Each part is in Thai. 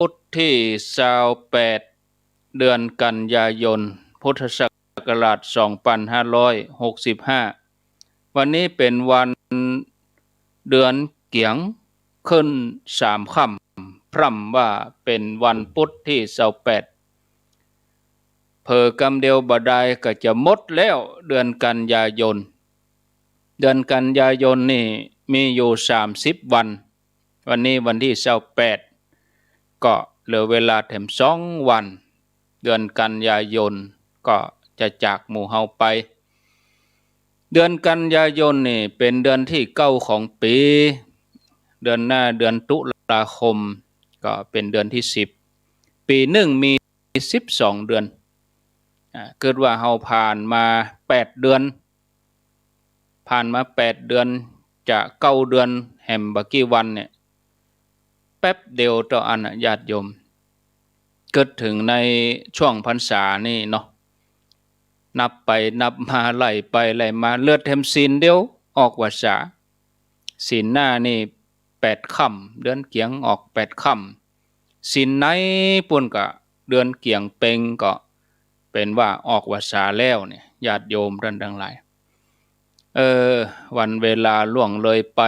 พุธที่28เดือนกันยายนพุทธศักราช2565วันนี้เป็นวันเดือนเกียงขึ้น3ค่ำพร่ำว่าเป็นวันพุธที่28เผอกำเดียวบ่ได้ก็จะหมดแล้วเดือนกันยายนนี่มีอยู่30วันวันนี้วันที่28ก็เหลือเวลาแถม2วันเดือนกันยายนก็จะจากหมู่เฮาไปเดือนกันยายนนี่เป็นเดือนที่9ของปีเดือนหน้าเดือนตุลาคมก็เป็นเดือนที่10ปีหนึ่งมี12เดือนเกิดว่าเฮาผ่านมา8เดือนจะ9เดือนแหมบ่กี่วันเนี่ยแป๊บเดียวต่ออันญาติโยมเกิดถึงในช่วงพรรษานี่เนาะนับไปนับมาไล่ไปไล่มาเลือดเต็มศีลเดียวออกวาสาศีลหน้านี่8ค่ำเดือนเกียงออก8ค่ำศีลไหนปุ่นก็เดือนเกียงเพ็งก็เป็นว่าออกวาสาแล้วเนี่ยญาติโยมท่านทั้งหลายวันเวลาล่วงเลยไป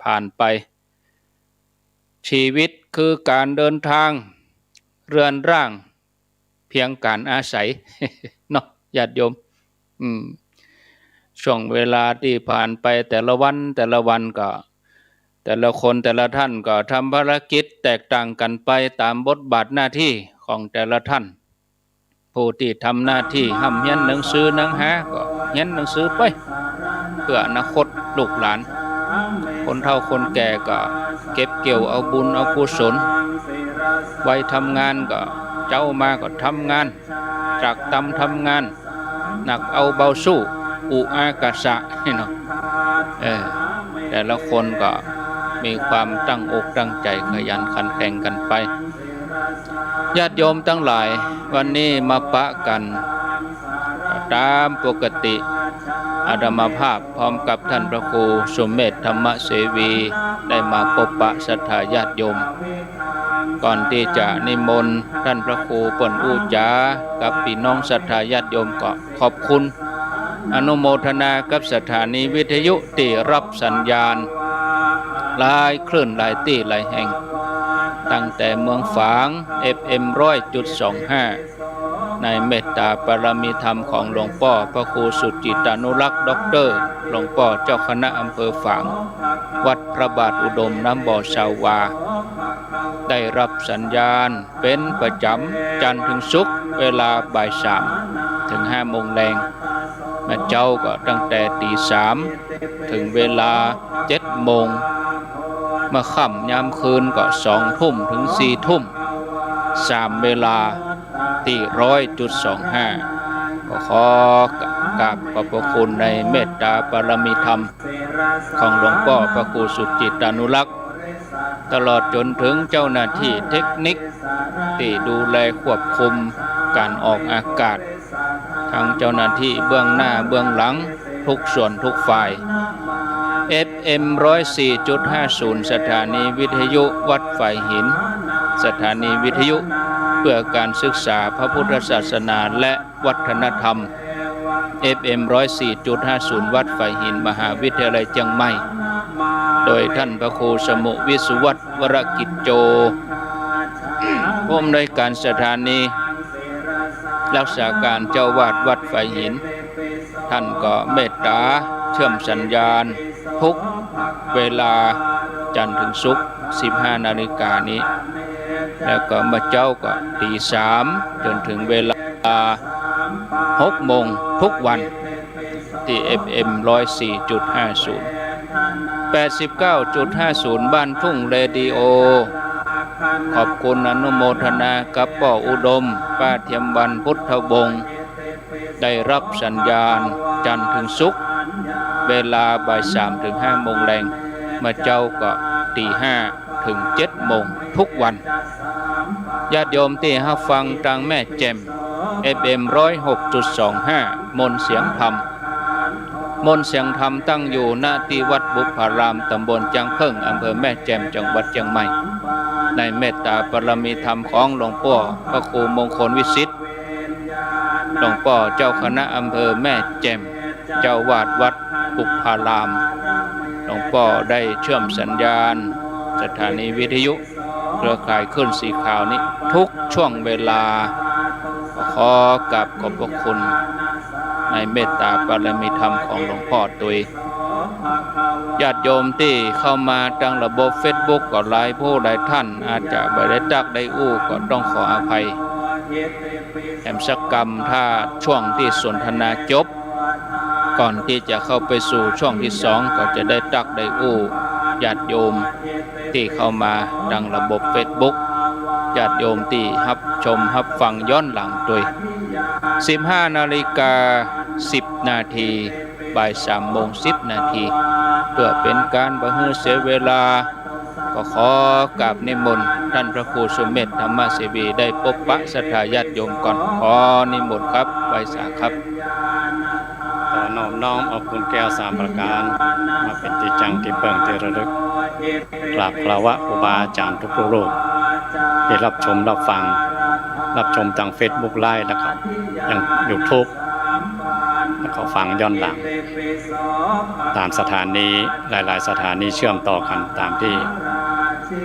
ผ่านไปชีวิตคือการเดินทางเรือนร่างเพียงการอาศัย เนาะญาติโยมช่วงเวลาที่ผ่านไปแต่ละวันก็แต่ละคนแต่ละท่านก็ทำภารกิจแตกต่างกันไปตามบทบาทหน้าที่ของแต่ละท่านผู้ที่ทำหน้าที่ห้ำเรียนหนังสือหนังหาก็เรียนหนังสือไปเพื่ออนาคตลูกหลานคนเฒ่าคนแก่ก็เก็บเกี่ยวเอาบุญเอากุศลไว้ทำงานก็เจ้ามาก็ทำงานจากตำทำงานหนักเอาเบาสู้อุอากาศะเนาะแต่ละคนก็มีความตั้งอกตั้งใจขยันขันแข็งกันไปญาติโยมทั้งหลายวันนี้มาปะกันตามปกติอาตมาภาพพร้อมกับท่านพระครูสมเด็จธรรมเสวีได้มาพบปะศรัทธาญาติโยมก่อนที่จะนิมนต์ท่านพระครูเปิ้นอู้จากับพี่น้องศรัทธาญาติโยมก็ขอบคุณอนุโมทนากับสถานีวิทยุที่รับสัญญาณหลายคลื่นหลายที่หลายแห่งตั้งแต่เมืองฝาง FM 100.25 ในเมตตาปรมีธรรมของหลวงพ่อพระครูสุจิตานุรักษ์ด็อกเตอร์หลวงพ่อเจ้าคณะอำเภอฝางวัดพระบาทอุดมน้ำบ่อชาวาได้รับสัญญาณเป็นประจำจันทร์ถึงศุกร์เวลาบ่าย3ถึง5โมงแรงแม่เจ้าก็ตั้งแต่ตี3ถึงเวลา7โมงมาค่ำยามคืนก็2ทุ่มถึง4ทุ่ม3เวลาที่ 100.25 ก็ขอกราบขอบพระคุณในเมตตาปรมีธรรมของหลวงพ่อพระครูสุจิตานุรักษ์ตลอดจนถึงเจ้าหน้าที่เทคนิคที่ดูแลควบคุมการออกอากาศทั้งเจ้าหน้าที่เบื้องหน้าเบื้องหลังทุกส่วนทุกฝ่าย FM 104.50 สถานีวิทยุวัดไฟหินสถานีวิทยุเพื่อการศึกษาพระพุทธศาสนาและวัฒนธรรม FM 104.50 วัดไฟหินมหาวิทยาลัยเชียงใหม่โดยท่านพระครูสมุวิสุวัฒน์วรกิจโจผู้อำนวยการสถานีรักษาการเจ้าวาดวัดไฟหินท่านก็เมตตาเชื่อมสัญญาณทุกเวลาจันทร์ถึงศุกร์ 15 นาฬิกานี้แล้วก็มาเจ้าก็ตี3จนถึงเวลา6โมงทุกวันที่ FM 104.50 89.50 บ้านทุ่งเรดิโอขอบคุณอนุโมทนากับป่ออุดมป้าเทียมวันพุทธวงศ์ได้รับสัญญาณจันทร์ถึงศุกร์เวลาบ่าย3ถึง5โมงแรงมาเจ้าก็ตี5ถึง7โมงทุกวันญาติโยมที่รับฟังทางแม่แจ่ม FM 106.25 มนต์เสียงธรรมมนต์เสียงธรรมตั้งอยู่ณที่วัดบุพารามตำบลจังเพิ่งอำเภอแม่แจ่มจังหวัดเชียงใหม่ ในเมตตาบารมีธรรมของหลวงพ่อพระครูมงคลวิสิทธิ์หลวงพ่อเจ้าคณะอำเภอแม่แจ่มเจ้าวาดวัดปุพารามหลวงพ่อได้เชื่อมสัญญาณสถานีวิทยุเครือข่ายขึ้นสีขาวนี้ทุกช่วงเวลาขอกราบขอบพระคุณในเมตตาบารมีธรรมของหลวงพ่อตุยญาติโยมที่เข้ามาทางระบบ Facebook ก็หลายผู้หลายท่านอาจจะไม่ได้ตักได้อู้ก็ต้องขออภัยแถมสักกรรมถ้าช่วงที่สนทนาจบก่อนที่จะเข้าไปสู่ช่วงที่2ก็จะได้ตักได้อู้ญาติโยมที่เข้ามาดังระบบ Facebook ญาติโยมที่รับชมรับฟังย้อนหลังโดย 15:10 นาทีบ่าย 3:10 นาทีเพื่อเป็นการบ่ให้เสียเวลาก็ขอกราบนิมนต์ท่านพระครูสุเมธธรรมเสวีได้พบปะศรัทธาญาติโยมก่อนขอนิมนต์ครับไหว้สาครับขอน้อมเอาคุณแก้ว3ประการมาเป็นที่จังที่เปิ่งที่ระลึกกราบคารวะครูบาอาจารย์ทุกรูปที่รับชมรับฟังรับชมทาง Facebook ไลฟ์แล้วก็ยัง YouTube แล้วก็ฟังย้อนหลังตามสถานีหลายๆสถานีเชื่อมต่อกันตามที่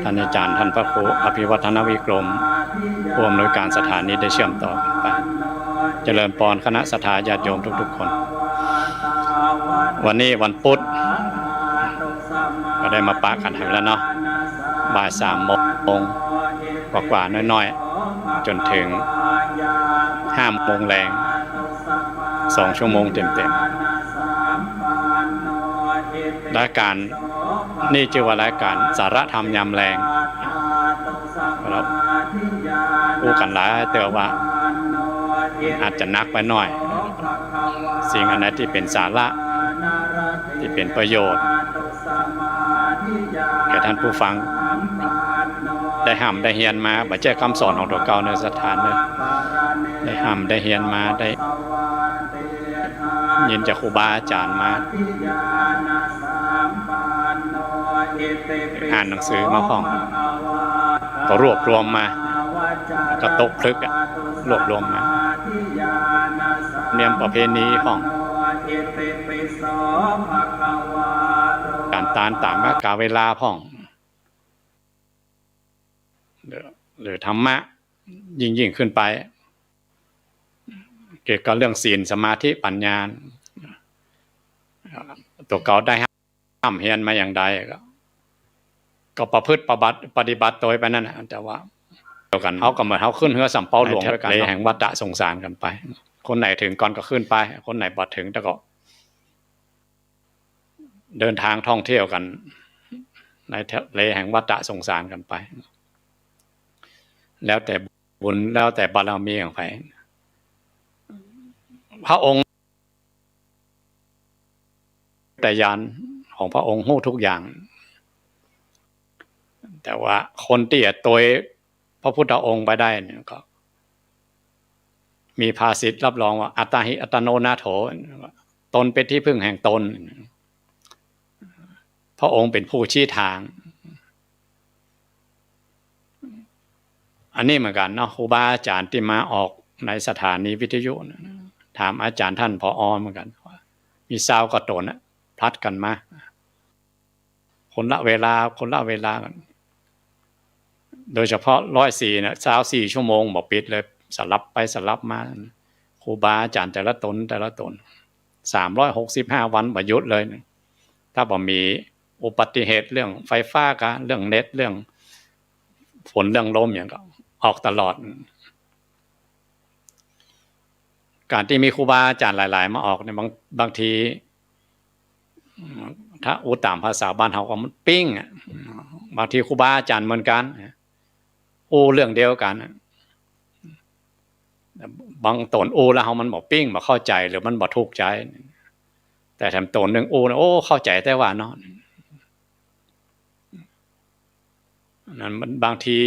ท่านอาจารย์ท่านพระครูอภิวัฒนวิกรมผู้อำนวยการสถานีได้เชื่อมต่อกันไปเจริญพรคณะศรัทธาญาติโยมทุกๆคนวันนี้วันพุธก็ได้มาปะกันแล้วเนาะบ่าย 3 โมงกว่าๆน้อยๆจนถึง 5 โมงแรง2 ชั่วโมงเต็มๆรายการนี่ชื่อว่ารายการสาระธรรมยามแรงเราพูดกันหลายแต่ว่าอาจจะนักไปหน่อยสิ่งอันไหนที่เป็นสาระที่เป็นประโยชน์แก่ท่านผู้ฟังได้ห้ำได้เฮียนมาบ่ใช่คำสอนของตัวเก่าในสถานเลยได้ห้ำได้เฮียนมาได้ยินจากครูบาอาจารย์มาอ่านหนังสือมาพ้องก็รวบรวมมากระตกพลึกรวบรวมมาเนียมประเพณีพ้องการตานตามกาเวลาพ้องหรือธรรมะยิ่งขึ้นไปเกี่ยวกับเรื่องศีลสมาธิปัญญาตัวเก่าได้ห้ามเฮียนมาอย่างใดก็ประพฤติปฏิบัติโดยไปนั่นแหละแต่ว่าเดียวกันเขาก็เหมือนเขาขึ้นเฮือสำเปาหลวงด้วยกันแห่งวัฏสงสารกันไปคนไหนถึงก่อนก็ขึ้นไปคนไหนบ่ถึงแต่ก็เดินทางท่องเที่ยวกันในทะเลแห่งวัฏสงสารกันไปแล้วแต่บุญแล้วแต่บารมีของใครพระองค์แต่ญาณของพระองค์รู้ทุกอย่างแต่ว่าคนที่จะตัวพระพุทธองค์ไปได้เนี่ยก็มีภาษิตรับรองว่าอัตตาหิอัตโนนาโถตนเป็นที่พึ่งแห่งตนพระองค์เป็นผู้ชี้ทางอันนี้เหมือนกันเนาะครูบาอาจารย์ที่มาออกในสถานีวิทยุถามอาจารย์ท่านผอ.เหมือนกันมีซาวกับตนพลัดกันมาคนละเวลากันโดยเฉพาะ104เนี่ย24 ชั่วโมงบอกปิดเลยสลับไปสลับมาครูบาอาจารย์แต่ละตน365 วันบ่หยุดเลยถ้าบ่มีอุบัติเหตุเรื่องไฟฟ้ากับเรื่องเน็ตเรื่องฝนเรื่องลมอย่างก็ออกตลอดการที่มีครูบาอาจารย์หลายๆมาออกเนี่ยบางทีถ้าตามภาษาบ้านเฮาก็มันปิ้งบางทีครูบาอาจารย์เหมือนกันเรื่องเดียวกันบางตนแล้วเฮามันบ่ปิ้งบ่เข้าใจหรือมันบ่ถูกใจแต่แถมตนนึงนะเข้าใจแต่ว่าเนาะนั้นมันบางที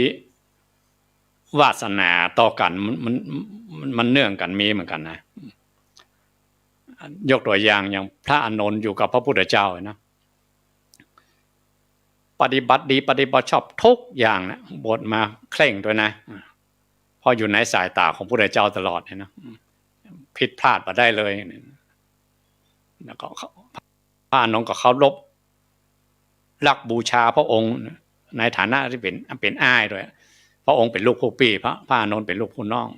วาสนาต่อกันมันเนื่องกันมีเหมือนกันนะยกตัวอย่างพระอานนท์อยู่กับพระพุทธเจ้านะ ปฏิบัติดีปฏิบัติชอบทุกอย่างนะบทมาเคร่งด้วยนะพออยู่ในสายตาของพระพุทธเจ้าตลอดเนี่ยนะผิดพลาดมาได้เลยแล้วก็พระอานนท์ก็เคารพรักบูชาพระองค์ในฐานะที่เป็นอ้ายด้วยพระองค์เป็นลูกผู้พี่พระอานนท์เป็นลูกผู้น้อง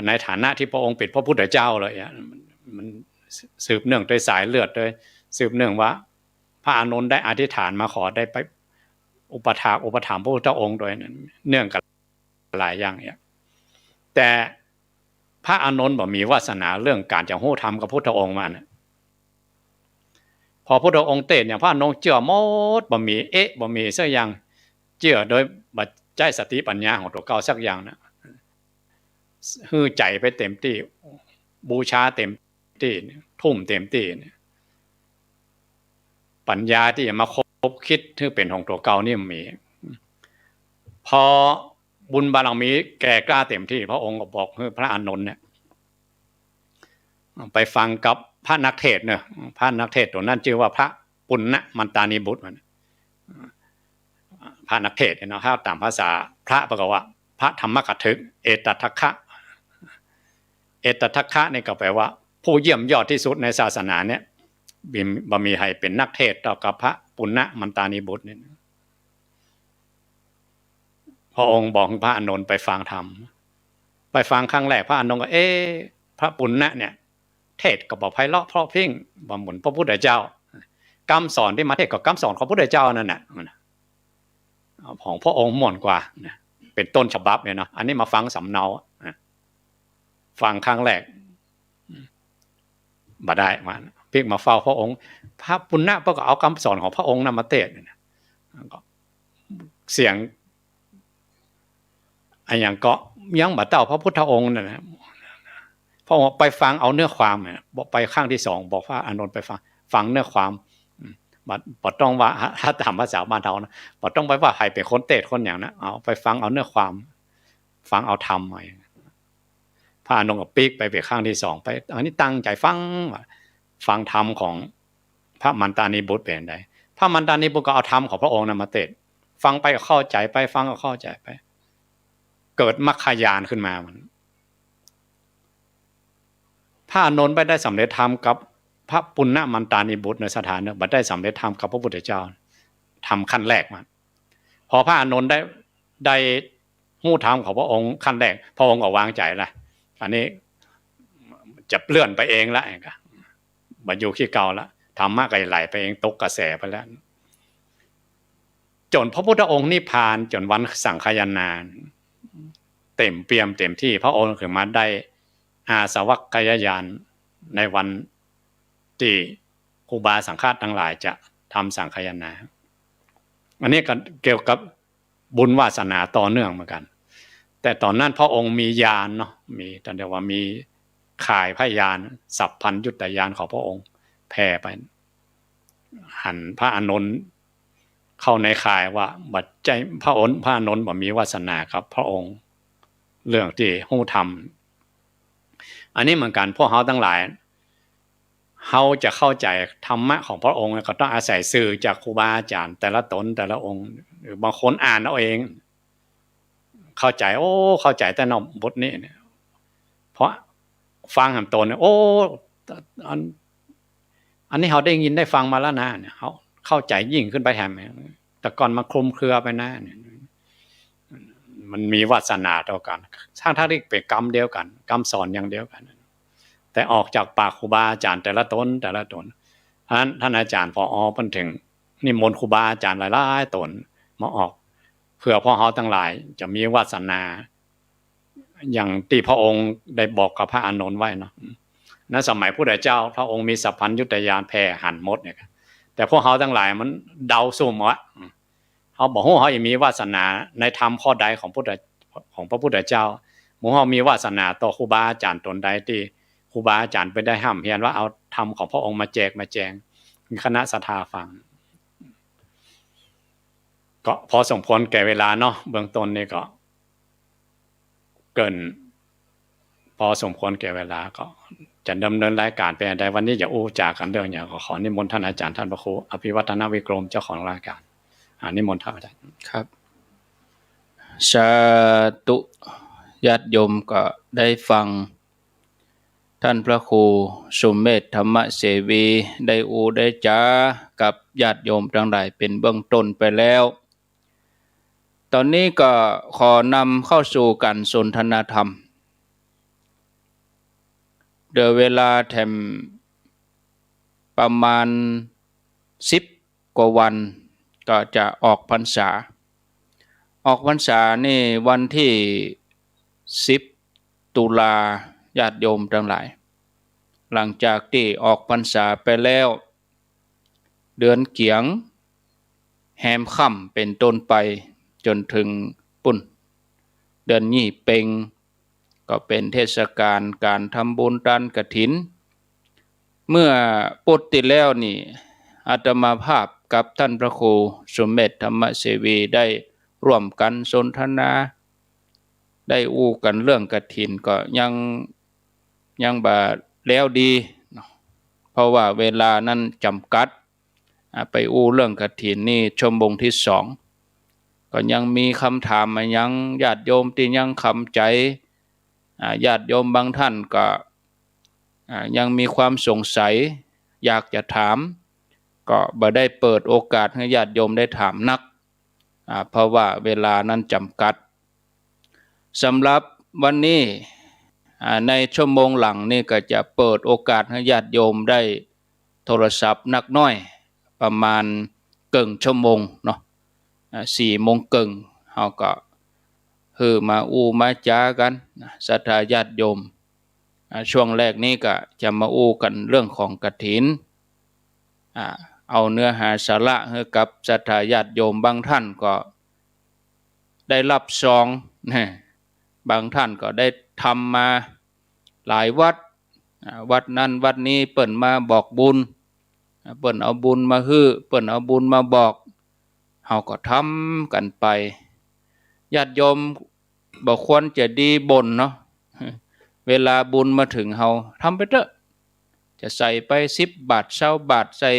ในฐานะที่พระองค์เป็นพระพุทธเจ้าเลยมันสืบเนื่องโดยสายเลือดโดยสืบเนื่องว่าพระอานนท์ได้อธิษฐานมาขอได้ไปอุปถามพระพุทธองค์โดยเนื่องกับหลายอย่างเนี่ยแต่พระอานนท์บ่มีวาสนาเรื่องการจะโห่ธรรมกับพุทธองค์มาเนี่ยพอพุทธองค์เตศเนี่ยพระอานนท์เจือหมดบ่มีบ่มีสักอย่างเจือโดยบัดใจสติปัญญาของตัวเก่าสักอย่างนะฮือใจไปเต็มที่บูชาเต็มที่ทุ่มเต็มที่ปัญญาที่จะมาคบคิดที่เป็นของตัวเก่านี่มีพอบุญบารมีแก่กล้าเต็มที่พระองค์ก็บอกให้พระอานนท์เนี่ยไปฟังกับพระนักเทศน์เนี่ยพระนักเทศน์ตัวนั้นชื่อว่าพระปุณณมันตานีบุตรพระนักเทศน์เนาะถ้าตามภาษาพระบอกว่าพระธรรมกัตถึกเอตทัคคะเอตทัคคะนี่ก็แปลว่าผู้เยี่ยมยอดที่สุดในศาสนาเนี่ยบ่มีให้เป็นนักเทศน์ต่อกับพระปุณณมันตานีบุตรนี่พระองค์บอกพระอานนท์ไปฟังธรรมไปฟังครั้งแรกพระอานนท์ก็พระปุณณะเนี่ยเทศก็บอกไพเราะเพราะพริ้งบ่เหมือนพระพุทธเจ้าคำสอนที่มาเทศก็คำสอนของพระพุทธเจ้านั่นน่ะของพระองค์ม่วนกว่าเป็นต้นฉบับเนี่ยเนาะอันนี้มาฟังสำเนาฟังครั้งแรกบ่ได้มาพลิกมาเฝ้าพระองค์พระปุณณะก็เอาคำสอนของพระองค์นำมาเทศเสียงอันอย่างก็ยังบ่เต้าพระพุทธองค์นั่นนะพอไปฟังเอาเนื้อความเนี่ยบอกไปข้างที่สองบอกว่าอานนท์ไปฟังเนื้อความบ่ต้องว่าถ้าตามภาษาบ้านเรานะบ่ต้องไปว่าใครเป็นคนเทศคนอย่างนะเอาไปฟังเอาเนื้อความฟังเอาธรรมมาพระอานนท์ก็ปีกไปข้างที่สองไปอันนี้ตั้งใจฟังธรรมของพระมันตานีบุตรเป็นไงพระมันตานีบุตรก็เอาธรรมของพระองค์นำมาเทศฟังไปก็เข้าใจไปฟังก็เข้าใจไปเกิดมรรคญาณขึ้นมามันพระอานนท์ไปได้สำเร็จธรรมกับพระปุณณมันตานีบุตรในสถานเนี่ยบัดได้สำเร็จธรรมกับพระพุทธเจ้าทำขั้นแรกมาพอพระอานนท์ได้หู้ธรรมของพระองค์ขั้นแรกพระองค์ก็วางใจละอันนี้จะเลื่อนไปเองละบัดอยู่ที่เก่าละธรรมะก็ไหลไปเองตกกระแสไปแล้วจนพระพุทธองค์นิพพานจนวันสังฆายนาเต็มเปี่ยมเต็มที่พระองค์ถึงมาได้อาสวัคคยญาณในวันที่ครูบาสังฆาทั้งหลายจะทำสังฆายนาอันนี้ก็เกี่ยวกับบุญวาสนาต่อเนื่องเหมือนกันแต่ตอนนั้นพระองค์มีญาณเนาะมีแต่เดียวว่ามีข่ายพระญาณสัพพัญญุตญาณของพระองค์แผ่ไปหันพระอานนท์เข้าในข่ายว่าบัดใจพระอานนท์บ่มีวาสนาครับพระองค์เรื่องที่ฮู้ธรรมอันนี้เหมือนกันพวกเฮาทั้งหลายเฮาจะเข้าใจธรรมะของพระองค์ก็ต้องอาศัยสื่อจากครูบาอาจารย์แต่ละตนแต่ละองค์หรือบางคนอ่านเอาเองเข้าใจเข้าใจแต่นบทนี้เนี่ยเพราะฟังหำตนเนี่ยอันนี้เฮาได้ยินได้ฟังมาแล้วนะเนี่ยเฮาเข้าใจยิ่งขึ้นไปแถมแต่ก่อนมาคลุมเครือไปนะเนี่ยมันมีวาสนาเท่ากันสร้างท่าที่เป็นกรรมเดียวกันกรรมสอนอย่างเดียวกันแต่ออกจากปากครูบาอาจารย์แต่ละตนท่านอาจารย์พอเพิ่นถึงนิมนต์ครูบาอาจารย์หลายๆตนมาออกเพื่อพ่อเฮาทั้งหลายจะมีวาสนาอย่างที่พระองค์ได้บอกกับพระอานนท์ไว้เนาะณสมัยพุทธเจ้าพระองค์มีสัพพัญญุตญาณแผ่หันหมดเนี่ยแต่พวกเฮาทั้งหลายมันเดาสุ่มว่าเขาบอกว่าเขายังมีวาสนาในธรรมข้อใดของพระพุทธเจ้าหมู่เขามีวาสนาต่อครูบาอาจารย์ตนใดที่ครูบาอาจารย์ไปได้ห้ามเพียรว่าเอาธรรมของพระองค์มาแจกมาแจงคณะศรัทธาฟังก็พอสมควรแก่เวลาเนาะเบื้องต้นนี่ก็เกินพอสมควรแก่เวลาก็ จะดำเนินรายการเป็นอะไรวันนี้จะอู้จากกันเรื่องอย่างขอนิมนต์ท่านอาจารย์ท่านพระครูอภิวัฒนวิกรมเจ้าของรายการนิมนต์ท่านอาจารย์ครับสาธุญาติโยมก็ได้ฟังท่านพระครูสุเมธธรรมเสวีได้ได้จากับญาติโยมทั้งหลายเป็นเบื้องต้นไปแล้วตอนนี้ก็ขอนำเข้าสู่การสนทนาธรรมเดี๋ยวเวลาแถมประมาณ10 กว่าวันก็จะออกพรรษานี่วันที่10 ตุลาญาติโยมทั้งหลายหลังจากที่ออกพรรษาไปแล้วเดือนเกียงแฮมค่ำเป็นต้นไปจนถึงปุ่นเดือนยี่เพ็งก็เป็นเทศกาลการทำบุญทานกฐินเมื่อปุตติแล้วนี่อาตมาภาพกับท่านพระครูสุเมธธรรมเสวีได้ร่วมกันสนทนาได้อู้กันเรื่องกฐินก็ยังบ่แล้วดีเพราะว่าเวลานั้นจำกัดไปอู้เรื่องกฐินนี่ชั่วโมงที่2ก็ยังมีคำถามมายังญาติโยมที่ยังคำใจญาติโยมบางท่านก็ยังมีความสงสัยอยากจะถามก็บ่ได้เปิดโอกาสให้ญาติโยมได้ถามนักเพราะว่าเวลานั้นจำกัดสำหรับวันนี้ในชั่วโมงหลังนี่ก็จะเปิดโอกาสให้ญาติโยมได้โทรศัพท์นักน้อยประมาณเกิงชั่วโมงเนาะ4 โมงเกิงเฮาก็มาอู้มาจากันศรัทธาญาติโยมช่วงแรกนี้ก็จะมาอู้กันเรื่องของกฐินเอาเนื้อหาสาระให้กับศรัทธาญาติโยมบางท่านก็ได้รับซองบางท่านก็ได้ทำมาหลายวัดวัดนั้นวัดนี้เปิ่นมาบอกบุญเปิ่นเอาบุญมาฮื้อเปิ่นเอาบุญมาบอกเฮาก็ทำกันไปญาติโยมบ่ควรจะดีบ่นเนาะเวลาบุญมาถึงเฮาทำไปเถอะจะใส่ไป10 บาท20 บาทใส่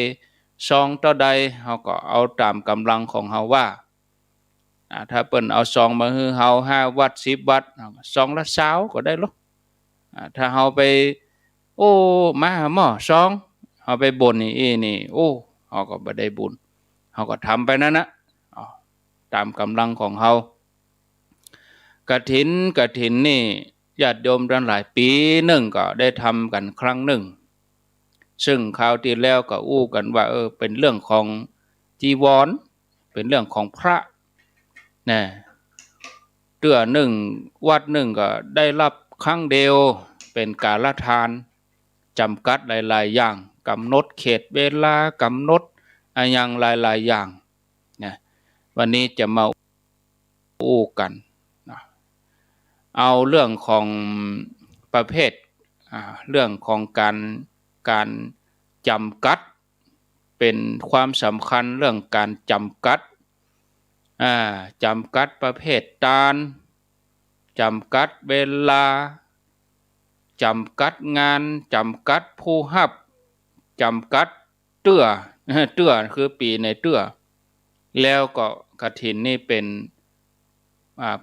ซองเท่าใดเฮาก็เอาตามกำลังของเฮาว่าถ้าเปิ้นเอาซองมาฮื้อเฮา5 วัด10 วัดซองละ20ก็ได้หรอถ้าเฮาไปโอ้มาหม้อซองเฮาไปบ่นนี่โอ้เฮาก็บ่ได้บุญเฮาก็ทำไปนั่นนะตามกำลังของเฮากฐินนี่ญาติโยมทั้งหลายปีหนึ่งก็ได้ทำกันครั้งหนึ่งซึ่งคราวที่แล้วก็อู้กันว่าเป็นเรื่องของจีวรเป็นเรื่องของพระนะเตื้อหนึ่งวัดหนึ่งก็ได้รับครั้งเดียวเป็นกาลทานจำกัดหลายๆอย่างกำหนดเขตเวลากำหนดอย่างหลายๆอย่างนะวันนี้จะมาอู้กันเอาเรื่องของประเภทเรื่องของการจำกัดเป็นความสำคัญเรื่องการจำกัดประเภททานจำกัดเวลาจำกัดงานจำกัดผู้รับจำกัดเตื้อคือปีในเตื้อแล้วก็กฐินนี่เป็น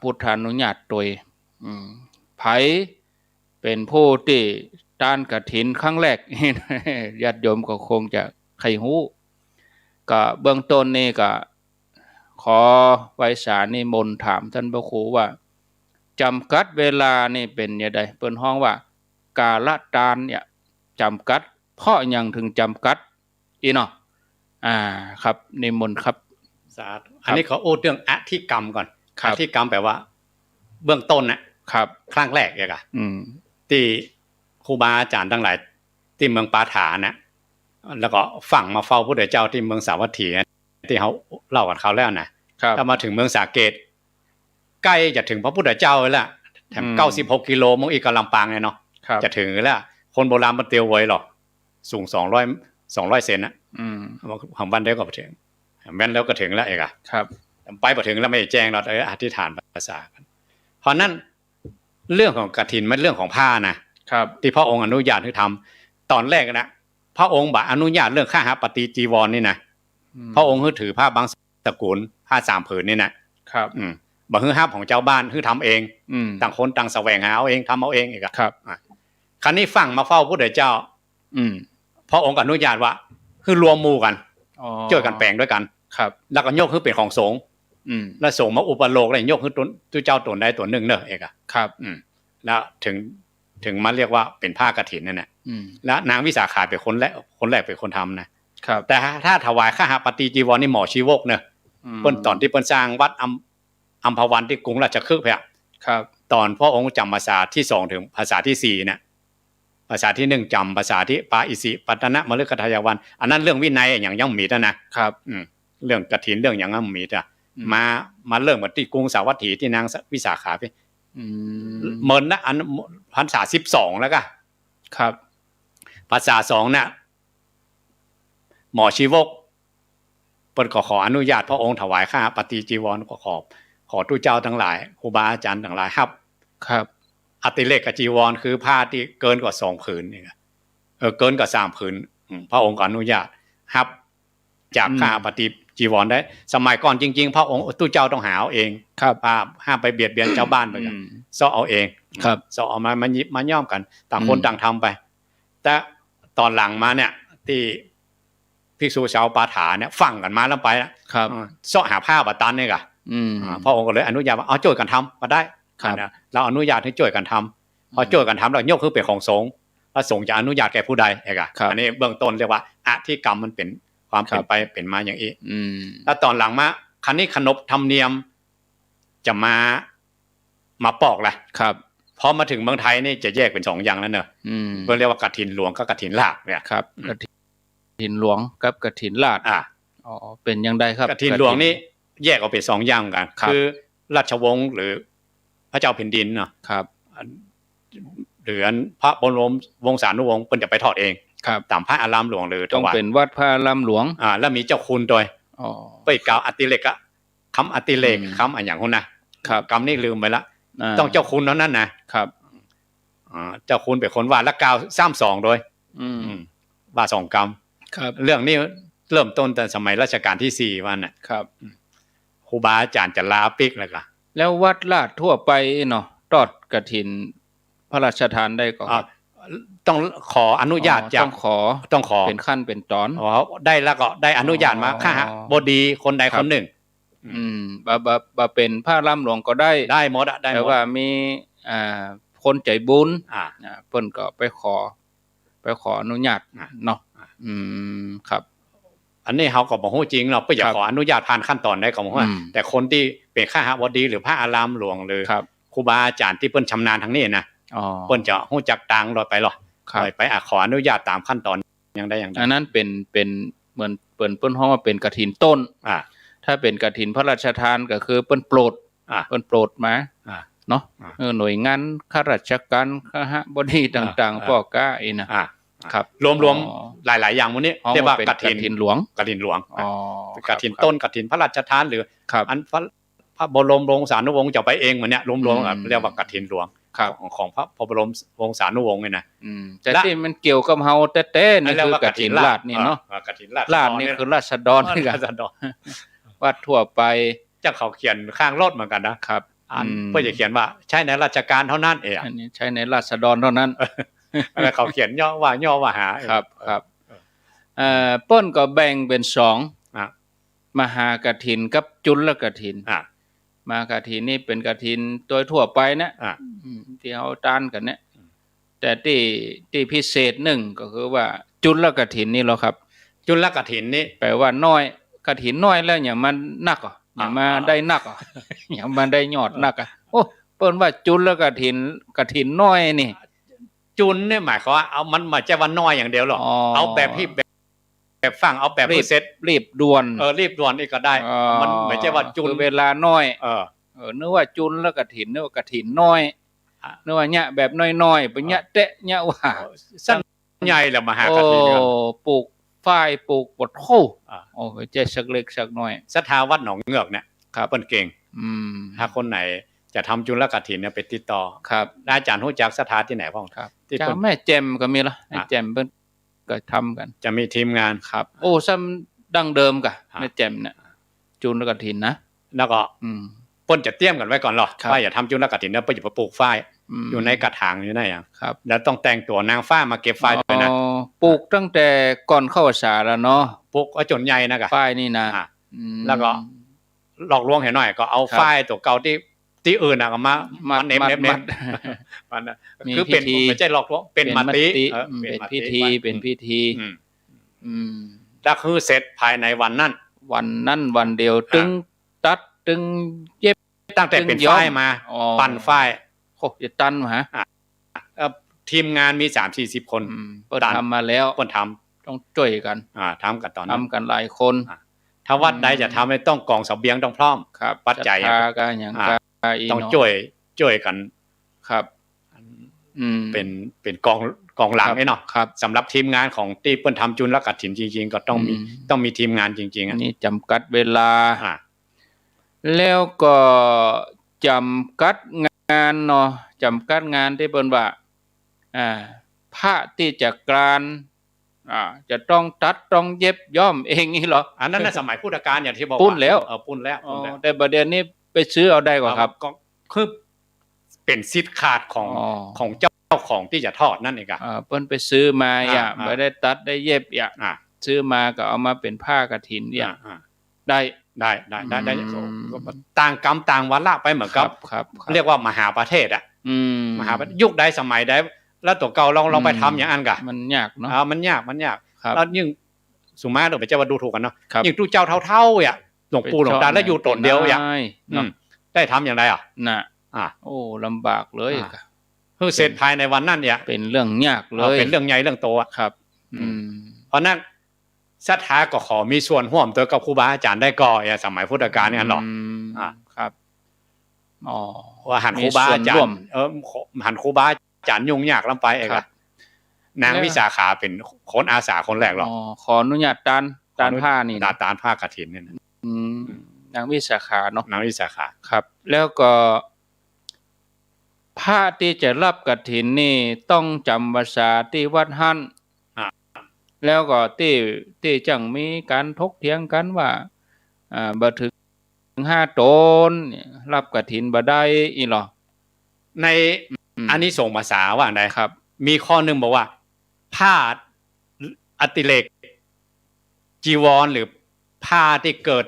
พุทธานุญาตโดยไผเป็นผู้ที่ต้านกฐินครั้งแรก ญาติโยมก็คงจะใครฮู้ก็เบื้องต้นนี่ก็ขอไว้สานิมนต์ถามท่านพระครูว่าจำกัดเวลานี่เป็นยังไงเปิ้นฮ้องว่ากาลทานเนี่ยจำกัดเพราะหยังถึงจำกัดอีเนาะครับนิมนต์ครับสาธุอันนี้ขออู้เรื่องอธิกรรมก่อนอธิกรรมแปลว่าเบื้องต้นนะครับครั้งแรกเลยค่ะที่ครูบาอาจารย์ทั้งหลายที่เมืองปาฐานนะแล้วก็ฝั่งมาเฝ้าพระพุทธเจ้าที่เมืองสาวัตถีที่เขาเล่ากันเขาแล้วนะถ้ามาถึงเมืองสาเกตใกล้จะถึงพระพุทธเจ้าแล้วแถม96 กิโลมงอีกกลำปางเลยเนาะจะถึงแล้วคนโบราณมันเตียวไว้หรอกสูง200 เซนนะของบ้านเดียวก็ไปถึงแม่นแล้วก็ถึงแล้วเองอะครับไปไปถึงแล้วไม่แจ้งเราอธิษฐานภาษากันเพราะนั้นเรื่องของกฐินมันเรื่องของผ้านะ ครับ ที่พระองค์อนุญาตให้ทำตอนแรกนะพระองค์บ่อนุญาตเรื่องค่าหาปฏิจีวรนี่นะพระองค์ให้ถือผ้าบางสกุลผ้าสามผืนนี่นะครับบ่ฮื้อห้าของเจ้าบ้านฮื้อทำเองต่างคนต่างแสวงหาเอาเองทำเอาเองอีกครับครั้นี้ฟังมาเฝ้าพระเจ้าพระองค์อนุญาตว่าคือรวมหมู่กันช่วยกันแปลงด้วยกันครับแล้วก็ยกให้เป็นของสงฆ์แล้วสงฆ์มาอุปโลกแล้วยกให้ตัวเจ้าตนใดตัวหนึ่งเนอะเอกครับแล้วถึงมาเรียกว่าเป็นผ้ากฐินนั่นแหละแล้วนางวิสาขาเป็นคนแรกเป็นคนทำนะครับแต่ถ้าถวายข้าหาปฏิจีวรนี่หมอชีวกเนอะเปิ้นตอนที่เปิ้นสร้างวัดอัมพวันที่กรุงราชคฤห์เนี่ยครับตอนพระองค์จำภาษาที่2ถึงภาษาที่4เนี่ยภาษาที่1จำภาษาที่ปาอิสิปัตตนะมฤคทายวันอันนั้นเรื่องวินัยอย่างยังมีนะครับเรื่องกฐินเรื่องอย่างยังมีมาเริ่มกันที่กรุงสาวัตถีที่นางวิสาขาไปเหมือนนะอันภาษา12แล้วก็ครับภาษา2เนี่ยหมอชีวกเปิ้นขออนุญาตพระองค์ถวายข้าปฏิจีวรก็ขอทุเจ้าทั้งหลายครูบาอาจารย์ทั้งหลายครับอติเลกจีวรคือผ้าที่เกินกว่า2ผืนนี่เกินกว่า3ผืนพระองค์ก็อนุญาตครับจากข้าปฏิจีวรได้สมัยก่อนจริงๆพระองค์ทุเจ้าต้องหาเอาเองครับห้ามไปเบียดเบียนเจ้าบ้านไปกันซ้อเอาเองครับซ้อเอามาย่อมกันต่างคนต่างทำไปแต่ตอนหลังมาเนี่ยที่ภิกษุชาวปาฐาเนี่ยฟังกันมาแล้วไปครับซ้อหาผ้าบัตตันนี่ก็พระองค์ก็เลยอนุญาตว่าเอาช่วยกันทำมาได้เราอนุญาตให้ช่วยกันทำพอช่วยกันทำเรายกขึ้นเป็นของสงฆ์พระสงฆ์จะอนุญาตแก่ผู้ใดเอกอันนี้เบื้องต้นเรียกว่าอธิกรรมมันเป็นความเป็นไปเป็นมาอย่างนี้แล้วตอนหลังมาคันนี้ขนบธรรมเนียมจะมาปอกแหละครับพอมาถึงเมืองไทยนี่จะแยกเป็น2อย่างแล้วเนอะเรียกว่ากฐินหลวงกับกฐินลาภเนี่ยครับกฐินหลวงกับกฐินลาภอ๋อเป็นยังไงครับกฐินหลวงนี่แยกออกเป็น2อย่างกันคือราชวงศ์หรือพระเจ้าแผ่นดินเนาะครับหรือพระบรมวงศานุวงศ์เพิ่นจะไปทอดเองครับตามพระอารามหลวงหรือต้องเป็นวัดพระอารามหลวงแล้วมีเจ้าคุณโดยไปกล่าวอติเลกคำอติเลกคำอันอย่างคนนะครับคำนี้ลืมไปละต้องเจ้าคุณเท่านั้นนะครับเจ้าคุณเป็นคนว่าและกล่าว32โดยว่า2กรรมครับเรื่องนี้เริ่มต้นแต่สมัยรัชกาลที่4วันน่ะครับครูบาอาจารย์จะลาปิกแล้ววัดลาดทั่วไปเนาะทอดกฐินพระราชทานได้ก็ต้องขออนุญาตจากต้องขอเป็นขั้นเป็นตอนได้แล้วก็ได้อนุญาตมาข้าบดีคนใดคนหนึ่งบาเป็นพระร่ำหลวงก็ได้หมดได้แต่ว่ามีคนใจบุญเพิ่นก็ไปขออนุญาตเนาะครับอันนี้เขาก็บ่ฮู้จริงเนาะเพิ่นอยากขออนุญาตผ่านขั้นตอนได้ก็บ่ฮู้แต่คนที่เป็นข้าบดีหรือพระอารามหลวงหรือครูบาอาจารย์ที่เพิ่นชำนาญทางนี้นะเพิ่นจะฮู้จักต่างรอยไปหรอไปขออนุญาตตามขั้นตอนยังได้อย่างอันนั้นเป็นเหมือนเปิ้นฮ้องว่าเป็นกฐินต้นถ้าเป็นกฐินพระราชทานก็คือเปิ้นโปรดมาเนาะหน่วยงานข้าราชการข้าบดีต่างๆพวกก้าอีนะครับรวมๆหลายๆอย่างหมดนี้เรียกว่ากฐินหลวงกฐินต้นกฐินพระราชทานหรืออันพระบรมวงศานุวงศ์จะไปเองเหมือนเนี้ยรวมๆเรียกว่ากฐินหลวงของพระบรมวงศานุวงศ์เนี่ยนะแต่ที่มันเกี่ยวกับเฮาแท้ๆนี่คือกฐินลาภนี่เนาะกฐินลาภนี่คือราษฎรนี่กันวัดทั่วไปจะเขาเขียนข้างรถเหมือนกันนะครับเพื่อจะเขียนว่าใช้ในราชการเท่านั้นเองอันนี้ใช้ในราษฎรเท่านั้นแล้วเขาเขียนย่อว่าหาครับเปิ้นก็แบ่งเป็น2มหากฐินกับจุลกฐินมหากฐินนี่เป็นกฐินโดยทั่วไปนะที่เฮาตานกันเนี่ยแต่ที่พิเศษ1ก็คือว่าจุลกฐินนี่เหรอครับจุลกฐินนี่แปลว่าน้อยกฐินน้อยแล้วอย่ามันนักอย่ามาได้นักอย่ามาได้ยอดนักโอ้เปิ้นว่าจุลกฐินน้อยนี่จุลเนี่ยหมายความว่าเอามันมาจะว่าน้อยอย่างเดียวหรอเอาแบบที่แบบฟังเอาแบบเสร็จรีบด่วนรีบด่วนนี่ก็ได้มันไม่ใช่ว่าจุลเวลาน้อยนึกว่าจุลแล้วกฐินนึกว่ากฐินน้อยนึกว่าเนี่ยแบบน้อยๆไปเนี่ยเตะเนี่ยว่าสั้นใหญ่แล้วมหากฐินปลูกฝ้ายปลูกบดโหโอ้เจ๊สักเล็กสักน้อยศรัทธาวัดหนองเงือกเนี่ยครับเปิ้นเก่งถ้าคนไหน จะทำจุลกฐินเนี่ยไปติดต่อ ครับ แล้วอาจารย์รู้จักสถานที่ไหนบ้าง ครับ ที่ เจ้า เพิ่น แม่แจ่มก็มีละแม่แจ่มเพิ่นก็ทำกัน จะมีทีมงาน ครับ โอ้ซ้ำดั้งเดิมกะ ครับ แม่แจ่มเนี่ยจุลกฐินนะ แล้วก็ เปิ้นจะเตรียมกันไว้ก่อนหรอ ครับ ว่าอย่าทำจุลกฐินแล้วเปิ้นจะไปปลูกฝ้าย ม อยู่ในกระถางอยู่นั่นอย่าง ครับ แล้วต้องแต่งตัวนางฟ้ามาเก็บฝ้ายด้วยนะ อ๋อปลูกตั้งแต่ก่อนเข้าพรรษาแล้วเนาะ ปลูกเอาจนใหญ่นะกะ ฝ้ายนี่นะ อ่ะ อืม แล้วก็ หลอกลวงเห็นหน่อยก็เอา ครับ ฝ้ายตัวเก่าที่อื่นน่ะก็มา มัด เน็บ มัด เน็บเน็ มั บ ด มันน่ะ มี คือเป็น พิธี ไม่ใช่หลอกลวงเป็นมาติเออ เป็นพิ มาติ ธี ไว้ เป็นพิธี อืม อืม แล้วคือเสร็จภายในวันนั้น วันนั้นวันเดียวตึงตัดตึงเย็บ ตั้งแต่เป็น ซึ่งย้อม ฝ้ายมา อ๋อ ปั่นฝ้าย โอ้จะตันมาฮะ ทีมงานมี 3-40 คน เปิด ตัน ทำมาแล้ว เพิ่นท ต้องช่วยกัน ำทำกันตอนนั้น ทำกันหลายคน ถ้าวัดใดจะทำให้ต้องกองเสบียงต้องพร้อม ครับ ปัจจัย ศรัทธากันอย่าง อ่า กาอี ต้อง เนาะ ช่วยกัน ครับ เป็นกองหลัง ครับ ไอ้เนาะ ครับ สำหรับทีมงานของที่เปิ้นทำจุลกฐินจริงๆก็ต้องมี อืม ต้องมีทีมงานจริงๆ อั อ่ะ นนี้จำกัดเวลา อ่า แล้วก็จำกัดงานเนาะจำกัดงานที่เปิ้นว่าพระที่จะกรานจะต้องตัดต้องเย็บย้อมเองนี่เหรอ อันนั้นน่ะสมัยพุทธกาลอย่างที่บอก ปุ้นแล้ว ปุ้นแล้ว อ๋อ ปุ้นแล้ว แต่ประเดี๋ยวนี้ไปซื้อเอาได้กว่าครับ ก็คือเป็นสิทธิ์ขาดของเจ้าของที่จะทอดนั่นเองอ่ะ เปิ้นไปซื้อมาอย่า อ่า ไม่ได้ตัดได้เย็บอย่า อ่า ซื้อมาก็เอามาเป็นผ้ากฐินอย่า อ่า ได้ ได้ อืม ต่างกรรมต่างวาระไปเหมือนกับ ครับ เรียกว่ามหาประเทศอ่ะ มหาประเทศยุคใดสมัยใดแล้วตัวเก่าลองไปทำอย่างนั้นกะ มันยากเนาะ มันยาก ครับ แล้วยิ่งสุมาเดี๋ยวไปเจ้าว่าดูถูกกันเนาะ ครับ ยิ่งตู้เจ้าเท่าๆอ่ะหลวงปู่หลวงตาแล้วอยู่ตนเดียวอ่ะ ได้ อื เนาะ มได้ทำอย่างไรอ่ะ น่ะ อ่า โอ้ลำบากเลย คือเสร็จภายในวันนั้นเนี่ย เป็นเรื่องยากเลย เป็นเรื่องใหญ่เรื่องโตอ่ะ ครับ เพราะนั้นศรัทธาก็ขอมีส่วนร่วมตัวกับครูบาอาจารย์ได้ก่อนสมัยพุทธกาลเนี่ยหรอก อ่า ครับอ๋อ ว่าหันครูบาอาจาร มีส่วนร่วม ย์หันครูบาอาจารย์ยุ่งยากลำไปเอง ครั อะ บ นางวิสาขาเป็นคนอาสาคนแรกหรอก ขออนุญาตตานผ้านี่นะ ตานผ้ากฐินเนี่ยนะ อืมนางวิสาขาเนาะ นางวิสาขา ครับ แล้วก็ผ้าที่จะรับกฐินนี่ต้องจำภาษาที่วัดหั่นแล้วก็ที่จังมีการทกเถียงกันว่าบ่ถึง5 ตนเนี่ยรับกฐินบ่ได้อีหรอ ในอันนี้ส่งภาษาว่าไง ครับ มีข้อหนึ่งบอกว่าผ้าอติเรกจีวรหรือผ้าที่เกิด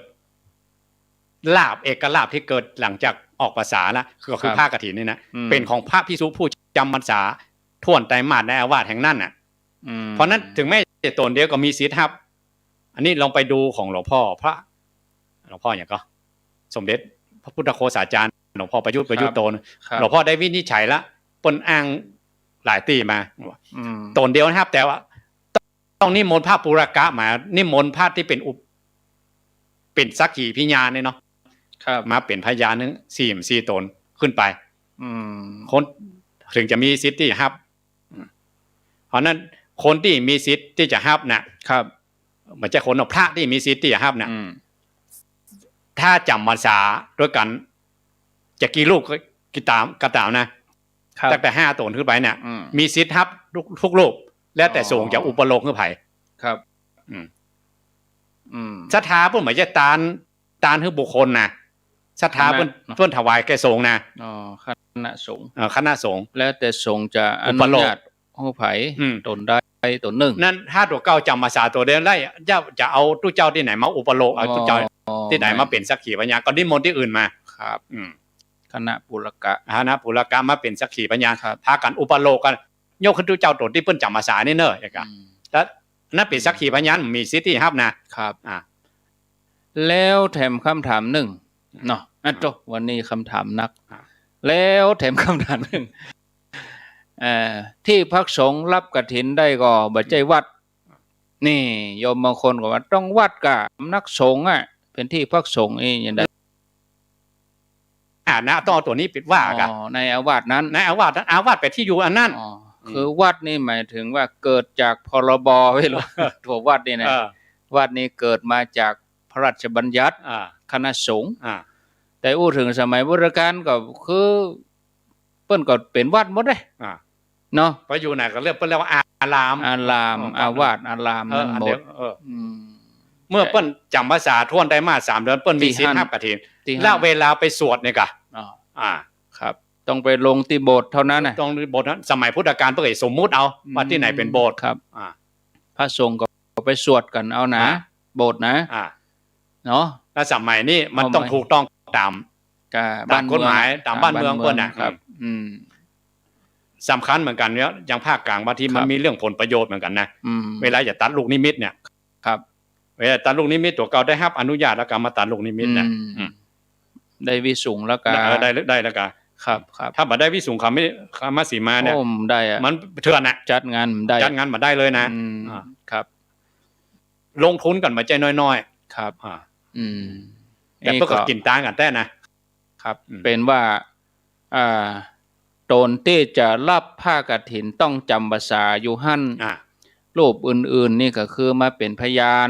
ลาภเอกลาภที่เกิดหลังจากออกภาษาละก็คือผ้ากฐินนี่นะเป็นของพระภิกษุผู้จำพรรษาท่วนไตรมาสในอาวาสแห่งนั้นน่ะเพราะนั้นถึงแม้จะตนเดียวก็มีสิทธิ์ครับ อันนี้ลองไปดูของหลวงพ่ออย่างก็ สมเด็จพระพุทธโฆษาจารย์หลวงพ่อประยุทธ์โตน ครับ หลวงพ่อได้วินิจฉัยละปนอ้างหลายตีมา ตนเดียวนะครับ แต่ว่าต้องนิมนต์พระปุรกะมานิมนต์พระที่เป็นสักขีพยานเนี่ยเนาะ ครับ มาเป็นพยานนึง4 ตนขึ้นไป คนถึงจะมีสิทธิ์ที่จะรับเพราะนั้นคนที่มีสิทธิ์ที่จะรับน่ะ ครับ มันจะคนพระที่มีสิทธิ์ที่จะรับน่ะถ้าจำพรรษาด้วยกันจะกี่ลูกก็ตามนะตั้งแต่5 ตนขึ้นไปเนี่ยมีสิทธิ์รับทุกรูปแล้วแต่สงฆ์จะอุปโลกขึ้นไป ครับศรัทธาเพิ่นหมายจะตานให้บุคคลนะศรัทธาเพิ่นถวายแก่สงฆ์นะ คณะสงฆ์ คณะสงฆ์ แล้วแต่สงฆ์จะอ อุ นุ ปโลก ญาตให้ไผตนได้ตนหนึ่ง นั่นถ้าตัวเก่าจำภาษาตัวเดียวได้จะเอาตู้เจ้าที่ไหนมาอุปโลกเอาตู้เจ้าที่ไหนมาเป็นสักขีพยานก็นิมนต์ที่อื่นมา ครับคณะปุรกะ นะปุรกะมาเป็นสักขีพยาน ครับ พากันอุปโลกกันยกขึ้นตู้เจ้าตัวที่เพิ่นจำภาษานี่เนอะอย่างเงี้ยแล้วนั่นเป็นสักขีพยานมีสิทธิ์ที่รับนะครับ แล้วแถมคำถามหนึ่งเนาะจบวันนี้คำถามนัก แล้วแถมคำถามหนึ่งที่พักสงฆ์รับกฐินได้ก็บ่ใจวัด นี่โยมบางคนก็ว่าต้องวัดกับนักสงฆ์เป็นที่พักสงฆ์อย่างใด นะต้องเอาตัวนี้ปิดว่ากัน ในอาวาสนั้น ในอาวาสไปที่อยู่อันนั้น คือวัดนี่หมายถึงว่าเกิดจากพรบไว้หรอ ตัววัดนี่นะวัดนี้เกิดมาจากพระราชบัญญัติคณะสงฆ์ แต่อู้ถึงสมัยพุทธกาลก็คือเปิ้นก็เป็นวัดหมดเลยเนาะไปอยู่ไหนก็เรียกเปิ้นเรียกว่าอารามอาวาสอารามนั่นหมดเมื่อเปิ้นจำภาษาทวนได้มา3 เดือนเปิ้นมีศีลห้ากฐินแล้วเวลาไปสวดเนี่ยก็ครับต้องไปลงที่โบสถ์เท่านั้นน่ะต้องโบสถ์นั้นสมัยพุทธกาลเพิ่นก็สมมุติเอาว่าที่ไหนเป็นโบสถ์ครับพระสงฆ์ก็ไปสวดกันเอานะโบสถ์นะเนาะแล้วสมัยนี้มันต้องถูกต้องตามกฎหมายตามบ้านเมืองเปิ้นน่ะครับสำคัญเหมือนกันเนี่ยอย่างภาคกลางบางทีมันมีเรื่องผลประโยชน์เหมือนกันนะเวลาจะตัดลูกนิมิตเนี่ยครับเวลาตัดลูกนิมิตตัวเก่าได้รับอนุญาตแล้วก็มาตัดลูกนิมิตนะได้วิสุงแล้วก็ได้แล้วก็ครับถ้าบ่ได้วิสุงคำไม่มาสีมาเนี่ยได้อะมันเถื่อนน่ะจัดงานมาได้เลยนะครับลงทุนกันมาใจน้อยๆครับแต่ก็กินตางกันแต่นะครับเป็นว่าตนที่จะรับผ้ากฐินต้องจำภาษาอยู่หั่นรูปอื่นๆนี่ก็คือมาเป็นพยาน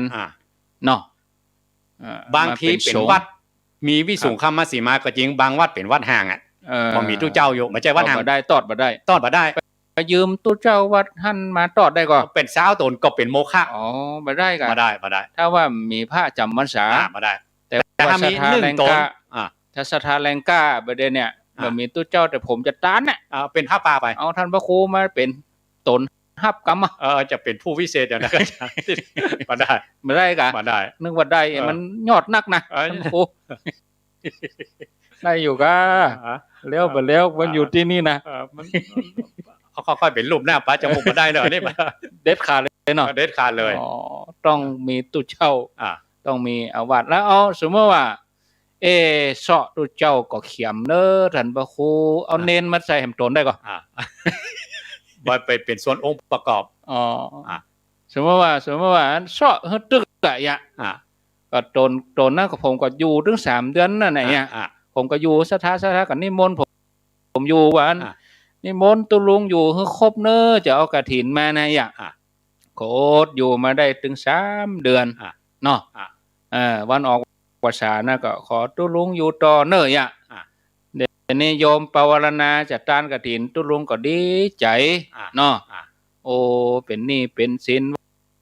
เนาะบางทีเป็นวัดมีวิสุงคำมาสีมาก็จริงบางวัดเป็นวัดห่างบ่มีตู้เจ้าอยู่ไม่ใช่วัดห่างบ่ได้ตอดบ่ได้ไปยืมตู้เจ้าวัดหั่นมาตอดได้ก็เป็นสาวตนก็เป็นโมฆะบ่ได้ก็บ่ได้ถ้าว่ามีพระจำพรรษาบ่ได้แต่ถ้ามี1 ตนถ้าศรัทธาแรงกล้าประเด็นเนี่ยบ่มีตู้เจ้าแต่ผมจะต้านน่ะเป็นพระป่าไปเอาท่านพระครูมาเป็นตนรับกรรมจะเป็นผู้วิเศษอย่างนั้นก็บ่ได้ก็บ่ได้นึกว่าได้มันยอดนักนะท่านครูได้อยู่ก็แล้วบ่แล้วมันอยู่ที่นี่นะมันค่อยๆเป็นรูปหน้าป้าจมูกบ่ได้เนาะนี่เด็ดขาดเลยเนาะเด็ดขาดเลยต้องมีตู้เจ้าต้องมีอาวาสแล้วสมมติว่าเสาะตู้เจ้าก็เขียมเด้อท่านพระครูเอาเน้นมาใส่แหมตนได้ก็บ่ไปเป็นส่วนองค์ประกอบสมมติว่าเสาะเฮตึกอะยะก็ตนนั้นก็ผมก็อยู่ถึง3 เดือนนั่นน่ะเนี่ยผมก็อยู่ศรัทธากันนิมนต์ผมอยู่วันนิมนต์ตุลุงอยู่ให้ครบเน้อจะเอากฐินมานะยะโคตรอยู่มาได้ถึง3 เดือนเนาะวันออกพรรษานะก็ขอตุลุงอยู่ต่อเน้อยะเดี๋ยวนี้โยมปวารณาจัดการกฐินตุลุงก็ดีใจเนาะโอ้เป็นหนี้เป็นสิน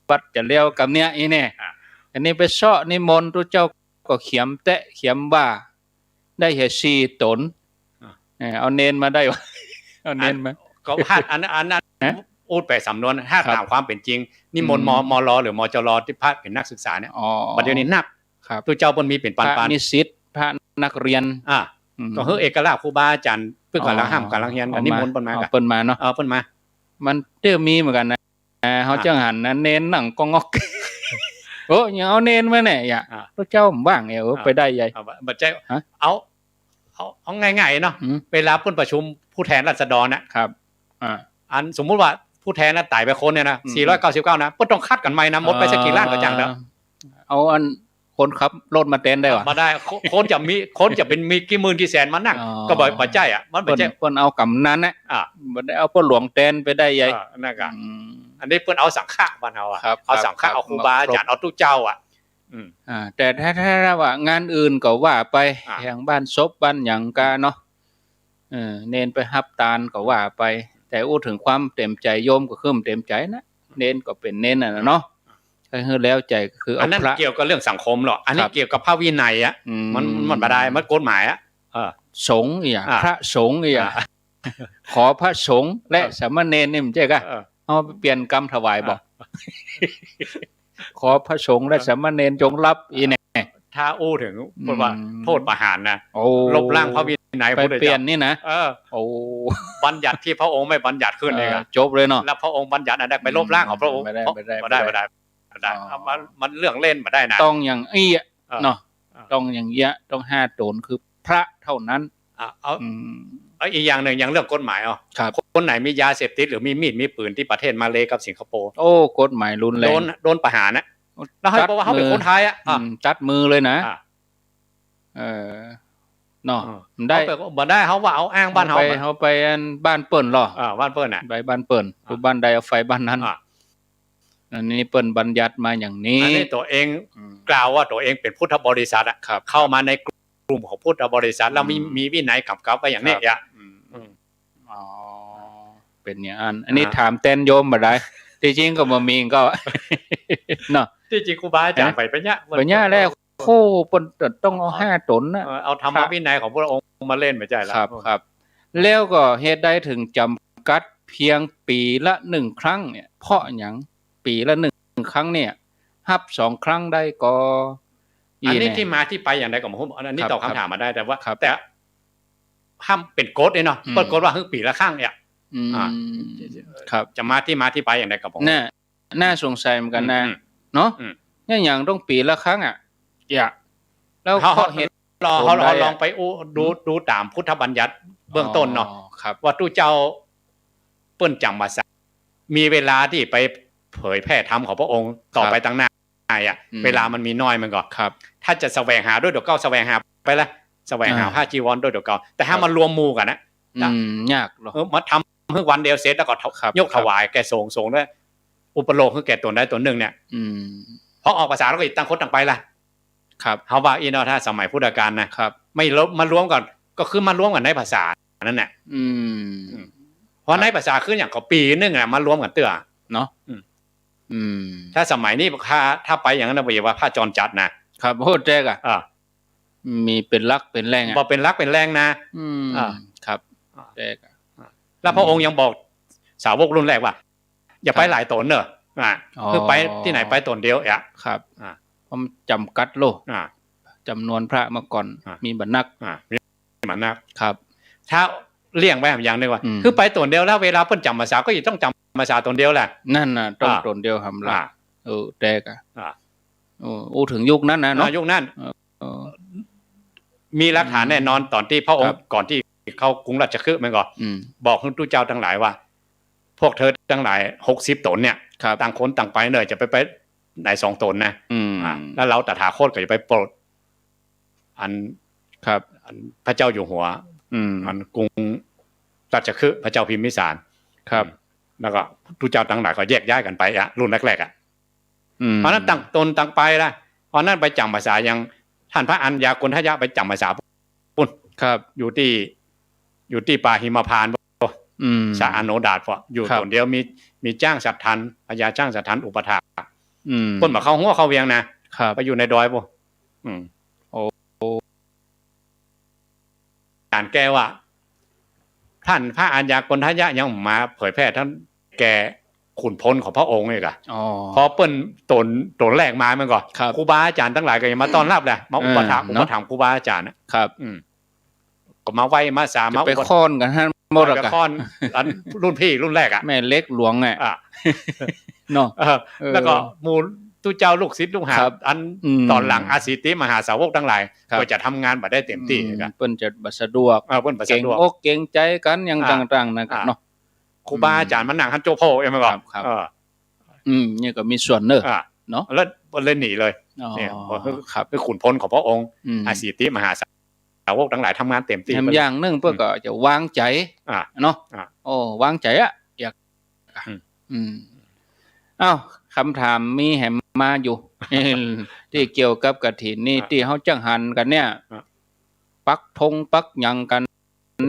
วัดจะเลี้ยวกับเนี้ยอีแน่อันนี้ไปเสาะนิมนต์ตุเจ้าก็เขียมแตะเขียมว่าได้แค่4 ตนเอาเน้นมาได้เอาเน้นมาก็พาดอันนั้นพูดไปสำนวนถ้าตามความเป็นจริงนิมนต์มรหรือมจรที่พาดเป็นนักศึกษาเนี่ยบัดเดี๋ยวนี้นักตุเจ้าเพิ่นมีเป็นปานๆนิสิตพระนักเรียนก็เอกราชครูบาอาจารย์เพิ่นก็ละห้ามกันละเฮียนกันนิมนต์เปิ้นมาเปิ้นมาเนาะเปิ้นมามันเด้อมีเหมือนกันนะเฮาจังหันนะเน้นหนังกองอกโอ้ยังเอาเน้นมาแน่ย่ะพระเจ้าว่างไปได้ใหญ่บ่ใจเอาง่ายๆเนาะเวลาเพิ่นประชุมผู้แทนราษฎรนะครับอันสมมุติว่าผู้แทนน่ะตายไปคนเนี่ยนะ499นะเพิ่นต้องคัดกันใหม่นะหมดไปสักกี่ล้านก็จังแล้วเอาอันคนขับรถมาเต้นได้ว่ะมาได้คนจะเป็นมีกี่หมื่นกี่แสนมานั่งก็บ่ใจมันบ่ใจเพิ่นเอากำนั้นน่ะบ่ได้เอาเพิ่นหลวงเต้นไปได้ใหญ่นั่นก็อันนี้เพิ่นเอาสังฆะบ้านเฮาเอาสังฆะเอาครูบาอาจารย์เอาตู้เจ้าแต่ถ้าว่างานอื่นก็ว่าไปอย่างบ้านศพบ้านหยังกะเนาะเน้นไปรับตาลก็ว่าไปแต่อู้ถึงความเต็มใจโยมก็คือเต็มใจนะเน้นก็เป็นเน้นน่ะเนาะให้แล้วใจก็คือเอาพระอันนั้นเกี่ยวกับเรื่องสังคมหรออันนี้เกี่ยวกับพระวินัยมันบ่ได้มันกฎหมายสงฆ์อีหยังพระสงฆ์อีหยังขอพระสงฆ์และสามเณรนี่มันใช่กะเอาเปลี่ยนกรรมถวายบ่ขอพระสงฆ์และสามเณรจงรับอีแน่ถ้าอู้ถึงว่าโทษประหารนะลบล้างพระวินัยไปเปลี่ยนนี่นะโอ้บัญญัติที่พระองค์ไม่บัญญัติขึ้นเองจบเลยเนาะแล้วพระองค์บัญญัติอันใดไปลบล้างของพระองค์ไม่ได้มันเรื่องเล่นบ่ได้นะต้องอย่างอี้เนาะต้องอย่างเงี้ยต้อง5 ตนคือพระเท่านั้นเอาอีกอย่างนึงอย่างเรื่องกฎหมายคนไหนมียาเสพติดหรือมีมีดมีปืนที่ประเทศมาเลกับสิงคโปร์โอ้กฎหมายรุนแรงโดนประหารนะแล้วให้บอกว่าเขาเป็นคนไทยจัดมือเลยนะเนาะได้บ่ได้เขาว่าเอาอ้างบ้านเขาไปบ้านเปิ้นหรอบ้านเปิ้นไปบ้านเปิ้นอยู่บ้านใดเอาไฟบ้านนั้นอันนี้เปิ้นบัญญัติมาอย่างนี้อันนี้ตัวเองกล่าวว่าตัวเองเป็นพุทธบริษัทเข้ามาในก กลุ่มของพุทธบริษัทเรามีวินัยกำกับไว้อย่างนี้อ่ะอ๋อเป็นอย่างนั้นอันนี้ถามแตนโยมมาได้ที่จริงก็บ่มีก็เนาะที่จริงครูบาอาจารย์ไปเป็นเนี่ยแล้วโคเปิ้นต้องเอา5 ตนนะเอาธรรมวินัยของพระองค์มาเล่นไม่ใช่แล้วครับแล้วก็เหตุใดถึงจำกัดเพียงปีละ1ครั้งเนี่ยเพราะหยังปีละ1ครั้งเนี่ยฮับ2ครั้งได้ก็อันนี้ที่มาที่ไปอย่างไรก็ผมอันนี้ตอบคำถามมาได้แต่ว่าแต่ห้ามเป็นกฎเนาะเปิดกฎว่าปีละครั้งเนี่ยครับจะมาที่ไปอย่างไรกับผมน่าสงสัยเหมือนกันนะเนาะเนี่ยอย่างต้องปีละครั้งอ่ะแล้วเพราะเหตุเราลองไปดูตามพุทธบัญญัติเบื้องต้นเนาะว่าตู้เจ้าเปิ้นจำมาสักมีเวลาที่ไปเผยแพร่ธรรมของพระองค์ต่อไปตั้งหน้าอ่ะเวลามันมีน้อยมันก็ถ้าจะแสวงหาด้วยดอกเก้าแสวงหาไปละแสวงหาผ้าจีวรด้วยดอกเก้าแต่ถ้ามารวมหมู่กันนะยากหรอมาทำเพิ่งวันเดียวเสร็จแล้วก็ยกถวายแก่ส่งด้วยอุปโลกคือแก่ตัวได้ตัวหนึ่งเนี่ยพอออกภาษาแล้วก็อีกตั้งคนต่างไปละเขาว่าอีนอถ้าสมัยพุทธกาลนะครับไม่ลบมารวมกันก็คือมารวมกันในภาษานั่นแหละเพราะในภาษาคืออย่างก็ปีนึงอ่ะมารวมกันเตื้อเนาะถ้าสมัยนี้ถ้าไปอย่างนั้นนะบอกว่าผ้าจรจัดนะครับโหดแรกมีเป็นลักเป็นแรงบอกเป็นลักเป็นแรงนะครับแรกแล้วพระองค์ยังบอกสาวกรุ่นแรกว่าอย่าไปหลายตนเนอะคือไปที่ไหนไปตนเดียวครับผมจำกัดโลกจำนวนพระมาก่อนมีบรรนักมีบรรนักครับถ้าเลี่ยงไว้อย่างนึงว่าคือไปตนเดียวแล้วเวลาเพิ่นจำภาษาก็ต้องจำภาษาตนเดียวแหละนั่นน่ะต้องตนเดียวทำละแรกถึงยุคนั้นนะเนาะยุคนั้นมีหลักฐานแน่นอนตอนที่พระองค์ก่อนที่เข้ากรุงราชคฤห์มันก็บอกให้ทุกเจ้าทั้งหลายว่าพวกเธอทั้งหลาย60 ตนเนี่ยต่างคนต่างไปเลยจะไปไหน2 ตนนะแล้วเราตถาคตก็จะไปโปรดอันพระเจ้าอยู่หัวอันกรุงราชคฤห์พระเจ้าพิมพิสารครับแล้วก็ทุกเจ้าทั้งหลายก็แยกย้ายกันไปรุ่นแรกๆเพราะนั้นต่างตนต่างไปละเพราะนั้นไปจำภาษายังท่านพระอัญญากณฑยะไปจำภาษาปุ่นอยู่ที่ป่าหิมพานต์สาอโนดาตเพราะอยู่ตนเดียวมีจ้างสัตทันพญาจ้างสัตทันอุปถากปุ่นมาเข้าหัวเข้าเวียงนะไปอยู่ในดอยปุ่การแก้ว่าท่านพระอัญญากณฑยะยังมาเผยแพร่ท่านแก่ขุนพลของพระองค์นี่ก็พอเปิ้นตนแรกมามันก็ครูบาอาจารย์ทั้งหลายก็ยังมาต้อนรับแหละมาอุปถัมภ์ครูบาอาจารย์ครับก็มาไหว้มาสามาไปค้อนกันฮะหมดก็ค้อนรุ่นพี่รุ่นแรกแม่เล็กหลวงไงเนาะแล้วก็มูลตู้เจ้าลูกศิษย์ลูกหาอันตอนหลังอาสิติมหาสาวกทั้งหลายก็จะทำงานบ่ได้เต็มที่กันเปิ้นจะบ่สะดวกเปิ้นบ่สะดวกเก่งใจกันอย่างต่างๆนะครับเนาะครูบาอาจารย์มันนั่งฮั่นโจโพเองมาก่อนนี่ก็มีส่วนเนาะแล้วเล่นหนีเลยเนี่ยคือขุนพลของพระองค์อาสิติมหาสาวกทั้งหลายทำงานเต็มที่อย่างนึงเพื่อก็จะวางใจเนาะวางใจอยากคำถามมีแหมมาอยู่ที่เกี่ยวกับกฐินนี่ที่เขาจังหันกันเนี่ยปักธงปักหยังกัน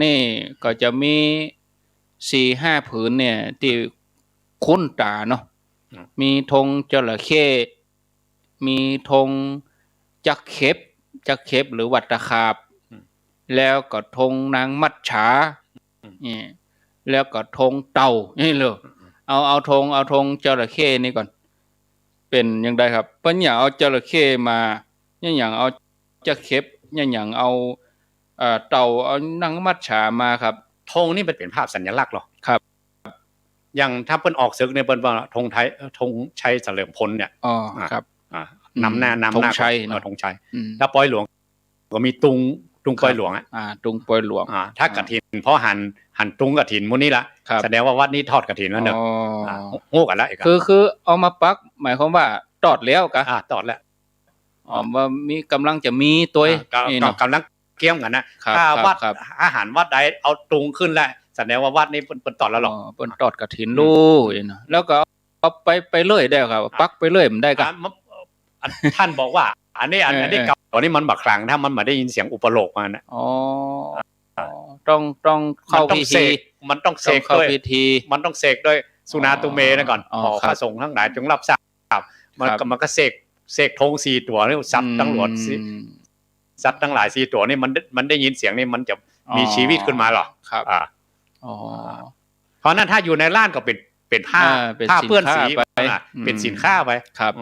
นี่ก็จะมี 4-5 ผืนเนี่ยที่คุ้นตาเนาะมีธงจระเข้มีธงจักเข็บหรือวัตตะขาบแล้วก็ธงนางมัจฉานี่แล้วก็ธงเต่านี่เลยเอาธงจระเข้นี่ก่อนเป็นยังไงครับเพิ่นอยากเอาจระเข้มาอย่างเอาจักเข็บอย่างเอาเต่าเอานางมัจฉามาครับธงนี่มันเป็นภาพสัญลักษณ์หรอครับอย่างถ้าเพิ่นออกศึกเนี่ยเพิ่นว่าธงไทยธงชัยเฉลิมพลเนี่ยครับนำหน้าธงชัยธงชัยถ้าปอยหลวงก็มีตุงปอยหลวงตุงปอยหลวงถ้ากฐินเพราะหันตุงกฐินมื้อนี้ละแสดงว่าวัดนี้ทอดกฐินแล้วเนอะโง่กันละคือเอามาปักหมายความว่าตอดแล้วกะตอดแล้วว่ามีกำลังจะมีตัวกำลังเกี่ยมกันนะถ้าวัดอาหารวัดใดเอาตุงขึ้นแล้วแสดงว่าวัดนี้เปิ้นตอดแล้วหรอเปิ้นตอดกฐินรู้แล้วก็เอาไปเลยได้ครับปักไปเลยมันได้ก็ท่านบอกว่า อันนี้เก่าอันนี้มันบักครั้งถ้ามันมาได้ยินเสียงอุปโลกมานะอ๋อต้องเข้าพิธีมันต้องเสกด้วยมันต้องเสกด้วยสุนาตุเมนะก่อนขอพระสงฆ์ทั้งหลายจงรับทราบมันก็เสกธง4ตัวนี่สัตว์ทั้งหมดสัตว์ทั้งหลาย4ตัวนี่มันได้ยินเสียงนี่มันจะมีชีวิตขึ้นมาหรอครับเพราะนั้นถ้าอยู่ในล้านก็เป็นผ้าเปื้อนสีเป็นสินค้าไปครับ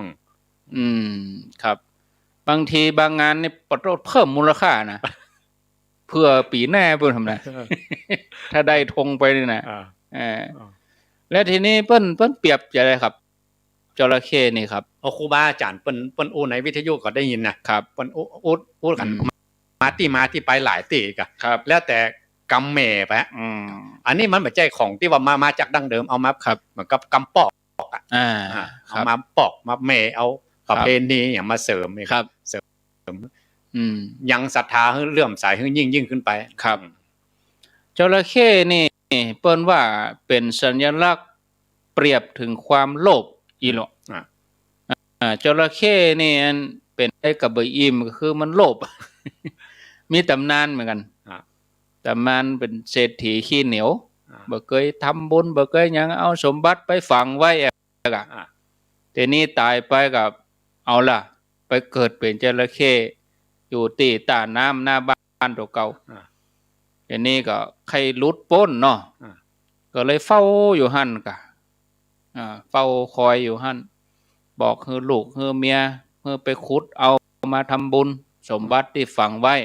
ครับบางทีบางงานนี่ปลดเพิ่มมูลค่านะเพื่อปีหน้าเพิ่นทำนะถ้าได้ธงไปนี่นะแล้วทีนี้เปิ้นเปรียบจะได้ครับจระเข้นี่ครับครูบาอาจารย์เปิ้นอู้ในวิทยุก็ได้ยินนะครับเปิ้นอู้กันมาที่ไปหลายตีกะครับแล้วแต่กำแม่ไปอันนี้มันไม่ใช่ของที่ว่ามาจากดั้งเดิมเอามาเหมือนกับกำปอกเอามาปอกมาแม่เอาประเพณีอย่างมาเสริมครับเสริมยังศรัทธาให้เลื่อมใสให้ยิ่งขึ้นไปครับจระเข้นี่เปิ้นว่าเป็นสัญลักษณ์เปรียบถึงความโลภอีหลอจระเข้นี่เป็นไอ้กระเบยอิ่มก็คือมันโลภมีตำนานเหมือนกันตำนานเป็นเศรษฐีขี้เหนียวบ่เคยทำบุญบ่เคยหยังเอาสมบัติไปฝังไว้อ่ะทีนี้ตายไปกับเอาล่ะไปเกิดเป็นจระเข้อยู่ที่ตาน้ำหน้าบ้านตัวเก่าทีนี้ก็ใครลุดพ้นเนาะก็เลยเฝ้าอยู่หั่นกะเฝ้าคอยอยู่หั่นบอกคือลูกคือเมียคือไปขุดเอามาทำบุญสมบัติที่ฝังไว้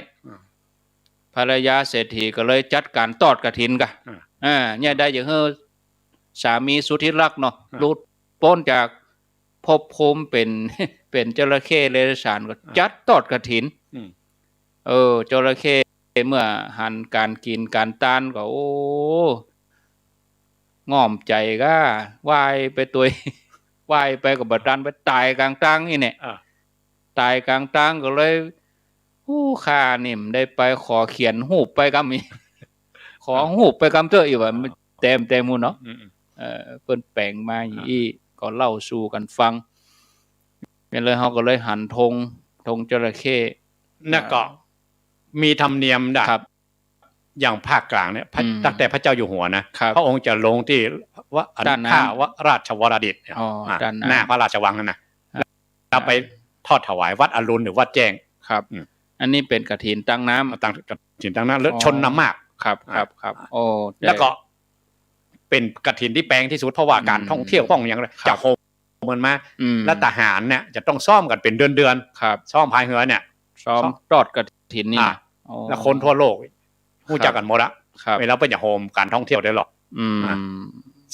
ภรรยาเศรษฐีก็เลยจัดการทอดกฐินกะเนี่ยได้อย่างสามีสุธิรักเนาะลุดพ้นจากภพภูมิเป็นจระเข้เลฉานก็จัดทอดกฐินจระเข้เมื่อหันการกินการตานก็โอ้ง่อมใจก็ว่ายไปตัวว่ายไปกับบัดดันไปตายกลางตังนี่เนี่ยตายกลางตังก็เลยข้านี่มได้ไปขอเขียนรูปไปกำมีขอรูปไปกำเถอะอีกว่าเต็มหมู่เนาะเพิ่นแปลงมาอีก็เล่าสู่กันฟังเป็นเลยเฮาก็เลยหันธงจระเข้นั่นก็มีธรรมเนียมครับอย่างภาคกลางเนี่ยตั้งแต่พระเจ้าอยู่หัวนะพระองค์จะลงที่ว่าท่าว่าราชวรดิตหน้าพระราชวังนั่นนะแล้วไปทอดถวายวัดอรุณหรือวัดแจ้งครับอันนี้เป็นกฐินตั้งน้ำกฐินตั้งน้ำแล้วชนน้ำมากครับโอ้แล้วก็เป็นกฐินที่แปลงที่สุดเพราะว่าการท่องเที่ยวของอย่างจากโฮมมันมาแล้วทหารเนี่ยจะต้องซ่อมกันเป็นเดือนซ่อมพายเรือเนี่ยซ่อมทอดกฐินนี่แล้วคนทั่วโลกรู้จักกันหมดละเวลาไปอย่างโฮมการท่องเที่ยวได้หรอก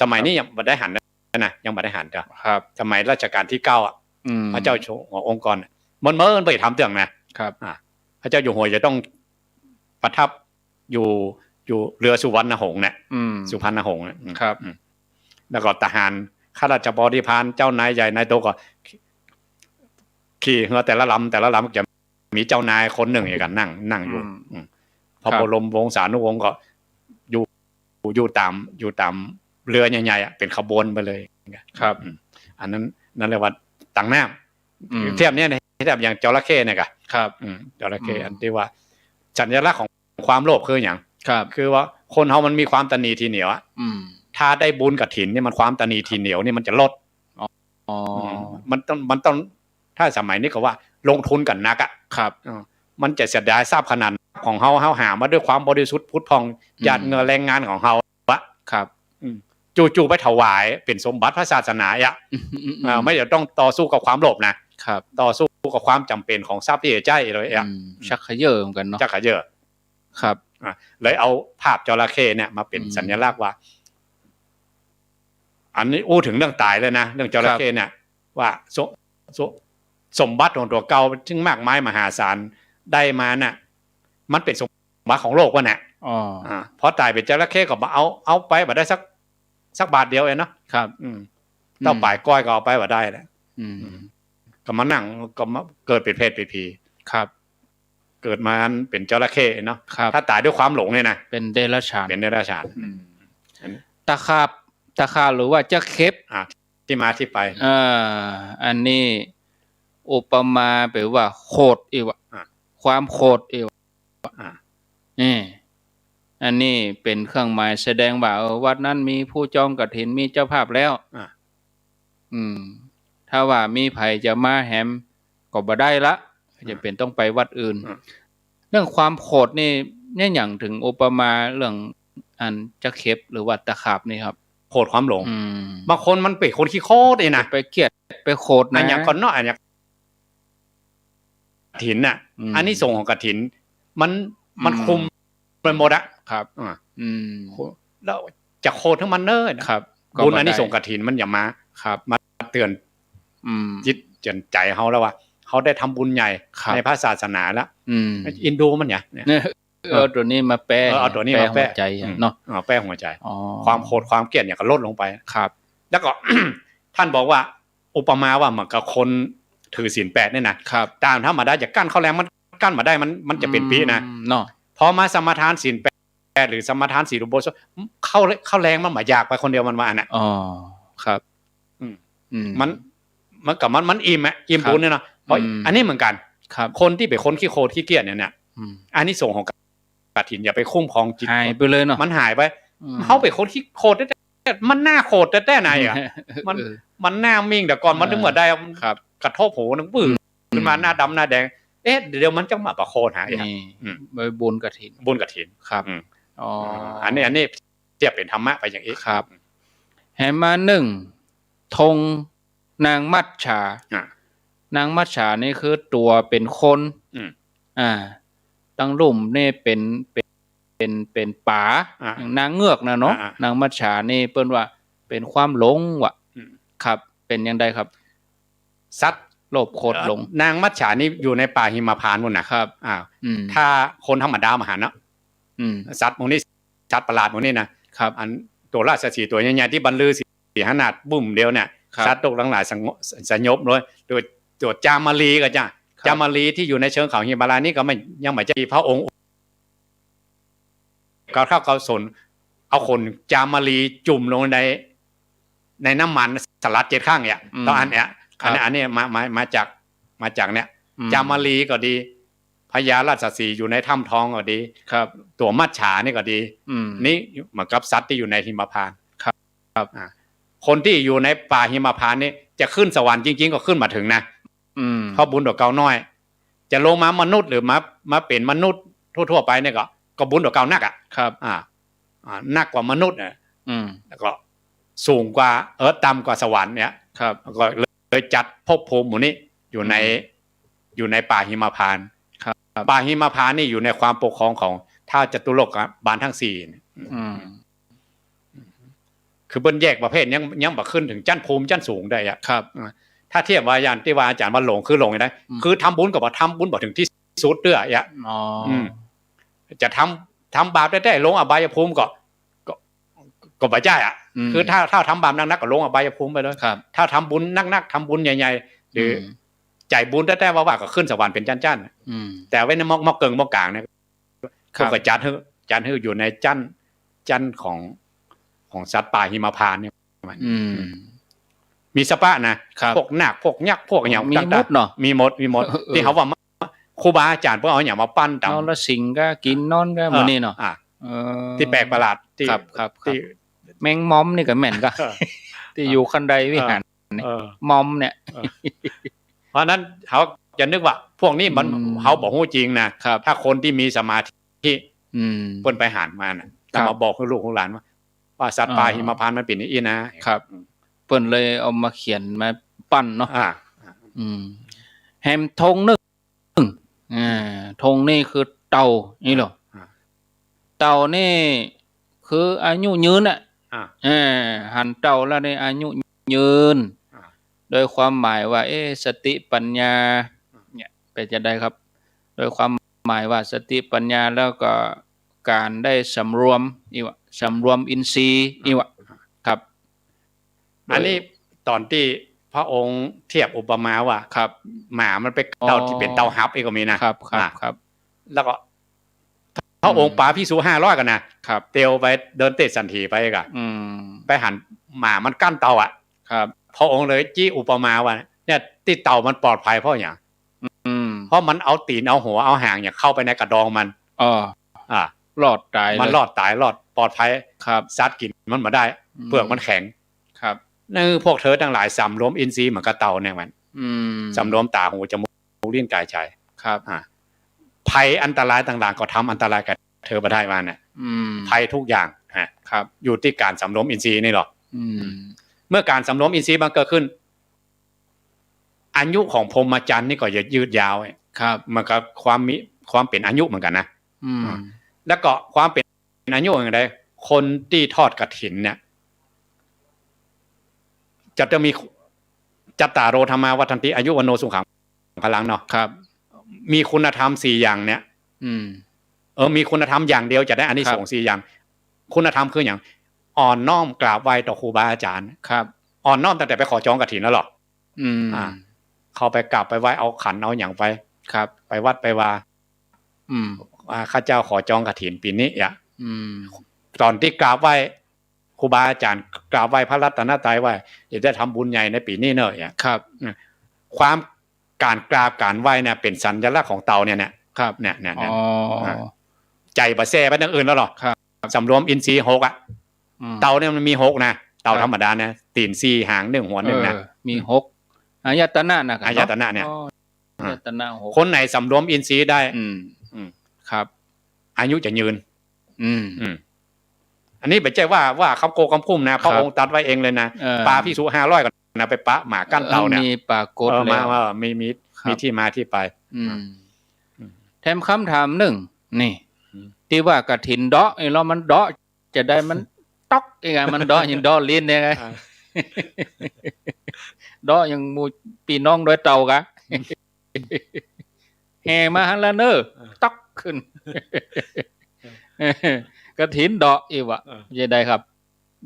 สมัยนี้ยังไม่ได้หันนะยังไม่ได้หันจ้ะสมัยรัชกาลที่9อ่ะพระเจ้าอยู่หัวองค์กรมันเมื่อไปทำเรื่องนะครับพระเจ้าอยู่หัวจะต้องประทับอยู่เรือสุวรรณหงส์เนี่ยสุพรรณหงส์ครับแล้วก็ทหารข้าราชบริพารเจ้านายใหญ่นายโตก็ขี่เรือแต่ละลำจะมีเจ้านายคนหนึ่งอย่างกันนั่งอยู่พระบรมวงศานุวงศ์ก็อยู่ตามเรือใหญ่ๆเป็นขบวนไปเลยครับอันนั้นเรียกว่าตังน้ำเทียบเนี่ยเทียบอย่างจระเข้เนี่ยครับจระเข้อันที่ว่าสัญลักษณ์ของความโลภคืออย่าง ครับคือว่าคนเฮามันมีความตนีทีเหนียวอ่ะถ้าได้บุญกฐินนี่มันความตนีทีเหนียวนี่มันจะลดมันต้องถ้าสมัยนี้ก็ว่าลงทุนกันนักอ่ะครับมันจะเสียดายทราบขนาดของเฮาหามาด้วยความบริสุทธิ์พุทธพองหยาดเหงื่อแรงงานของเฮาวะครับจู่ๆไปถวายเป็นสมบัติพระศาสนาอ่ะไม่เดี๋ยวต้องต่อสู้กับความโลภนะครับต่อสู้กับความจำเป็นของทรัพย์ที่ใจเลยอ่ะชักขยเยอะเหมือนกันเนาะชักขยเยอะครับเลยเอาภาพจระเข้เนี่ยมาเป็นสัญลักษณ์ว่าอันนี้อู้ถึงเรื่องตายเลยนะเรื่องจระเข้เนี่ยว่าสมบัติของตัวเก่าซึ่งมากมายมหาศาลได้มาน่ะมันเป็นสมบัติของโลกวะเนี่ยพอตายเป็นจระเข้ก็มาเอาไปบ่ได้สักบาทเดียวเองเนาะครับเต้าป่ายก้อยก็เอาไปบ่ได้แหละก็มานั่งก็มาเกิดเป็นเพศเป็นผีครับเกิดมาเป็นจระเข้เนาะถ้าตายด้วยความหลงเนี่ยนะเป็นเดรัจฉานตะขาบหรือว่าจะเข็บที่มาที่ไปอันนี้ อุปมาแปลว่าโคตรอีวะความโคตรอีวะอันนี้เป็นเครื่องหมายแสดงว่าวัดนั้นมีผู้จองกฐินมีเจ้าภาพแล้วถ้าว่ามีไผจะมาแหมก็บ่ได้ละจะเป็นต้องไปวัดอื่นเรื่องความโคตรนี่เนี่ยอย่างถึงอุปมาเรื่องอันจะเข็บหรือว่าตะขาบนี่ครับโคตรความหลงบางคนมันเป็นคนขี้โคตรนี่นะไปเกลียดไปโคตรนะอันอย่างก่อนเนาะอันอย่างกฐินน่ะอันนี้ส่งของกฐินมันคุมไปหมดอะครับแล้วจะโคตรทั้งมันเนิ่นครับบุญอันนี้ส่งกฐินมันอย่ามาครับมาเตือนจิตเตือนใจเฮาแล้วว่าเขาได้ทำบุญใหญ่ในพระศาสนาแล้วอินโดมันเนี่ยตัวนี้มาแปลตัวนี้มาแปลใจเนาะแปลหัวใจความโคตรความเกลียดเนี่ยก็ลดลงไปครับแล้วก็ ท่านบอกว่าอุปมาว่าเหมือนกับคนถือศีล8เนี่ยนะครับตามธรรมดาจะกั้นเข้าแรงมันกั้นมาได้มันจะเป็นปีนะเนาะพอมาสมทานศีล8หรือสมทานศีลอุโบสถเข้าแรงมันอยากไปคนเดียวมันว่าน่ะอ๋อครับมันกับมันอิ่มอิ่มบุญเนี่ยเนาะเพราะอันนี้เหมือนกันคนที่เป็นคนขี้โคตรขี้เกียจเนี่ยอันนี้ส่งของกฐินอย่าไปคุ้มครองจิตหายไปเลยเนาะมันหายไปเขาเป็นคนขี้โคตรแต่มันหน้าโคตรแต่ไหนอ่ะมันหน้ามิ่งแต่ก่อนมันถึงว่าได้กระทบหูนึงปื้อขึ้นมาหน้าดำหน้าแดงเดี๋ยวมันจะมาประโคตรหายบุญกฐินครับอ๋ออันนี้เทียบเป็นธรรมะไปอย่างนี้ครับแห่มา1ธงนางมัจฉานางมัจฉานี่คือตัวเป็นคนตั้งลุ่มนี่เป็นป่านางเงือกนะเนาะนางมัจฉานี่เปิ้นว่าเป็นความหลงว่ะครับเป็นยังไงครับสัตว์โลภโคตรหลงนางมัจฉานี่อยู่ในป่าหิมพานต์นู่นนะครับถ้าคนธรรมดามาหานะสัตว์พวกนี้สัตว์ประหลาดพวกนี้นะครับอันตัวราชสีห์ตัวใหญ่ๆที่บรรลือสีขนาดบุ่มเดียวเนี่ยสัตว์ตกทั้งหลายสงบเลยโดยตัวจามารีก็จ้ะจามารีที่อยู่ในเชิงเขาหิมาลายนี่ก็ไม่ยังไม่จะมีพระองค์ก็เข้าเขาสนเอาคนจามารีจุ่มลงในน้ำมันสลัด7ข้างเนี่ยตอนอันเนี้ยมาจากเนี่ยจามารีก็ดีพญาราชสีห์อยู่ในถ้ำทองก็ดีครับตัวมัจฉานี่ก็ดีนี่เหมือนกับสัตว์ที่อยู่ในหิมพานต์ครับคนที่อยู่ในป่าหิมพานต์นี่จะขึ้นสวรรค์จริงๆก็ขึ้นมาถึงนะเพราะบุญดอกเก่าน้อยจะลงมามนุษย์หรือมาเป็นมนุษย์ทั่วๆไปเนี่ยก็บุญดอกเก่านักอ่ะครับนักกว่ามนุษย์เนี่ยแล้วก็สูงกว่าต่ำกว่าสวรรค์เนี่ยครับก็เลยจัดภพภูมิหมู่นี้อยู่ในป่าหิมพานต์ป่าหิมพานต์นี่อยู่ในความปกครองของท้าวจตุโลกบาลทั้ง4คือเบิ้นแยกประเภทยังบ่ขึ้นถึงชั้นภูมิชั้นสูงได้อ่ะครับถ้าเทียบว่าอย่างที่ว่าอาจารย์ว่าหลงคือหลงได้คือทำบุญกับว่าทำบุญบ่ถึงที่สุดเด้ออ่ะจะทำบาปได้ลงอบายภูมิก็บ่ได้อ่ะคือถ้าทำบาปนักๆก็ลงอบายภูมิไปเลยถ้าทำบุญนักๆทำบุญใหญ่ๆหรือใจบุญได้ว่าก็ขึ้นสวรรค์เป็นชั้นๆแต่ไว้ในมอกเกิงมอกกลางเนี่ยก็จัดให้อยู่ในชั้นของสัตว์ป่าหิมพานต์เนี่ยมีสปะนะพวกนาคพวกยักษ์พวกอย่างต่างๆเนาะมีหมดที่เขาว่าครูบาอาจารย์พวกเอาอย่างมาปั้นตามแล้วสิงก็กินนอนก็มื้อนี้เนาะที่แปลกประหลาดที่ที่แมงมอมนี่ก็แม่นก็ที่อยู่คันใดวิหารนี่มอมเนี่ยเพราะนั้นเขาจะนึกว่าพวกนี้มันเขาบอกฮู้จริงนะถ้าคนที่มีสมาธิเพิ่นไปหามาน่ะแล้วมาบอกให้ลูกของหลานว่าสัตว์ป่าหิมพานต์มันเป็นอย่างนี้นะครับเพิ่นเลยเอามาเขียนมาปั้นเนาะแฮมธงนึงธงนี่คือเต่านี่เหรอเต่านี่คืออายุยืนหันเต่าแล้วในอายุยืนโดยความหมายว่าสติปัญญาเนี่ยเป็นจะได้ครับโดยความหมายว่าสติปัญญาแล้วก็การได้สำรวมอินทรีย์ครับอันนี้ตอนที่พระองค์เทียบอุปมาว่าครับหมามันเป็นเต่าที่เป็นเต่าฮับก็มีนะครับแล้วก็พระองค์ป๋าพิสู500กันนะครับเตียวไปเดินเตะสันทีไปก็ไปหันหมามันกั้นเต่าอ่ะครับพระองค์เลยจี้อุปมาว่า เนี่ยที่เต่ามันปลอดภัยเพราะอย่างเพราะมันเอาตีนเอาหัวเอาหางเนี่ยเข้าไปในกระดองมันรอดตายมันรอดตายรอดปลอดภัยครับซัดกินมันมาได้เปลือกมันแข็งครับนั่นพวกเธอทั้งหลายสำรวมอินทรีย์เหมือนกับเต่าเนี่ยมันสำรวมตาหูจมูกลิ้นกายใจครับภัยอันตรายต่างๆก็ทำอันตรายกับเธอมาได้มาเนี่ยภัยทุกอย่างครับอยู่ที่การสำรวมอินทรีย์นี่หรอกเมื่อการสำรวมอินทรีย์มันเกิดขึ้นอายุของพรหมจรรย์นี่ก็จะยืดยาวครับมันก็ความเป็นอายุเหมือนกันนะแล้วก็ความเป็นอายุอย่างไรคนที่ทอดกฐินเนี่ยจะมีจัตตารโอธรรมาวัฏันติอายุวโนสุขังพลังเนาะครับมีคุณธรรม4อย่างเนี่ยมีคุณธรรมอย่างเดียวจะได้อานิสงส์4อย่างคุณธรรมคืออย่างอ่อนน้อมกราบไหว้ต่อครูบาอาจารย์ครับอ่อนน้อมตั้งแต่ไปขอจองกฐินแล้วหรอเข้าไปกราบไปไหว้เอาขันเอาอย่างไปครับไปวัดไปวาข้าเจ้าขอจองกฐินปีนี้ตอนที่กราบไหว้ครูบาอาจารย์กราบไหว้พระรัตนตรัยว่าจะได้ทำบุญใหญ่ในปีนี้เนอะครับความการกราบการไหว้เนี่ยเป็นสัญลักษณ์ของเตาเนี่ยครับเนี่ยใจบะแซ่ไปอย่างอื่นแล้วหรอสำรวมอินทรีย์6เตาเนี่ยมันมี6นะเตาธรรมดานะตีน4หาง1หัว1นะมี6อายตนะนะอายตนะเนี่ยอายตนะ6คนไหนสำรวมอินทรีย์ได้ครับอายุจะยืนอันนี้ไม่ใช่ว่าคำโกคำพุ่มนะพระองค์ตัดไว้เองเลยนะปลาพิสุ500กันนะไปปะหมากั้นเตาเนี่ยมีปากกดแล้วมีที่มาที่ไปแถมคำถามหนึ่งนี่ที่ว่ากฐินเดาะเรามันเดาะจะได้มันต๊อกยังไงมันเดาะยังเดาะลิ้นยังไงเดาะยังมูปีน้องโดยเต่ากะแห่มาฮันละเนอต๊อกขึ้นกฐินเดาะอีวะจะได้ครับ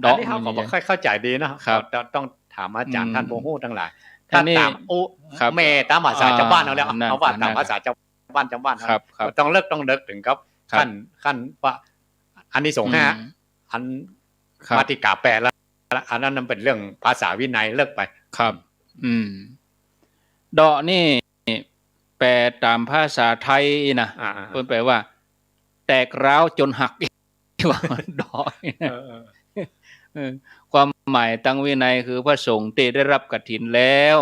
เดาะนี่เขาบอกค่อยเข้าใจดีนะครับต้องถามอาจารย์ท่านผู้ฮู้ทั้งหลายถ้าตามแม่ตามภาษาชาวบ้านเอาแล้วเอาว่าตามภาษาชาวบ้านครับต้องเลิกถึงครับขั้นว่าอันนี้สงฆ์5อันมาติกาแปลแล้วอันนั้นมันเป็นเรื่องภาษาวินัยเลิกไปครับเดาะนี่แปลตามภาษาไทยนะเพิ่นแปลว่าแตกร้าวจนหักว่าเดาะความหมายตั้งวินัยคือพระสงฆ์ที่ได้รับกฐินแล้ว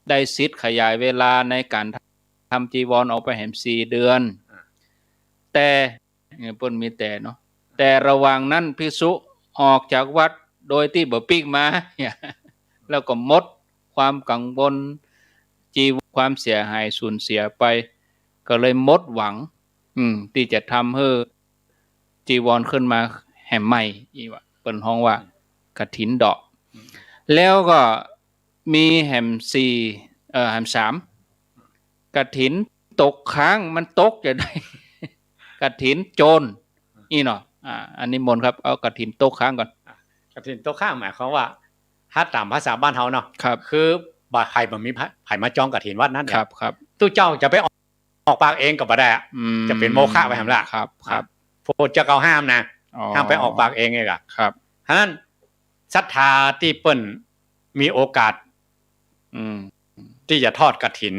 ได้สิทธิ์ขยายเวลาในการทำจีวรออกไปแหม4 เดือนแต่เพิ่นมีแต่เนาะแต่ระหว่างนั้นภิกษุออกจากวัดโดยที่บ่ปิกมาแล้วก็หมดความกังวลจีวรความเสียหายสูญเสียไปก็เลยหมดหวังที่จะทำให้จีวรขึ้นมาแห่มใหม่อีว่าเปิ้นฮ้องว่ากฐินเดาะแล้วก็มีแห่ม4แห่ม3กฐินตกค้างมันตกจะได้กฐินโจรนี่เนาะอันนี้มนต์ครับเอากฐินตกค้างก่อนกฐินตกค้างหมายความว่าถ้าตามภาษาบ้านเฮาเนาะคือบ่ใครบ่มีไผมาจองกฐินวัดนั้นครับตู้เจ้าจะไปออกปากเองก็บ่ได้จะเป็นโมฆะไปหั่นล่ะครับพระพุทธเจ้าเขาห้ามนะห้ามไปออกปากเองเลยครับฉะนั้นศรัทธาที่เปิ้นมีโอกาสที่จะทอดกฐิน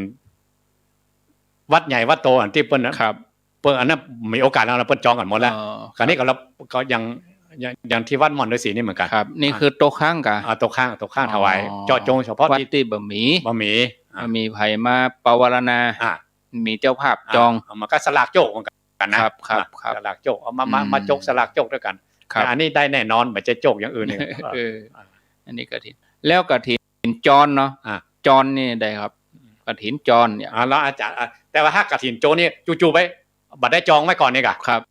วัดใหญ่วัดโตอันที่เปิ้นครับเปิ้นอันนั้นมีโอกาสแล้วเปิ้นจองกันหมดแล้วคราวนี้ก็ยังที่วัดม่อนฤาษีนี่เหมือนกันครับนี่คือโต๊ะข้างกะโต๊ะข้างถวายเจาะจงเฉพาะที่บะหมี่มีไผมาปวารณามีเจ้าภาพจองมันก็สลากโจกกันนะครับสลากโจกเอามาจกสลากโจกด้วยกันอันนี้ได้แน่นอนไม่ใช่โจกอย่างอื่นนี่อันนี้กฐินแล้วกฐินจรเนาะจรนี่ได้ครับกฐินจรเนี่ยแล้วอาจารย์แต่ว่าถ้ากฐินโจนี่จู่ๆไปบัดได้จองไว้ก่อนนี่กะครับ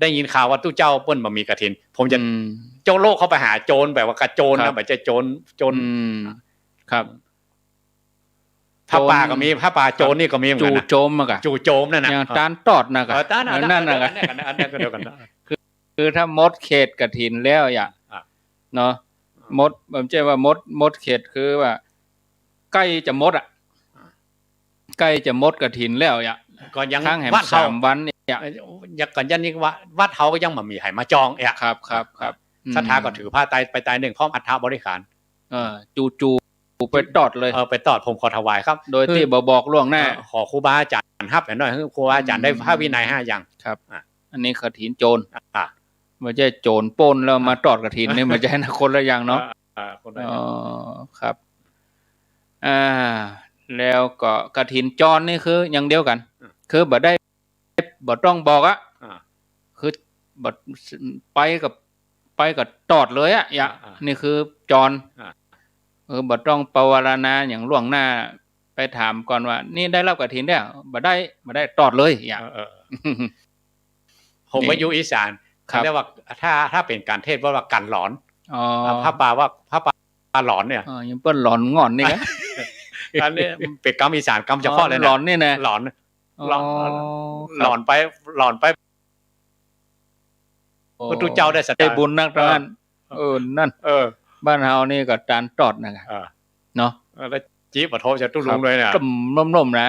ได้ยินข่าวว่าตู้เจ้าเปิ้นบ่มีกฐินผมจะโจโลกเข้าไปหาโจรแบบว่ากระโจรนะไม่ใช่โจรครับถ้าป่าก็มีถ้าป่าโจรนี่ก็มีเหมือนกันนะจู่โจมอ่ะจู่โจมนั่นน่ะอย่างตานตอดน่ะก็นั่นน่ะก็อันนั้นก็เดียวกันคือถ้ามดเขตกฐินแล้วอย่างเนาะมดผมใช่ว่ามดเขตคือว่าใกล้จะมดอ่ะใกล้จะมดกฐินแล้วอย่างก็ยังวัด3 วันเนี่ยยังก่อนยันนี้ว่าวัดเฮาก็ยังบ่มีให้มาจองครับศรัทธาก็ถือผ้าไตรไปไตร1พร้อมอัฐบริขารจู่ ไปตอดเลยไปตอดผมขอถวายครับโดยที่บอกล่วงหน้าขอครูบาอาจารย์ครับอย่างน้อยครูบาอาจารย์ได้พระวินัย5อย่างครับอันนี้กฐินโจรอ่าไม่ใช่โจรปล้นแล้วมาตอดกฐินนี่ไม่ใช่นะคนละอย่างเนาะอ๋อครับแล้วก็กฐินจรนี่คืออย่างเดียวกันคือบ่ได้บ่ต้องบอกอ่ะคือบ่ไปกับตอดเลยอ่ะอย่านี่คือจรบ่ต้องปวารณาอย่างล่วงหน้าไปถามก่อนว่านี่ได้รับกฐินแล้วบ่ได้ตอดเลยอย่าผมมาอยู่อีสานเรียกว่าถ้าเป็นการเทศว่ากันหลอนพระปาว่าพระปาหลอนเนี่ยยังเปิ้นหลอนงอนนี่นะอันนี้เป็นกรรมอีสานกรรมเฉพาะเลยนะหลอนนี่นะหลอนไปพระทุเจ้าได้สัจจะบุญนักท่านนั่นบ้านเฮานี่ก็จานตอดนะครับเนาะแล้วจีบทบจะตุ้ลุงเลยเนี่ยล่มๆนะ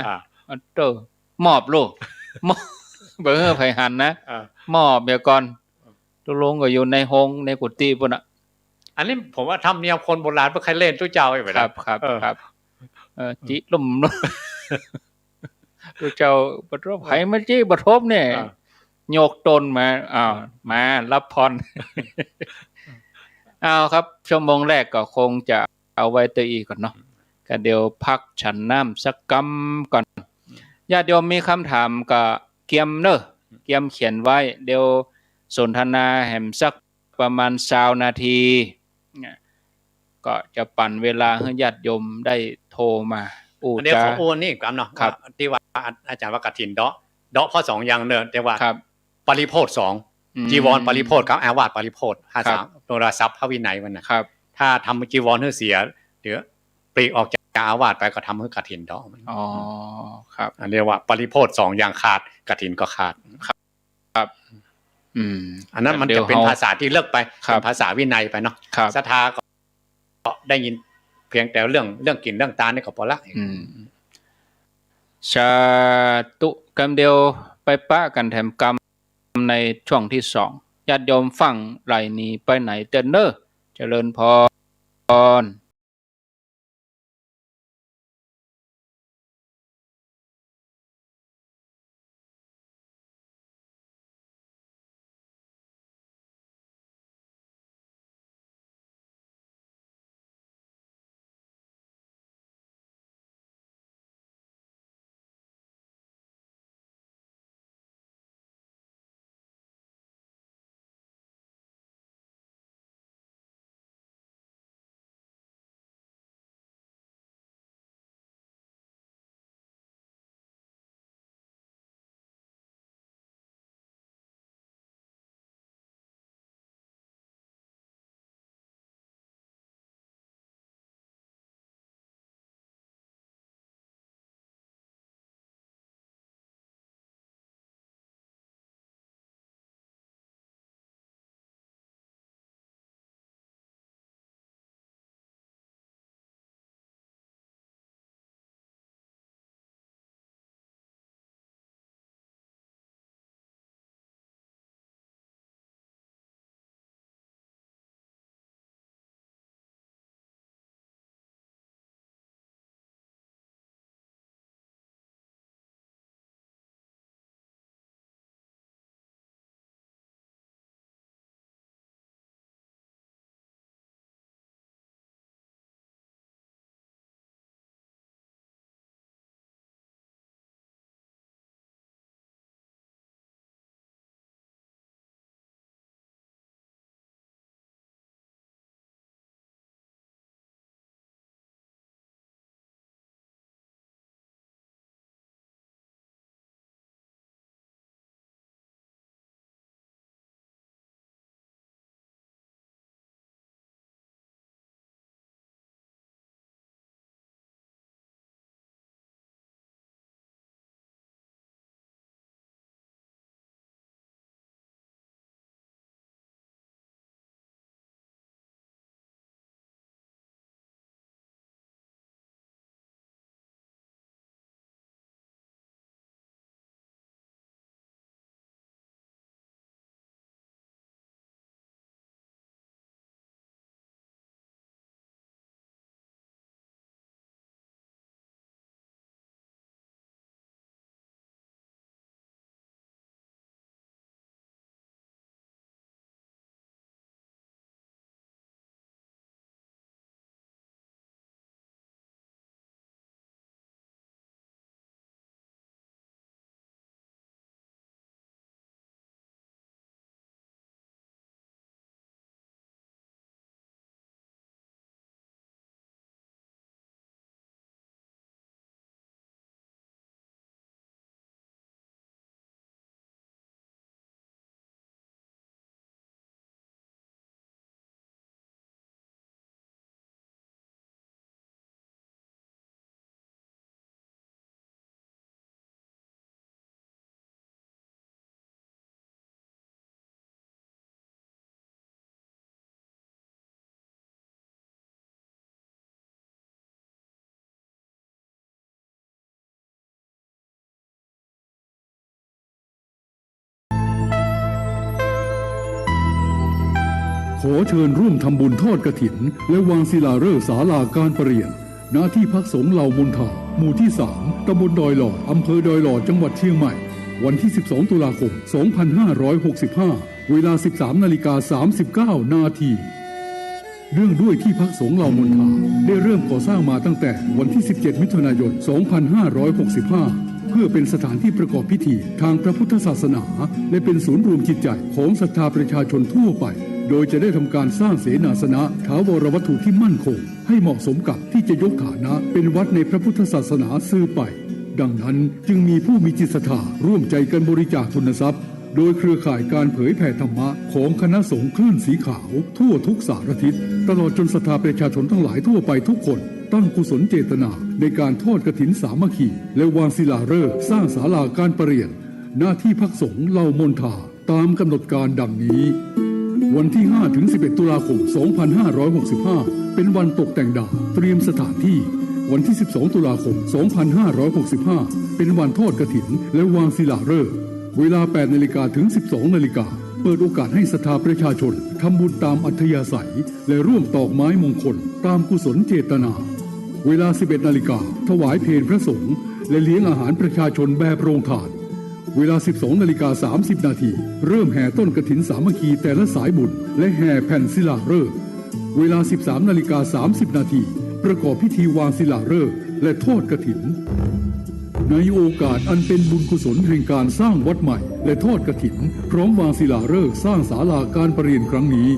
มอบลูกเบิ่งไผหันนะมอบเดี๋ยวก่อนตุ้ลุงก็อยู่ในห้องในกุฏิพุ่นน่ะอันนี้ผมว่าทำเนียมคนโบราณเพิ่นใครเล่นตุ้เจ้าไว้ครับจิล่มตุ้เจ้าบ่ทบไผมาจิบ่ทบเนี่ยโยกตนมามารับพรครับชั่วโมงแรกก็คงจะเอาไว้ตัวอีกก่อนเนาะก็เดี๋ยวพักฉันน้ำสักกำก่อนญาติโยมมีคำถามก็เกียมเขียนไว้เดี๋ยวสนทนาแหมสักประมาณ20 นาทีก็จะปั่นเวลาให้ญาติโยมได้โทรมาเดี๋ยวขอนี่กันเนาะที่ว่าอาจารย์ว่ากฐินเดาะข้อ2อย่างเนอะแต่ว่าปริโภท2จีวรปริโภทครับอาวาสปริโภทภาษาโทรศัพท์พระวินัยมันนะครับถ้าทำจีวรให้เสียเดี๋ยวปลีกออกจากอาวาสไปก็ทำให้กฐินเดาะครับอันเรียกว่าปริโภท2อย่างขาดกฐินก็ขาดครับอันนั้นมันจะเป็นภาษาที่เลิกไปเป็นภาษาวินัยไปเนาะศรัทธาก็ได้ยินเพียงแต่เรื่องกินเรื่องตานี่ก็พอละสาธุกรรมเดียวไปปะกันแถมกรรมในช่วงที่2ญาติโยมฟังไหลนี้ไปไหนเต้นเน้อเจริญพร ขอเชิญร่วมทำบุญทอดกฐินและวางศิลาฤกษ์ศาลาการประเรียนณที่พักสงฆ์เหล่ามนทาหมู่ที่ 3 ตำบลดอยหล่ออำเภอดอยหล่อจังหวัดเชียงใหม่วันที่ 12 ตุลาคม 2565 เวลา 13:39 นาทีเรื่องด้วยที่พักสงฆ์เหล่ามนทาได้เริ่มก่อสร้างมาตั้งแต่วันที่ 17 มิถุนายน 2565 เพื่อเป็นสถานที่ประกอบพิธีทางพระพุทธศาสนาและเป็นศูนย์รวมจิตใจของศรัทธาประชาชนทั่วไปโดยจะได้ทำการสร้างเสนาสนะถาวรวัตถุที่มั่นคงให้เหมาะสมกับที่จะยกฐานะเป็นวัดในพระพุทธศาสนาสืบไปดังนั้นจึงมีผู้มีจิตศรัทธาร่วมใจกันบริจาคทุนทรัพย์โดยเครือข่ายการเผยแผ่ธรรมะของคณะสงฆ์คลื่นสีขาวทั่วทุกสารทิศตลอดจนศรัทธาประชาชนทั้งหลายทั่วไปทุกคนตั้งกุศลเจตนาในการทอดกฐินสามัคคีและวางศิลาฤกษ์สร้างศาลาการประเรียนหน้าที่พักสงฆ์เหล่ามนทาตามกำหนดการดังนี้วันที่ 5-11 ตุลาคม 2565 เป็นวันตกแต่งดาวเตรียมสถานที่วันที่ 12 ตุลาคม 2565 เป็นวันทอดกฐินและวางศิลาฤกษ์เวลา 8 นาฬิกาถึง 12 นาฬิกาเปิดโอกาสให้ศรัทธาประชาชนทำบุญตามอัธยาศัยและร่วมตอกไม้มงคลตามกุศลเจตนาเวลา 11 นาฬิกาถวายเพลพระสงฆ์และเลี้ยงอาหารประชาชนแบบโรงทานเวลา 12:30 นาทีเริ่มแห่ต้นกฐินสามัคคีแต่ละสายบุญและแห่แผ่นศิลาฤกษ์เวลา 13:30 นาทีประกอบพิธีวางศิลาฤกษ์และทอดกฐินในโอกาสอันเป็นบุญกุศลแห่งการสร้างวัดใหม่และทอดกฐินพร้อมวางศิลาฤกษ์สร้างศาลาการประเรียนครั้งนี้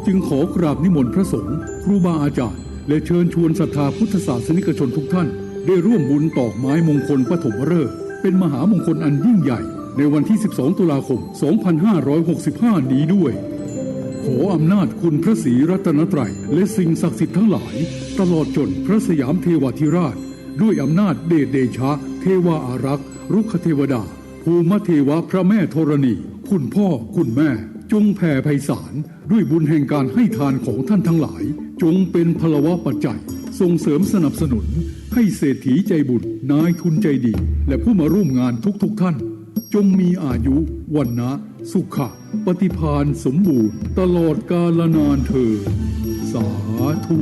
จึงขอกราบนิมนต์พระสงฆ์ครูบาอาจารย์และเชิญชวนศรัทธาพุทธศาสนิกชนทุกท่านได้ร่วมบุญตอกไม้มงคลปฐมฤกษ์เป็นมหามงคลอันยิ่งใหญ่ในวันที่ 12 ตุลาคม 2565 นี้ด้วยขออำนาจคุณพระศรีรัตนตรัยและสิ่งศักดิ์สิทธิ์ทั้งหลายตลอดจนพระสยามเทวาธิราชด้วยอำนาจเดชเดชะเทวาอารักษ์รุกขเทวดาภูมิเทวะพระแม่ธรณีคุณพ่อคุณแม่จงแผ่ไพศาลด้วยบุญแห่งการให้ทานของท่านทั้งหลายจงเป็นพลวะปัจจัยส่งเสริมสนับสนุนให้เศรษฐีใจบุญนายทุนใจดีและผู้มาร่วมงานทุกท่านจงมีอายุวันนะสุขะปฏิภาณสมบูรณ์ตลอดกาลนานเถิดสาธุ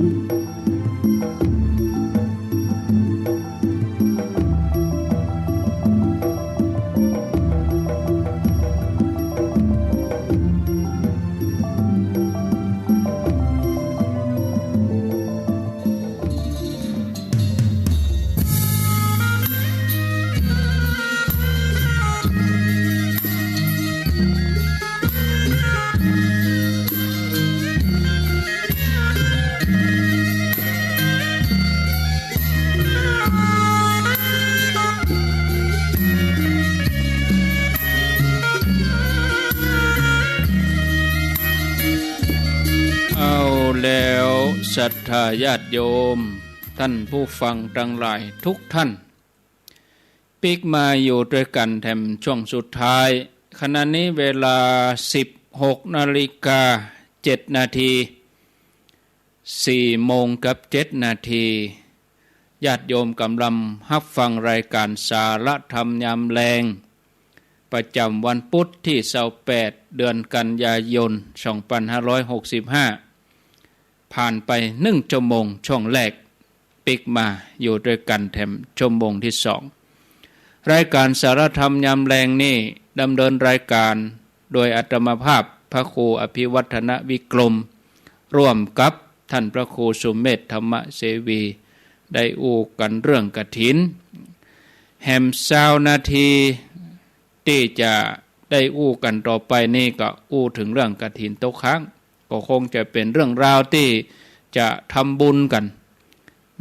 แล้วศรัทธาญาติโยมท่านผู้ฟังทั้งหลายทุกท่านปิกมาอยู่ด้วยกันแถมช่วงสุดท้ายขณะนี้เวลา 16:07 นาที4 โมงกับ 7 นาทีญาติโยมกำลังรับฟังรายการสาระธรรมยามแลงประจำวันพุธที่28เดือนกันยายน2565ผ่านไป1 ชั่วโมงช่วงแรกปิกมาอยู่ด้วยกันแถมชั่วโมงที่2รายการสาระธรรมยามแลงนี่ดำเนินรายการโดยอาตมาภาพพระครูอภิวัฒนวิกรมร่วมกับท่านพระครูสุเมธธรรมเสวีได้อู้กันเรื่องกฐินแฮม20 นาทีที่จะได้อู้กันต่อไปนี่ก็อู้ถึงเรื่องกฐินโต๊ะค้างก็คงจะเป็นเรื่องราวที่จะทำบุญกัน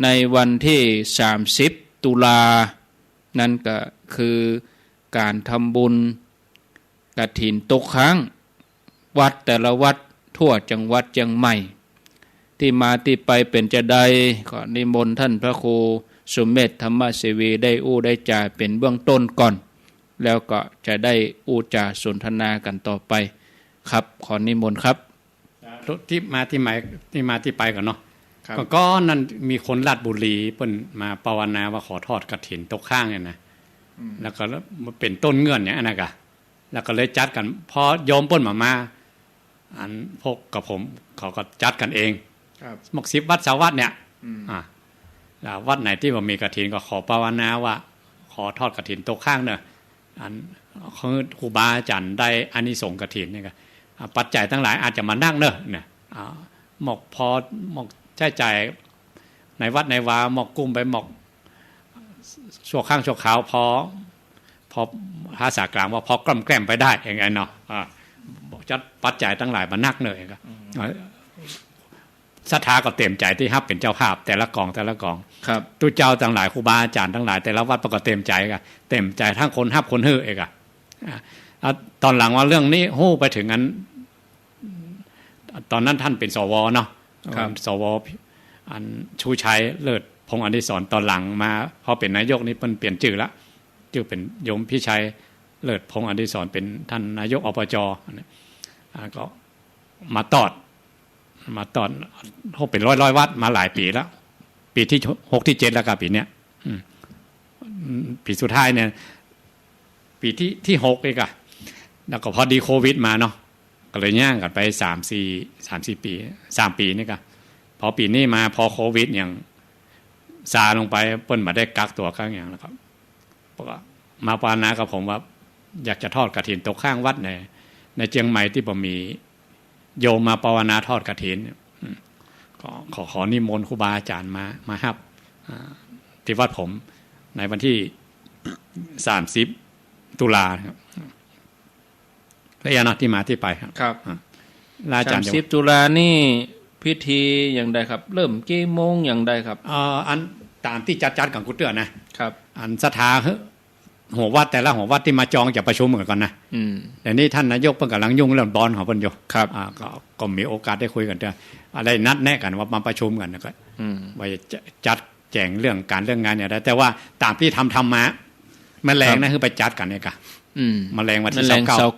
ในวันที่30 ตุลานั่นก็คือการทำบุญกฐินโต๊ะค้างวัดแต่ละวัดทั่วจังหวัดเชียงใหม่ที่มาที่ไปเป็นจะใดก็นิมนต์ท่านพระครูสุเมธธรรมเสวีได้อู้ได้จ่าเป็นเบื้องต้นก่อนแล้วก็จะได้อู้จ่าสนทนากันต่อไปครับขอนิมนต์ครับที่มาที่ไปก่อนเนาะก็นั่นมีคนราชบุรีเปิ้นมาภาวนาว่าขอทอดกฐินโต๊ะข้างเนี่ยนะแล้วก็เป็นต้นเงื่อนเนี่ยนะกะแล้วก็เลยจัดกันพอโยมเปิ้นมา อันพวกกับผมเขาก็จัดกันเอง ครับ หมก10 วัด20 วัดเนี่ยแล้ววัดไหนที่ว่ามีกฐินก็ขอภาวนาว่าขอทอดกฐินตกข้างเนอะอันครูบาอาจารย์ได้อานิสงส์กฐินเนี่ยก็ปัจจัยทั้งหลายอาจจะมานั่งเนอะเนี่ยหมกพอหมกใช้จ่ายในวัดในวาหมกกุ้มไปหมกชั่วข้างชั่วขาวพอภาษากลางว่าพอกล้ำแกล้มไปได้อย่างไงเนาะบอกจัดปัจจัยทั้งหลายมานักเนอะก็ศรัทธาก็เต็มใจที่ฮับเป็นเจ้าภาพแต่ละกองครับตุเจ้าทั้งหลายครูบาอาจารย์ทั้งหลายแต่ละวัดก็เต็มใจกันเต็มใจทั้งคนฮับคนฮื้อเองอะตอนหลังว่าเรื่องนี้ฮู้ไปถึงนั้นตอนนั้นท่านเป็นสวเนาะสวอันชูชัยเลิศพงศ์อดิศรตอนหลังมาพอเป็นนายกนี่เปลี่ยนชื่อละชื่อเป็นโยมพี่ชัยเลิศพงศ์อดิศรเป็นท่านนายกอบจก็มาตอดเขาเป็นร้อยวัดมาหลายปีแล้วปีที่6ที่7แล้วกับปีเนี้ยปีสุดท้ายเนี่ยปีที่6เองอะแล้วก็พอดีโควิดมาเนาะก็เลยย่างกันไป3-4 ปี3 ปีนี่ก็พอปีนี้มาพอโควิดอย่างซาลงไปเปิ้นมาได้กักตัวข้างอย่างแล้วครับมาปานากับผมว่าอยากจะทอดกฐินตกข้างวัดในเชียงใหม่ที่ผมมีโยมมาภาวนาทอดกฐินก็ขอนิมนต์ครูบาอาจารย์มาฮับที่วัดผมในวันที่30 ตุลาครับและยานาที่มาที่ไปครับ30 ตุลานี่พิธีอย่างใดครับเริ่มกี่โมงอย่างใดครับอันตามที่จัดกับกุฏินะครับอันศรัทธาหัววัดแต่ละหัววัดที่มาจองจะประชุมเหมือนกันนะแต่นี่ท่านนายกเพิ่งกำลังยุ่งเรื่องบอลของเพิ่นอยู่ครับก็มีโอกาสได้คุยกันด้วยอะไรนัดแนะกันว่ามาประชุมกันนะก็ว่าจะจัดแจงเรื่องงานเนี่ยได้แต่ว่าตามที่ทำมาแมลงนั่นคือไปจัดกันเนี่ยค่ะแมลงวันที่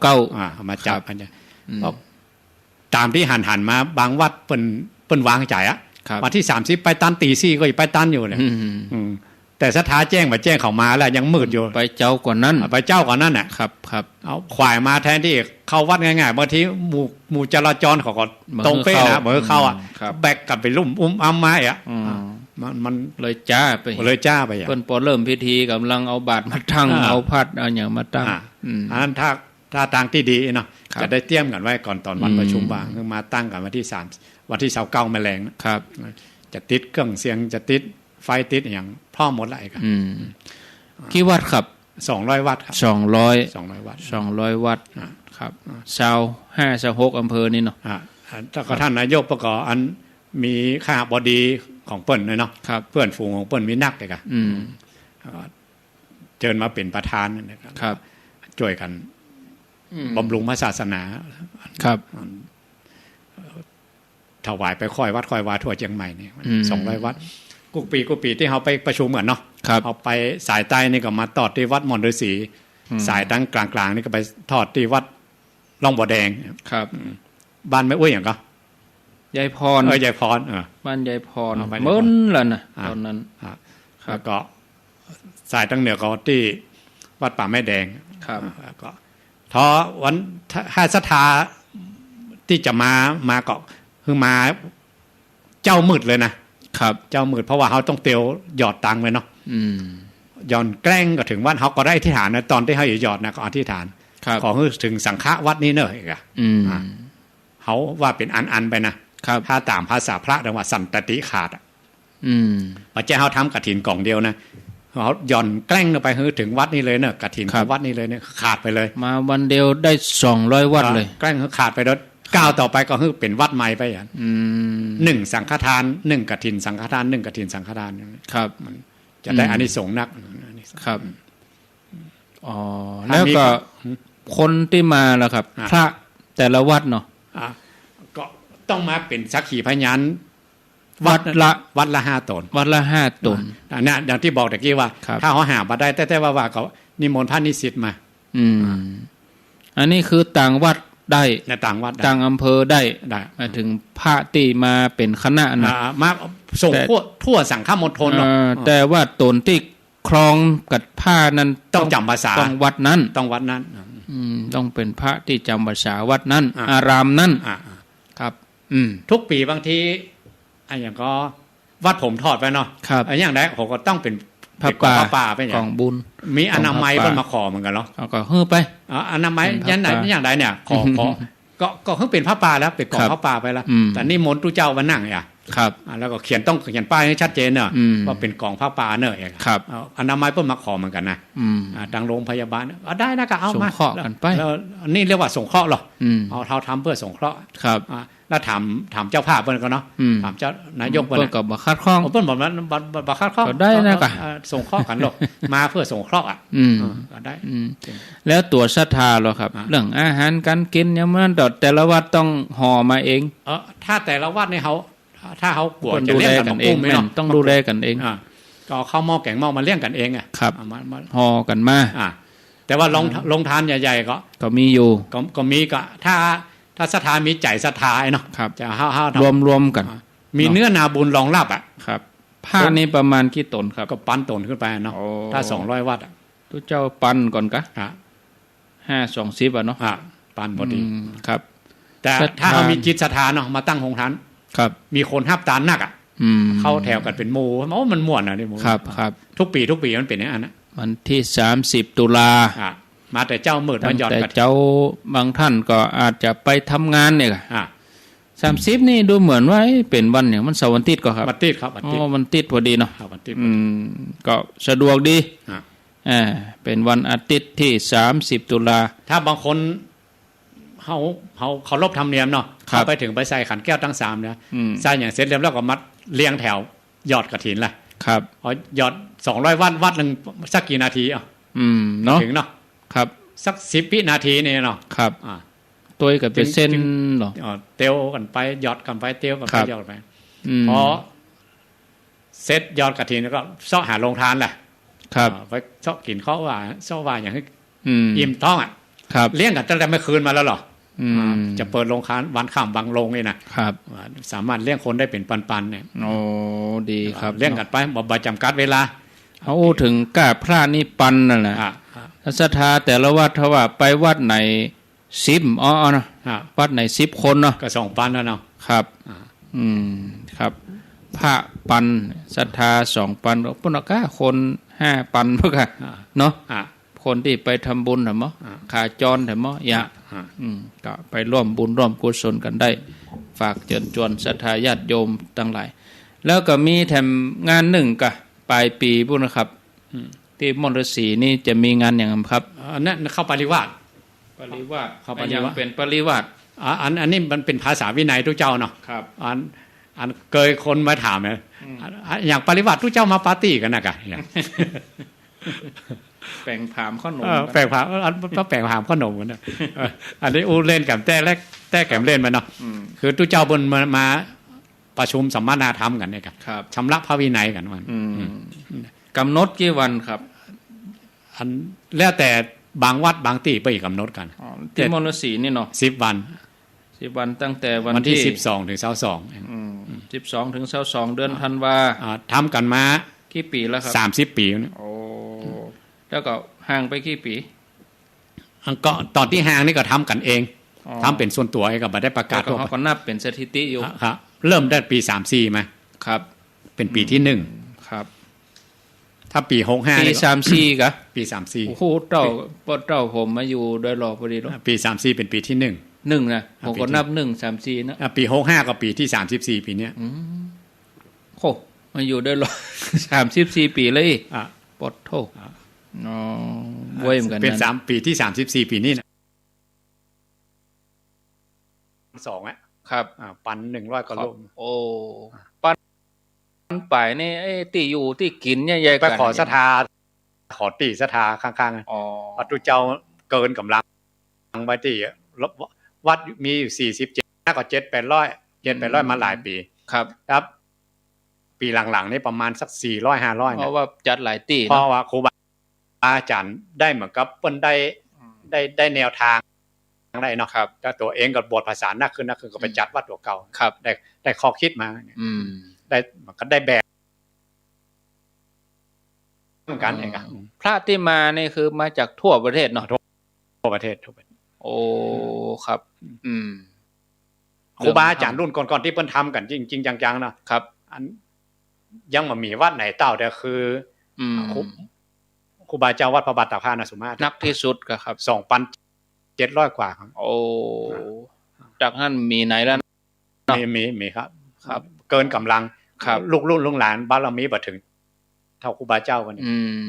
29มาจับกันเนี่ยตามที่หันมาบางวัดเปิ้นวางใจอะวันที่30ไปตันตี4ก็ไปตันอยู่เนี่ยแต่ศรัทธาแจ้งมาแจ้งเขามาแล้วยังมืดอยู่ไปเจ้ากว่านั้นน่ะครับเอาควายมาแทนที่เข้าวัดง่ายๆบางทีหมู่จราจรเขาก็ตรงเป๊ะนะเมื่อเข้าอ่ะแบกกลับไปลุ่มอ้ำไม้อ่ะมันเลยจ้าไปเพิ่นพอเริ่มพิธีกำลังเอาบาตรมาตั้งเอาพัดเอาอย่างมาตั้งอันนั้นถ้าทางที่ดีเนาะจะได้เตรียมกันไว้ก่อนตอนวันประชุมบ้างมาตั้งกันวันที่29แมลงครับจะติดเครื่องเสียงจะติดไฟติดอย่างพร้อมหมดเลยครับกี่วัดครับ200 วัดครับ200 วัดครับ25-26อำเภอนี่เนาะแล้วก็ท่านนายกประกอบอันมีข้าบดีของเปิ้นเลยเนาะเพื่อนฝูงของเปิ้นมีนักเลยครับเชิญมาเป็นประธานนะครับช่วยกันบำรุงพระศาสนาครับถวายไปค่อยวัดค่อยวาทั่วเชียงใหม่นี่200 วัดกุปีที่เขาไปประชุมกันเนาะเอาไปสายใต้นี่ก็มาทอดที่วัดมอนฤาษีสายตั้งกลางๆนี่ก็ไปทอดที่วัดร่องบ่อแดงครับบ้านแม่อุ้ยอย่างก็ยายพรยายพรบ้านยายพรเมิ้นล่ะนะตอนนั้นแล้วก็สายตั้งเหนือก็ที่วัดป่าแม่แดงครับก็ทอวันถ้าศรัทธาที่จะมาก็คือมาเจ้ามืดเลยนะครับเจ้ามืดเพราะว่าเขาต้องเตียวหยอดตังค์เลยเนาะหย่อนแกล้งก็ถึงวัดเขาก็ได้อธิษฐานนะตอนที่เขาหยอดนะก็อธิษฐานขอให้ถึงสังฆะวัดนี้เนอะอีกอ่ะเขาว่าเป็นอันไปนะถ้าตามภาษาพระเรียกว่าสันตติขาดพระเจ้าเขาทำกฐินกล่องเดียวนะเขาหย่อนแกล้งไปถึงวัดนี้เลยเนอะกฐินวัดนี้เลยเนี่ยขาดไปเลยมาวันเดียวได้200 วัดเลยแกล้งเขาขาดไปแล้วก้าวต่อไปก็คือเป็นวัดใหม่ไปอย่าง1 สังฆทาน1 กฐินสังฆทาน1 กฐินสังฆทานครับจะได้อานิสงส์นักครับแล้วก็คนที่มาล่ะครับพระแต่ละวัดเนาะก็ต้องมาเป็นสักขีพยานวัดละ5 ตนเนี่ยอย่างที่บอกตะกี้ว่าถ้าเขาหามาได้แต่ว่าก็นิมนต์พระนิสิตมาอันนี้คือต่างวัดได้ในต่างวัดต่างอำเภอได้ถึงพระที่มาเป็นคณะนะมาส่งทั่วสังฆมณฑลแต่ว่าตนที่ครองกับผ้านั้นต้องจำภาษาต้องวัดนั้น ต้องเป็นพระที่จำพรรษาวัดนั้นอารามนั้นครับ ทุกปีบางทีอันอย่างก็วัดผมทอดไปเนาะ ครับ อันอย่างใดผมก็ต้องเป็น พระป่า ไปอย่าง ของบุญ มีอนามัยเพิ่นมาขอเหมือนกันเนาะ เอาก็เฮ้อไป อนามัยอย่างใดเนี่ยขอก็เพิ่งเป็นพระป่าแล้วเป็นกองพระป่าไปแล้วแต่นี่มนต์ตู้เจ้ามานั่งอ่ะ ครับ แล้วก็เขียนป้ายให้ชัดเจนเนอะว่าเป็นกองพระป่าเนอะ ครับ อนามัยเพิ่นมาขอเหมือนกันนะทางโรงพยาบาลได้นะก็เอามา สงเคราะห์กันไป แล้วนี่เรียกว่าสงเคราะห์หรอเราทำเพื่อสงเคราะห์ ครับ แล้วถามเจ้าภาพเพิ่นก็เนาะถามเจ้านายก เพิ่นก็บ่คัดข้อง เพิ่นบอกว่าบ่คัดข้อง ก็ได้นะก็ สงเคราะห์กันหรอกมาเพื่อสงเคราะห์อ่ะก็ได้ แล้วตัวศรัทธาเหรอครับ เรื่องอาหารการกินอย่างนั้นแต่ละวัดต้องห่อมาเอง ถ้าแต่ละวัดเนี่ยถ้าเขากลัว คน จะ ดู เลี้ แล ยงกั กัน น เอ เอง ง ไม่ แม่ เนาะ นต้องดูแลกันเอง ก็เอาข้าวหม้อแกงหม้อมาเลี้ยงกันเองอ่ะ ครับ มา ห่อกันมา แต่ว่าลงทานใหญ่ๆก็ มีอยู่ ก็มีก็ถ้าศรัทธามีใจศรัทธาเนาะ ครับ จะห้าร วมกัน มีเนื้อนาบุญรองรับอ่ะ ครับผ้านี่ประมาณกี่ตนครับ ก็ปั้นตนขึ้นไปเนาะ โอ้ ถ้า200วัดอ่ะ ทุกเจ้าปันก่อนกะ อ่ะ 5-20อ่ะเนาะ ปั้นพอดี ครับ แต่ ศรัทธา ถ้าเขามีจิตศรัทธาเนาะมาตั้งโรงทาน ครับ มีคนห้าบตานนักอ่ะ เข้าแถวกันเป็นหมู่มันม่วนอ่ะนี่หมู่ ครับ ทุกปีมันเป็นอย่างนั้นนะ วันที่30ตุลา มาแต่เจ้ามืดมาหยอด แต่ กัน เจ้าบางท่านก็อาจจะไปทำงานเนี่ย 30นี่ดูเหมือนว่าเป็นวันอย่างมันเสาร์วันอาทิตย์ก็ครับ บัตรติดครับบัตรติด วันอาทิตย์พอดีเนาะ บัตรติด ก็สะดวกดี อ่า เป็นวันอาทิตย์ที่30ตุลา ถ้าบางคนเขารบธรรมเนียมเนาะ ครับ เขาไปถึงไปใส่ขันแก้วทั้ง3เนี่ยใส่อย่างเสร็จเรียบแล้วก็มัดเรียงแถวหยอดกฐินแหละ ครับ หยอด200วัดหนึ่งสักกี่นาทีเนาะ ถึงเนาะ ครับ สัก10 วินาทีเนี่ยเนาะ ครับตัวกับเป็นเส้น ถึง เหรอ เตียวกันไปหยอดกันไปเตียวกัน ครั ไป บ หยอดไป ม พอเสร็จยอดกฐินแล้วก็เสาะหาโรงทานแหละ ครับ ไปเสาะกินข้าวว่าเสาะว่าอย่างให้ ม อิ่มท้องอ่ะ ครับ เลี้ยงกันตั้งแต่เมื่อคืนมาแล้วเหรอ จะเปิดโรงทานวันข้ามบางโรงนี่นะครับ สามารถเลี้ยงคนได้เป็นปันๆเนี่ย โอ้ดีครับ เลี้ยงกันไปบ่จำกัดเวลา เอาถึงกล้าพระนี่ปันนั่นแหละศรัทธาแต่ละวัดถ้าว่าไปวัดไหน10เนาะวัดไหน10คนเนาะ ก็2 ปันแล้วเนาะ ครับครับพระปันศรัทธา2 ปันปุณกะคน5 ปันพวกอะเนาะคนที่ไปทำบุญเหรอมะขาจรเหรอมะยะก็ไปร่วมบุญร่วมกุศลกันได้ ฝากเชิญชวนศรัทธาญาติโยมทั้งหลายแล้วก็มีแถมงานหนึ่งกะปลายปีพุ่นนะครับที่มณฑลศรีนี่จะมีงานอย่างไรครับ นั่นเข้าปริวาส ปริวาส เข้าปริวาส เป็นปริวาส อันนี้มันเป็นภาษาวินัยทุกเจ้าเนาะ ครับ อันเคยคนมาถามเนี่ยอย่างปริวาสทุกเจ้ามาปาร์ตี้กันนะกะ แป่งผามขนม แปลงผามแปลงผามขนมกันนะอันนี้อูเล่นกับแต่แกมเล่นมาเนาะคือทุกเจ้าบนมาประชุมสัมมนาธรรมกันเนี่ยกัน ครับ ชำระพระวินัยกันมัน กำหนดกี่วันครับ อันแล้วแต่บางวัดบางที่ไปกำหนดกัน ที่มณฑลศรีนี่เนาะ 10 วัน 10 วันตั้งแต่วัน วันที่ ที่ 12 ถึง 12ถึง22เดือนธันวา 22ทำกันมา กี่ปีแล้วครับ 30 ปีนะ โอ้แล้วก็ห่างไปกี่ปี ก็ตอนที่ห่างนี่ก็ทำกันเองทำเป็นส่วนตัวเองก็ไม่ได้ประกาศ เขาก็นับเป็นสถิติอยู่ ครับเริ่มได้ปี34มา ครับ เป็นปีที่1ครับ ถ้าปี65 ปี นี่ 34กะ ปี34 โอ้โหเจ้าผมมาอยู่โดยรอพอดีเนาะ ปี34เป็นปีที่1 1นะผมก็นับ1 34นะ ปี65ก็ปีที่34ปีเนี้ย โหมาอยู่โดยรอ 34 ปีเลยปดโทอ๋อเว้ยเหมือนกันนะ เป็น3ปีที่34ปีนี้นะ2อ่ะ ครับ ปัน100กว่าโล โอ้ปันไปนี่ไอ้ที่อยู่ที่กินเนี่ยใหญ่ ไป กัน ขอศรัทธาขอตีศรัทธาข้างๆ อ๋อ พระตุเจ้าเกินกำลังไปที่วัดมีอยู่47ก็700-800มาหลายปี ครับ ครับ ปีหลังๆนี่ประมาณสัก400-500 เพราะว่าจัดหลายตี เพราะว่าครูบาอาจารย์ได้เหมือนกับเปิ้นได้แนวทางได้เนาะ ครับ ก็ตัวเองก็บทภาษานักขึ้นก็ไปจัดวัดตัวเก่า ครับ ได้ข้อคิดมาได้มันก็ได้แบบเหมือนกันเอง พระที่มานี่คือมาจากทั่วประเทศเนาะ ทั่ว ประเทศทั่วประเทศ โอ้ครับ อืม ครูบาอาจารย์รุ่นก่อนๆที่เพิ่นทำกันจริงๆจังๆนะครับอันยังบ่มีวัดไหนเต้าแต่คือ อืม ครูบาเจ้าวัดพระบาทตากผ้านะสุมาตร นักที่สุดก็ครับ 2,700 กว่าครับ โอ้จากนั้นมีไหนแล้ว มีครับ ครับ เกินกำลัง ครับ ลูกรุ่นลูกหลานบารมีบ่ถึงเท่าครูบาเจ้าวันนี้ อืม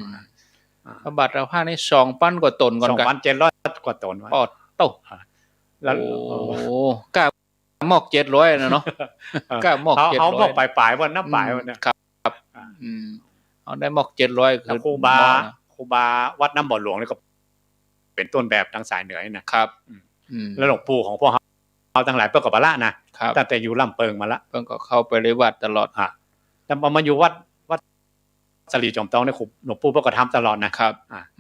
พระบาทเราผ้านี่2,000 กว่าตนก่อนกัน 2,700 กว่าตน ปอดโต แล้ว โอ้กล้าหมอก700นะเนาะกล้าหมอก700 เขาบอกปลายๆวันน้ำปลายวันเนี่ย ครับอืมเอาได้หมอก700 แล้วครูบาวัดน้ำบ่อหลวงนี่ก็เป็นต้นแบบทางสายเหนือนี่นะครับ อืม แล้วหลวงปู่ของพวกเราทั้งหลายเปิ้นก็บ่ละนะครับ ตั้งแต่อยู่ลำเปิงมาละ เพิ่นก็เข้าไปในวัดตลอด แต่มาอยู่วัดสลีจอมทองเนี่ยหลวงปู่เพิ่นก็ทำตลอดนะครับ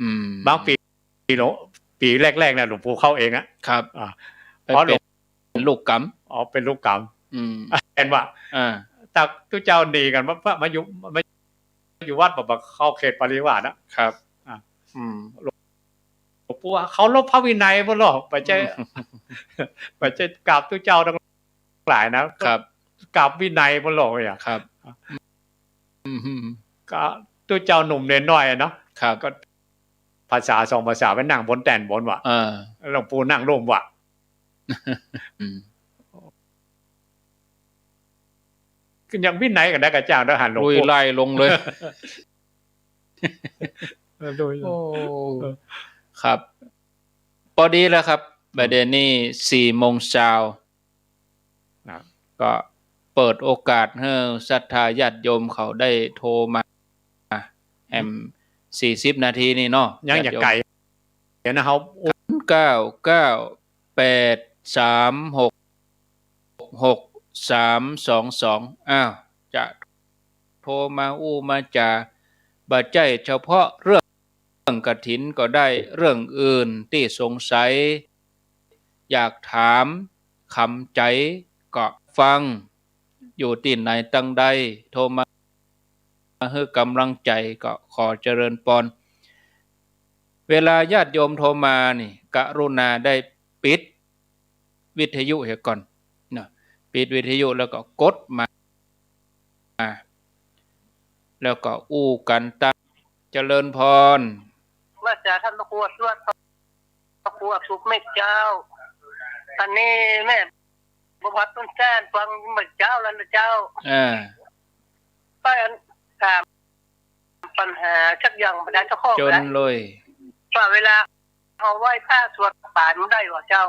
อืม บางปีแรกๆเนี่ยหลวงปู่เข้าเองอะ ครับ เพราะหลวง เป็นลูกกรรม เป็นลูกกรรม อืม เห็นว่า แต่ทุกเจ้าดีกันว่ามาอยู่วัดแบบเข้าเขตปริวาสนะครับ อืม หลวงปู่ว่าเขาลบพระวินัยบ่หรอกไปใจกราบทุกเจ้าทั้งหลายนะครับ กราบวินัยบ่หรอกอ่ะ ครับอืม ก็ทุกเจ้าหนุ่มเน้นน้อยเนาะ ครับ ก็ภาษา2ภาษาไปนั่งบนแต่นบนว่ะ หลวงปู่นั่งร่มว่ะ อืม คือยังวินัยกันได้กับเจ้าทหารหลวง ลุย ปู่ ไล่ลงเลย โอ้ ครับพอดีแล้วครับประเด็นนี้4 โมงเช้าก็เปิดโอกาสให้ศรัทธาญาติโยมเขาได้โทรมาแอม40 นาทีนี่เนาะ ยังอย่าไกลเดี๋ยวนะเฮา 998366322อ้าวจะโทรมามาจะบ่ใจเฉพาะเรื่องกฐินก็ได้เรื่องอื่นที่สงสัยอยากถามคำใจก็ฟังอยู่ที่ไหนตั้งใดโทรมาให้กำลังใจก็ขอเจริญพรเวลาญาติโยมโทรมานี่กรุณาได้ปิดวิทยุเสียก่อนนะปิดวิทยุแล้วก็กดมาแล้วก็อู้กันตามเจริญพร ว่าจะท่านพระครูสวดพระครูสุขเมฆเจ้าอันนี้แม่บวชต้นแจ้นฟังเมฆเจ้าแล้วนะเจ้าป้าถามปัญหาชักอย่างประดาเจ้าข้อ จนเลย ว่าเวลาเอาไหว้พระสวดป่านมันได้หรอเจ้า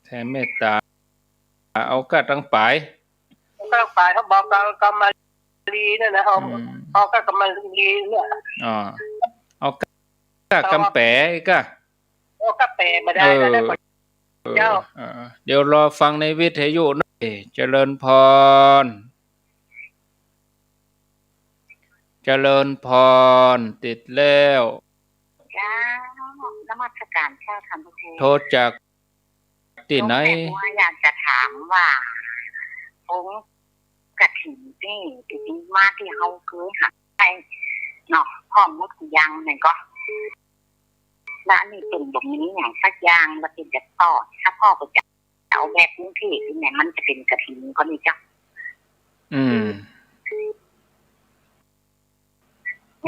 แท้เมตตาเอากะตั้งปลาย ก็ป่านเขาบอกกรรมลีเนี่ยนะเอาก็กรรมลีเนี่ย เอากะกำแปะอีกอะ เอาก็แปลมาได้แล้วเจ้า เดี๋ยวรอฟังในวิทยุหน่อยเจริญพรเจริญพรติดแล้วจ้านมัสการเจ้าท่านพระครู โทษจากที่ไหน อยากจะถามว่าองค์กฐินนี่จริงๆมาที่เขาเคยหักไปเนาะพร้อมหมดทุกอย่างเนี่ยก็และอันนี้เป็นแบบนี้อย่างสักอย่างแล้วเป็นจะต่อถ้าพ่อก็จะเอาแบบนี้ที่ไหนมันจะเป็นกฐินก็นี่จ้ะ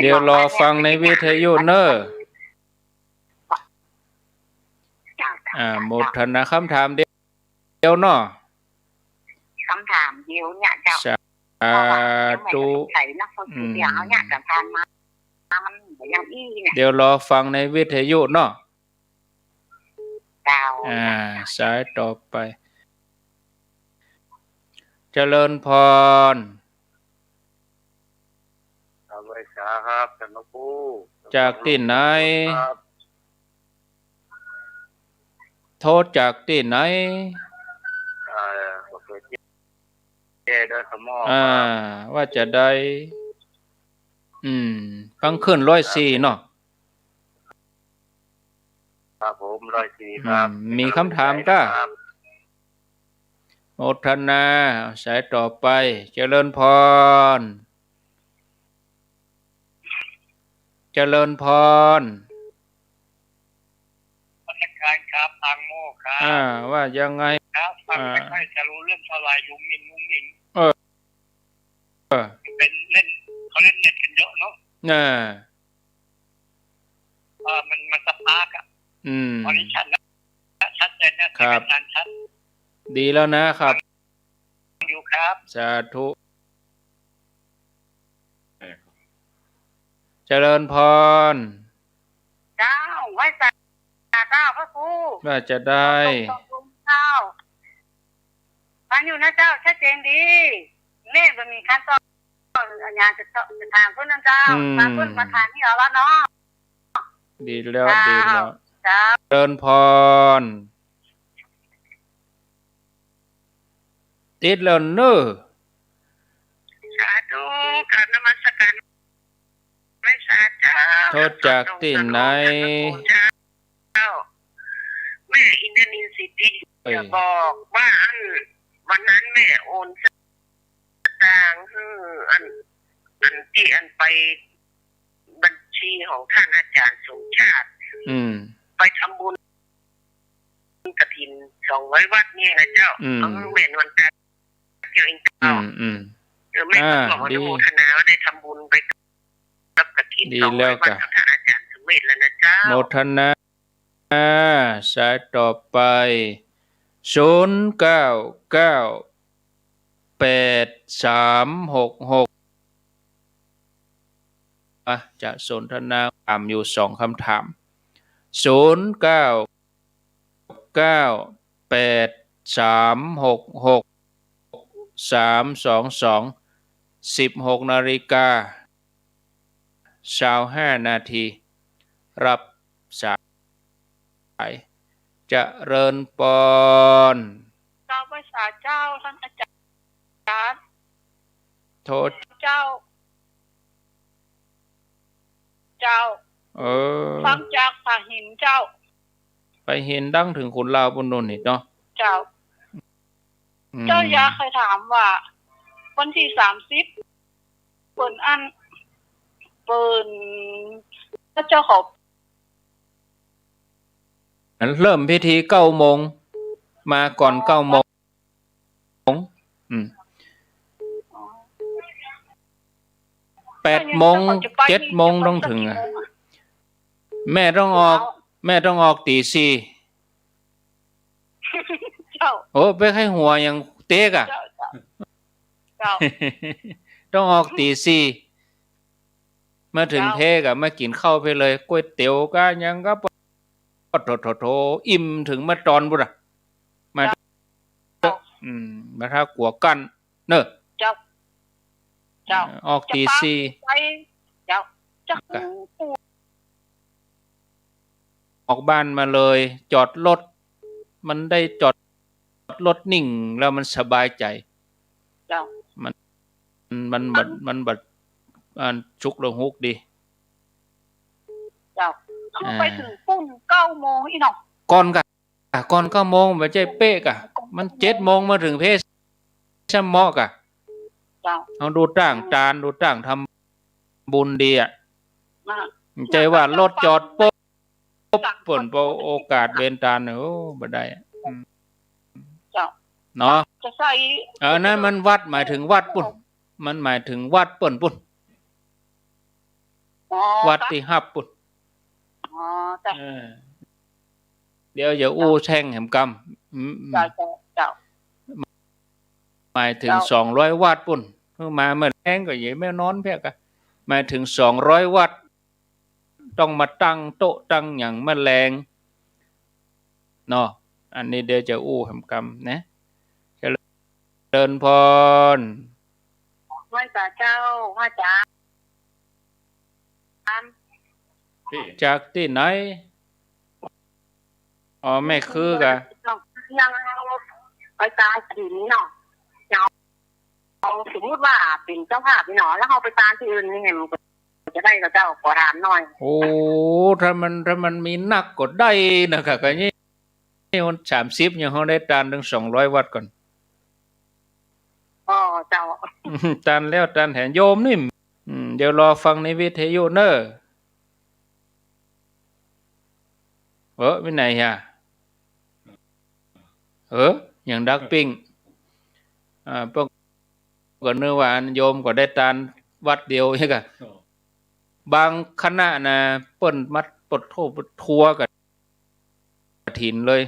เดี๋ยวรอฟังในวิทยุเนอะหมดทันนะคำถามเดียวเนาะ คำถามเดียวเนี่ยเจ้าตุใส่นักฟังเสียงเอาเนี่ยกับทานมามันอย่างอี้เนี่ยเดี๋ยวรอฟังในวิทยุเนาะ เจ้าสายต่อไปเจริญพรครับท่านพระครูจากที่ไหนโทษจากที่ไหนว่าจะได้ฟังขึ้น104เนาะครับผม104ครับมีคำถามก็โมทนาสายต่อไปเจริญพรเจริญพร ครับอังโมครับ ว่ายังไงครับฟังไม่ค่อยจะรู้เรื่องเท่าไหร่ยุ่งยิงเออเป็นเล่นเขาเล่นเน็ตกันเยอะเนาะมันสปาร์กวันนี้ชัดเจนนะครับชัดดีแล้วนะครับอยู่ครับสาธุเจริญพรเจ้าไว้จ่าเจ้าพระครูว่าจะได้เจ้าฟังอยู่นะเจ้าชัดเจนดีแม่บ่มีขั้นตอนงานจะทางเพื่อนเจ้าทางเพื่อนมาทานที่เอาแล้วเนาะดีแล้วดีแล้วเจ้าเจริญพรติดแล้วเนอะสาธุกราบนมัสการไม่สาเจ้าโทษจากที่ไหนแม่อินเดนินซิตี้จะบอกว่าวันนั้นแม่โอนสตางค์คืออันที่ไปบัญชีของท่านอาจารย์สมชาติไปทำบุญกฐิน200 วัดนี่นะเจ้าแม่นวันแต่เกี่ยวเองเจ้าแม่ก็บอกว่าโมทนาว่าได้ทำบุญไปกับกฐิน200 วัดกับท่านอาจารย์สมเด็จแล้วนะเจ้าโมทนาสายต่อไป099836จะสนทนาถามอยู่2คำถาม0998366322 16:25 น.รับสายเจริญพรเจ้าภาษาเจ้าท่านอาจารย์โทษเจ้าฟังจากผาหินเจ้าไปเห็นดั้งถึงคุณลาวบนนนนี่เนาะเจ้าอยากเคยถามว่าวันที่30เปิดพระเจ้าเขาเริ่มพิธี9 โมงมาก่อน9 โมง8 โมง 7 โมงต้องถึงแม่ต้องออกตี 4โอ้ไปให้หัวอย่างเต๊กอ่ะต้องออกตี 4มาถึงเพกอะมากินข้าวไปเลยก๋วยเตี๋ยวก็ยังก็โถอิ่มถึงมาตอนบุระมามาถ้ากลัวกันเนอะออกตี 4ออกบ้านมาเลยจอดรถมันได้จอดรถนิ่งแล้วมันสบายใจมันบัดชุกระหุกดีเข้าไปถึงปุ้น9 โมงอีน้องก่อน9 โมงไม่ใช่เป๊ะกะมัน7 โมงมาถึงเพศช่ำเหมาะกะเอาดูต่างจานดูต่างทำบุญดีอ่ะใจว่ารถจอดปุ๊บฝนพอโอกาสเวนตาโอ้บ่ได้เนาะจะใส่นั่นมันวัดหมายถึงวัดปุ่นมันหมายถึงวัดปุ่นวัดที่ฮับปุ่นเดี๋ยวอย่าอู้แช่งแหมกำหมายถึง200 วัตต์ปุ่นมาเหมือนแห้งก็อย่าไม่นอนเพียกะหมายถึง200 วัตต์ต้องมาตั้งโต๊ะตั้งอย่างแมลงเนาะอันนี้เดี๋ยวจะอู้แหมกำนะเจริญพรไหว้เจ้าว่าจ้าจากที่ไหนไม่คือกะยังไปตามที่นี้เนาะสมมติว่าเป็นเจ้าภาพนี่เนาะแล้วเขาไปตามที่อื่นนี่ไงมันจะได้กับเจ้าขอถามหน่อยโอ้ถ้ามันมีนักก็ได้นะครับก็นี่มัน30ยังเขาได้ตานถึง200 วัตต์ก่อนเจ้าตานแล้วตานแห่โยมนี่เดี๋ยวรอฟังในวิทยุเนอะวินัยฮะ อย่างดักปิ้งพวกก็นึกว่าโยมก็ได้ตานวัดเดียวใช่กะบางคณะนะเปิ้นมัดปดโทษทัวกับกฐินเลย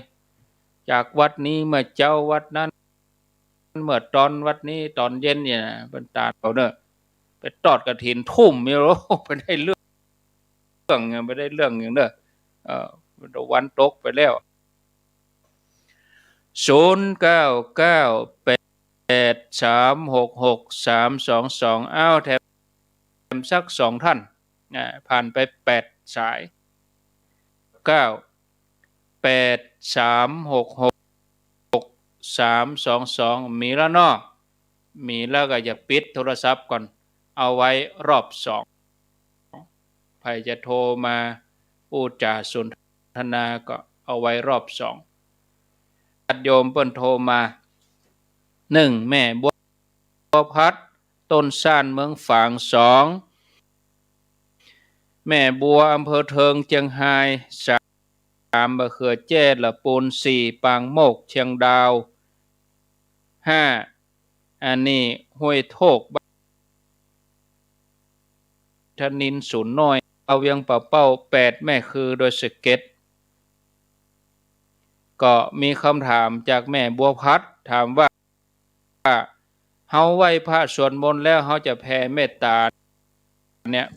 จากวัดนี้เมื่อเจ้าวัดนั้นเมื่อตอนวัดนี้ตอนเย็นเนี่ยเปิ้นตาเอาเด้อไปตอดกฐินทุ่มไม่รู้ไปได้เรื่องไม่ได้เรื่องอย่างเด้อวันตกไปแล้ว0998366322อ้าวแถมสัก2ท่านผ่านไป8สาย983666322มีแล้วเนาะมีแล้วก็อย่าปิดโทรศัพท์ก่อนเอาไว้รอบ2ใครจะโทรมาพูดจาสนทนาก็เอาไว้รอบ2ญาติโยมเปิ้นโทรมา1แม่บัวพัดต้นซ่านเมืองฝาง2แม่บัวอำเภอเทิงเชียงไฮ้3มะเขือแจ้ละปูน4ปางโมกเชียงดาว5อันนี้ห้วยโทกธนินศูนย์น้อยเอาเวียงป่าเป้า8แม่คือโดยสเก็ตก็มีคำถามจากแม่บัวพัดถามว่าเฮาไหว้พระสวดมนต์แล้วเฮาจะแผ่เมตตาเนี่ย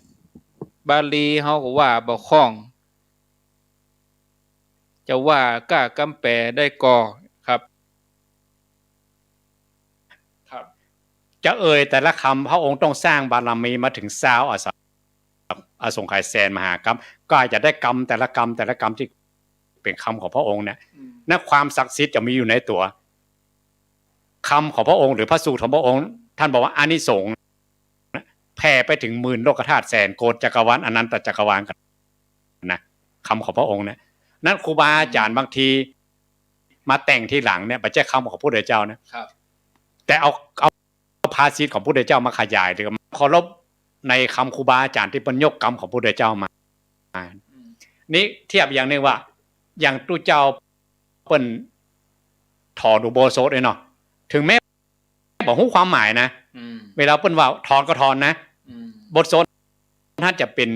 บาลีเฮาก็ว่าบ่คล่องจะว่ากล้ากำแปได้ก่อครับจะแต่ละคำพระองค์ต้องสร้างบารมีมาถึง20อสงไขยแสนมหากรรมก็อาจจะได้กรรมแต่ละกรรมที่เป็นคำของพระองค์เนี่ยนั่นความศักดิ์สิทธิ์จะมีอยู่ในตัวคำของพระองค์หรือพระสูตรของพระองค์ท่านบอกว่าอานิสงส์แผ่ไปถึง10,000โลกธาตุแสนโกฏจักรวาลอนันตจักรวาลกันนะคำของพระองค์เนี่ยนั่นครูบาอาจารย์บางทีมาแต่งที่หลังเนี่ยไม่ใช่คำของพระพุทธเจ้านะครับแต่เอาภาษิตของพระพุทธเจ้ามาขยายหรือเคารพในคำครูบาอาจารย์ที่เป็นยกกรรมของพระพุทธเจ้ามานี่เทียบอย่างนึงว่าอย่างตู้เจ้าเปิ้นถอนอุโบสถเลยเนาะถึงแม้บอกฮู้ความหมายนะเวลาเปิ้นว่าถอนก็ถอนนะบทสนถ้าจะเป็น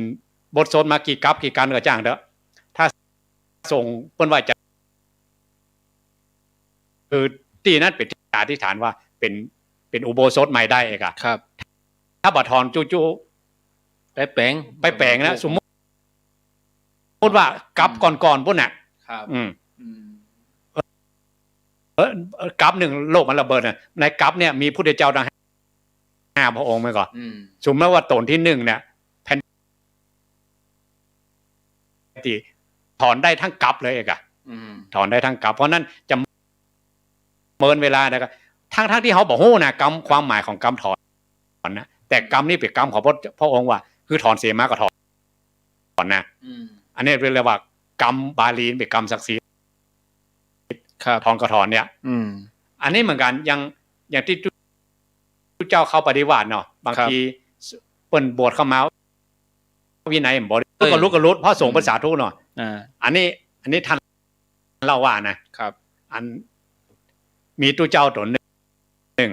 บทสนมากี่กับกี่การก็จ้างเด้อถ้าส่งเปิ้นว่าจะคือที่นั้นเป็นอธิษฐานว่าเป็นอุโบสถใหม่ได้เองอ่ะครับถ้าบ่ถอนจู่ๆไปแปลงนะสมมุติว่ากับก่อนพุ่นน่ะครับกับ1โลกมันระเบิดน่ะในกับเนี่ยมีพุทธเจ้าดัง5พระองค์มั้ยก่อนสมมุติว่าตนที่1เนี่ยแผ่นที่ถอนได้ทั้งกับเลยเองอ่ะถอนได้ทั้งกับเพราะนั้นจะเมินเวลานะครับทั้งที่เขาบอกโหนะกรรมความหมายของกรรมถอนนะแต่กรรมนี่เป็นกรรมของพระองค์ว่าคือถอนเสมาก็ถอนนะอันนี้เรียกว่ากรรมบาลีเป็นกรรมศักดิ์สิทธิ์ถอนก็ถอนเนี่ยอันนี้เหมือนกันอย่างที่เจ้าเข้าปฏิวัติเนาะบางทีเปิ้นบวชเข้ามาวินัยบ่ก็รู้เพราะสงฆ์ภาษาทุกเนาะอันนี้ท่านเล่าว่านะครับอันมีตู้เจ้าตนหนึ่ง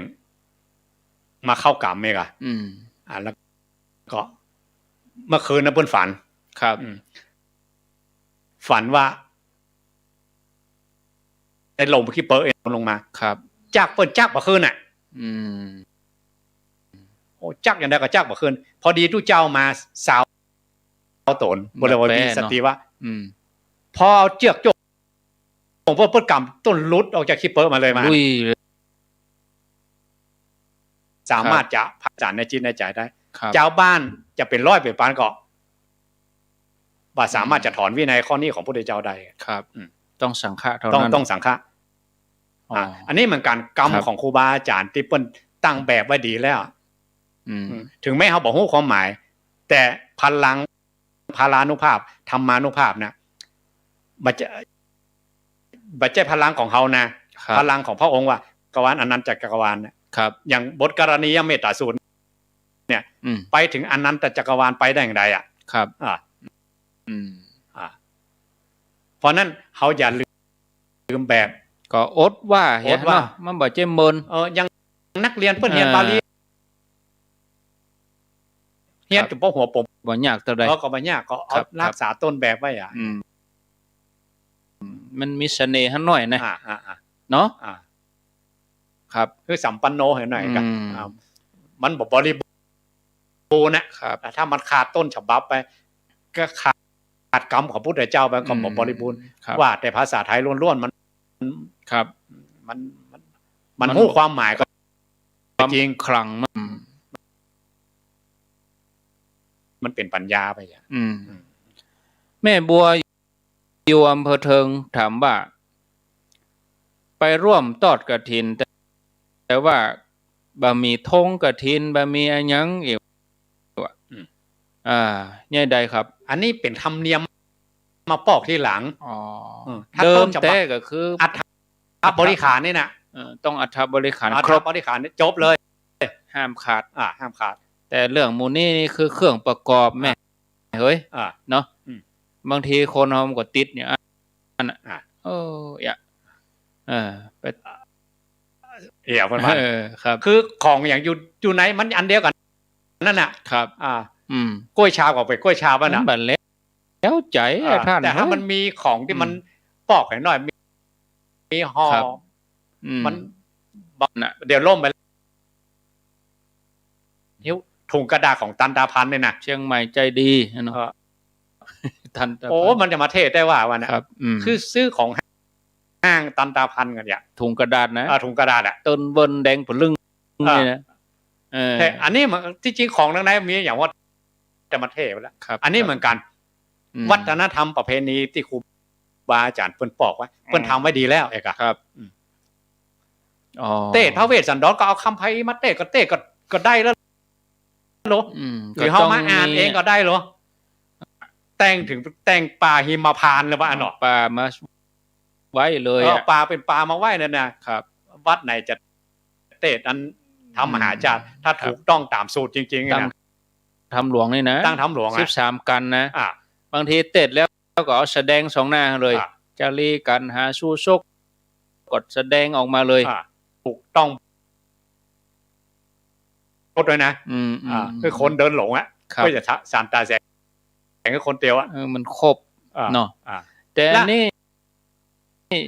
มาเข้ากรรมเมกะแล้วก็เมื่อคืนนะเพิ่นฝันครับฝันว่าได้ลงไปขี้เปอเองลงมาครับจักเพิ่นจักบ่คืนน่ะโอ้จักอย่างใดก็จักบ่คืนพอดีตู้เจ้ามาสาวตนบ่ได้ว่ามีสติว่าพอเอาเจือกจกของพวกเปิ้นกรรมต้นลุดออกจากขี้เปอมาเลยมาสามารถจะผ่าจารในจิตในใจได้เจ้าบ้านจะเป็นร้อยเป็นพันก็ว่าสามารถจะถอนวินัยข้อนี้ของพระพุทธเจ้าได้ครับต้องสังฆะเท่านั้นต้องสังฆะอันนี้เหมือนกันกรรมของครูบาอาจารย์ที่เปิ้นตั้งแบบไว้ดีแล้วถึงแม้เขาบอกฮู้ความหมายแต่พลังพลานุภาพธรรมานุภาพนะบัจจัยพลังของเขานะพลังของพระองค์ว่ากวาลอนันตจักรวาลนะครับอย่างบทกรณียเมตตาสูตรเนี่ยไปถึงอนันตจักรวาลไปได้อย่างไรอ่ะครับเพราะนั้นเขาอย่าลืมแบบ ก็อดว่าเห็นเนาะมันบ่เจ้มมนยังนักเรียนเพิ่นเรียนบาลีเรียนกับพวกหัวปมบ่ยากเท่าใดก็บ่ยากก็เอารักษาต้นแบบไว้อ่ะมันมีเสน่ห์หน่อยนะเนาะครับคือสัมปันโนให้หน่อยกันมันบ่บริบูรณ์นะครับถ้ามันขาดต้นฉบับไปก็ขาดกรรมของพุทธเจ้าไปก็บ่บริบูรณ์ว่าแต่ภาษาไทยล้วนๆมันครับมันรู้ความหมายก็จริงครั้งมันเป็นปัญญาไปอย่างแม่บัวอยู่อำเภอเทิงถามว่าไปร่วมทอดกฐินแต่ว่าบะมีธงกฐินบะมีอันยังอีกเนี่ยใดครับอันนี้เป็นธรรมเนียมมาปอกที่หลังเดิมแต่ก็คืออัฐบริขารนี่นะต้องอัฐบริขารครบบริขารนี่จบเลยห้ามขาดห้ามขาดแต่เรื่องมูนี่นี่คือเครื่องประกอบแม่เฮ้ยเนาะบางทีคนเฮามันก็ติดเนี่ยอันน่ะไปเพิ่นว่าครับคือของอย่างอยู่ไหนมันอันเดียวกันนั่นน่ะครับกล้วยชาก็ไปกล้วยชาบ้านน่ะบัดแล้วใจท่านแต่ถ้ามันมีของที่มันปอกให้หน่อยมีห่อมันน่ะเดี๋ยวล่มไปหิ้วถุงกระดาษของตันตาพันเนี่ยนะเชียงใหม่ใจดีเนาะตันตาโอ้มันจะมาเทศได้ว่าวันนะครับคือซื้อของห้างตันตาพันกันอย่างถุงกระดาษนะถุงกระดาษต้นเบิ้ลแดงผลึ่งนี่นะแต่อันนี้มันที่จริงของทั้งนั้นมีอย่างว่าจะมาเทศไปแล้วอันนี้เหมือนกันวัฒนธรรมประเพณีที่ครูบาอาจารย์เพิ่นบอกไว้เพิ่นทำไว้ดีแล้วเอกครับเต้พระเวสสันดรก็เอาคำไพมาเต้ก็ได้แล้วหรอหรือเฮามาอ่านเองก็ได้หรอแต่งป่าหิมพานต์หรือว่าอันเนาะป่ามาไว้เลยป่าเป็นป่ามาไว้นั่นนะครับวัดไหนจะเต้นั้นทำมหาจารย์ถ้าถูกต้องตามสูตรจริงๆนะทำหลวงนี่นะตั้งทำหลวง13กันนะบางทีเต้แล้วก็เอาแสดง2หน้าเลยจารีกันหาสู้ซกกดแสดงออกมาเลยถูกต้องรถด้วยนะคือคนเดินหลงก็จะสานตาแสงให้คนเตียวมันครบเนาะแต่นี่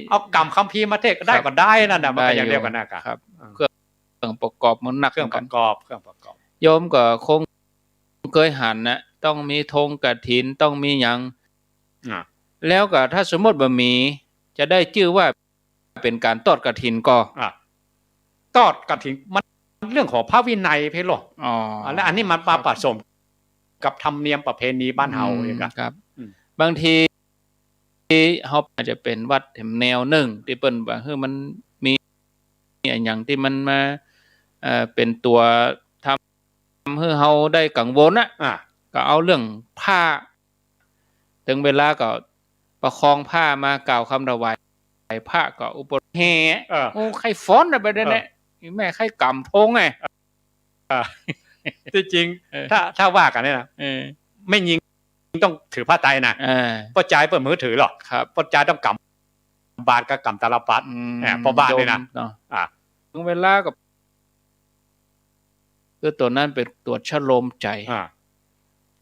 เอากรรมคัมภีร์มาเทศก็ได้นั่นน่ะมันก็อย่างเดียวกันนะครับเครื่องประกอบมันหนักเครื่องประกอบโยมก็คงเคยหันนะต้องมีธงกฐินต้องมีหยังแล้วก็ถ้าสมมติบ่มีจะได้ชื่อว่าเป็นการทอดกฐินก็ทอดกฐินมันเรื่องของพระวินัยเพลแล้วอันนี้มันมาผสมกับธรรมเนียมประเพณีบ้านเฮาเองครับบางทีเฮาอาจจะเป็นวัดแนวหนึ่งที่เปิ้นว่ามันมีอย่างที่มันมาเป็นตัวทำให้เฮาได้กังวลก็เอาเรื่องผ้าถึงเวลาก็ประคองผ้ามากล่าวคำถวายผ้าก็อุปแห่โอ้ใครฟ้อนไปได้แน่แม่ใครกำธงไงที่จริงถ้าว่ากันเนี่ยนะไม่ยิงต้องถือผ้าไตรนะป้าจ่ายเปิดมือถือหรอกป้าจ่ายต้องกำบาทกับกำตาลปัดพอบาทเลยนะถึงเวลากับคือตัวนั้นเป็นตัวชโลมใจ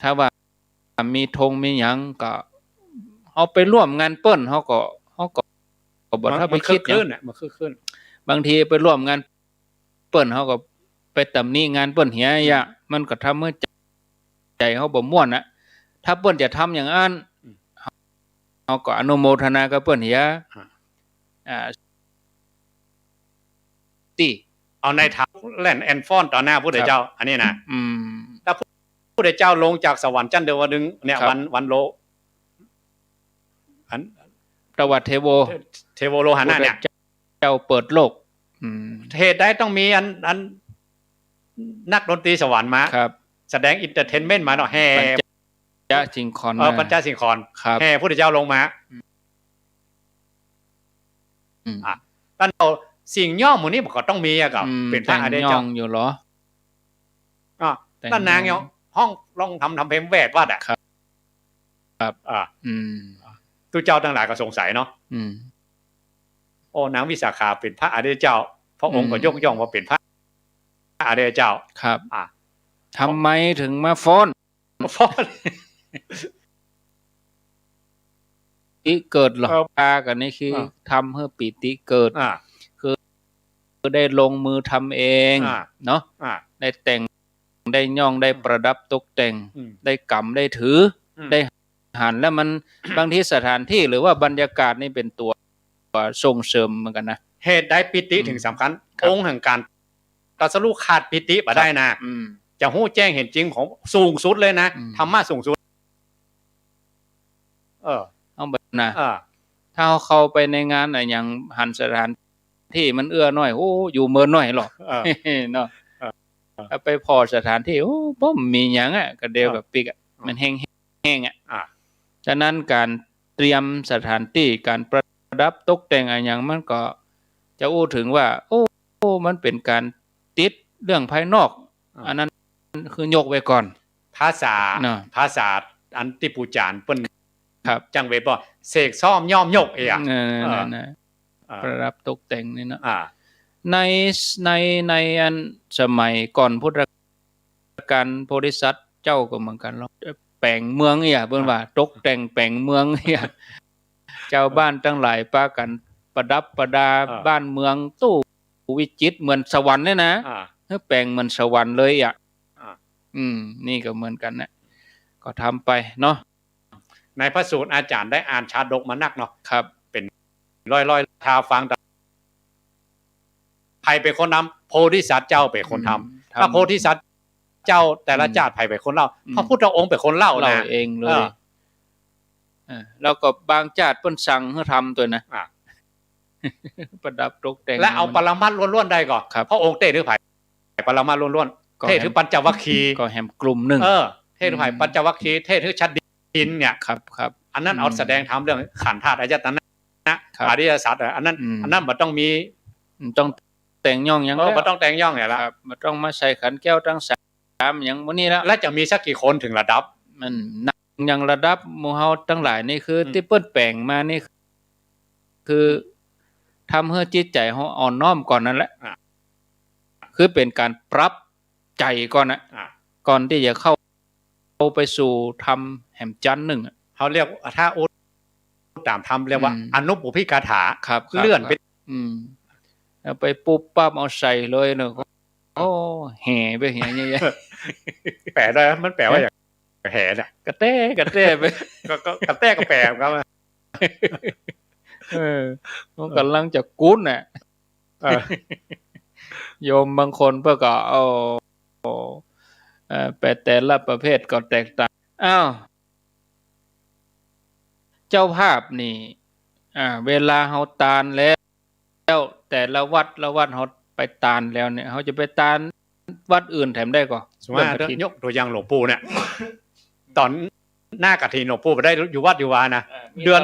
ถ้าว่ามีธงมีหยังก็เอาไปร่วมงานเปิ้นเขาก็บ่ถ้าไปคิดอย่างมันขึ้นบางทีไปร่วมงานเปิ้นเขาก็ไปตำหนิงานเปิ้นเหียยะมันก็ทำให้ใจเขาบ่ม่วนนะถ้าเปิ้นจะทำอย่างนั้นเขาก็อนุโมทนากับเปิ้นเหียติเอาในทางแล่นแอนฟอนต่อหน้าพระพุทธเจ้าอันนี้นะถ้าพระพุทธเจ้าลงจากสวรรค์จันเดวดึงเนี่ยวันโลอันประวัติเทโวโลหะเนี่ยเจ้าเปิดโลกเหตุใดต้องมีอันนักดนตรีสวรรค์มาแสดงอินเตอร์เทนเมนต์มาเนาะแห่ปัญจสิงคอนปัญจสิงคอนแห่พระพุทธเจ้าลงมาตอนเราสิ่งย่อมหมู่นี้ก็ต้องมีกับเป็นพระอริยเจ้าอยู่เหรอนั่นนางเนี่ยห้องลองทำเพลงแวดวัดครับตุเจ้าทั้งหลายก็สงสัยเนาะ โอ้นางวิสาขาเป็นพระอริยเจ้าพระองค์ก็ยกย่องว่าเป็นพระอริยเจ้าครับทำไมถึงมาฟ้อนปิติเกิดหรอปากันนี่คือทำให้ปิติเกิดคือได้ลงมือทำเองเนาะได้แต่งได้ย่องได้ประดับตกแต่งได้กำได้ถือได้หันแล้วมันบางทีสถานที่หรือว่าบรรยากาศนี่เป็นตัวส่งเสริมเหมือนกันนะเหตุใดปิติถึงสำคัญองค์แห่งการตรัสรู้ขาดปิติบ่ได้นะจะฮู้แจ้งเห็นจริงของสูงสุดเลยนะธรรมะสูงสุดเอาแบบนะถ้าเข้าไปในงานอะไรอย่างหันสถานที่มันเอื้อน้อยโอ้อยู่เมินน้อยหรอกเนาะถ้าไปพอสถานที่โอ้บ่มีหยังอ่ะก็เดียวแบบปิกอ่ะมันแห้งๆอ่ะฉะนั้นการเตรียมสถานที่การประดับตกแต่งอะไรอย่างมันก็จะอู้ถึงว่าโอ้มันเป็นการติดเรื่องภายนอกอันนั้นคือยกไว้ก่อนภาษาอันที่ปูจานเปิ้นครับจังเวบ่เสกซ่อมย่อมยกอ่ะประดับตกแต่งนี่เนาะในอันสมัยก่อนพุทธกาลโพธิสัตว์เจ้าก็เหมือนกันเนาะแปลงเมืองเนี่ยเพิ่นว่าตกแต่งแปลงเมืองเนี่ยเจ้าบ้านทั้งหลายปากันประดับประดาบ้านเมืองตู้วิจิตรเหมือนสวรรค์เนี่ยนะแปลงเหมือนสวรรค์เลยอ่ะนี่ก็เหมือนกันนะก็ทำไปเนาะในพระสูตรอาจารย์ได้อ่านชาดกมานักเนาะครับเป็นร้อยๆทาฟังใครเป็นคนนำโพธิสัตว์เจ้าเป็นคนทำถ้าโพธิสัตว์เจ้าแต่ละชาติใครเป็นคนเล่าพระพุทธองค์เป็นคนเล่าเองเลยแล้วก็บางชาติเพิ่นสั่งให้ทำตัวนะประดับตกแต่งและเอาปรมัตถ์ล้วนๆได้ก่อนพระองค์เทศหรือไผปรมัตถ์ล้วนๆเทศหรือปัญจวัคคีย์ก็แห่งกลุ่มนึงเทศหรือไผปัญจวัคคีย์เทศหรือชัดดินเนี่ยครับอันนั้นเอาแสดงธรรมเรื่องขันธ์ธาตุอายตนะอริยสัจอันนั้นบ่ต้องมีต้องแต่งย่องหยังแล้วบ่ต้องแต่งย่องเนี่ยล่ะบ่ต้องมาใส่ขันแก้วทั้ง3หยังมื้อนี้แล้วจะมีสักกี่คนถึงระดับมันอย่างระดับหมู่เฮาทั้งหลายนี่คือที่เปิ้นแปลงมานี่คือทำให้จิตใจเฮาอ่อนน้อมก่อนนั่นแหละคือเป็นการปรับใจก่อนนะก่อนที่จะเข้าไปสู่ธรรมแห่งจันทร์1เฮาเรียกถ้าตามธรรมเรียกว่าอนุปปิกถาเลื่อนไปเอาไปปุ๊บปั๊บเอาใส่เลยเนาะโอ้แห่ไปแห่ใหญ่ๆแปลได้มันแปลว่าอย่างแห่น่ะกระแต้ไปก็กระแต้ก็แปลครับมันกำลังจะกุ้นน่ะโยมบางคนเพิ่นก็แต่ละประเภทก็แตกต่างอ้าวเจ้าภาพนี่เวลาเฮาตานแล้วแต่ละวัดเฮาไปตานแล้วเนี่ยเฮาจะไปตานวัดอื่นแถมได้ก่อสมมุติยกตัวอย่างหลวงปู่เนี่ยตอนหน้ากฐินหลวงปู่ไปได้อยู่วัดอยู่วานะเดือน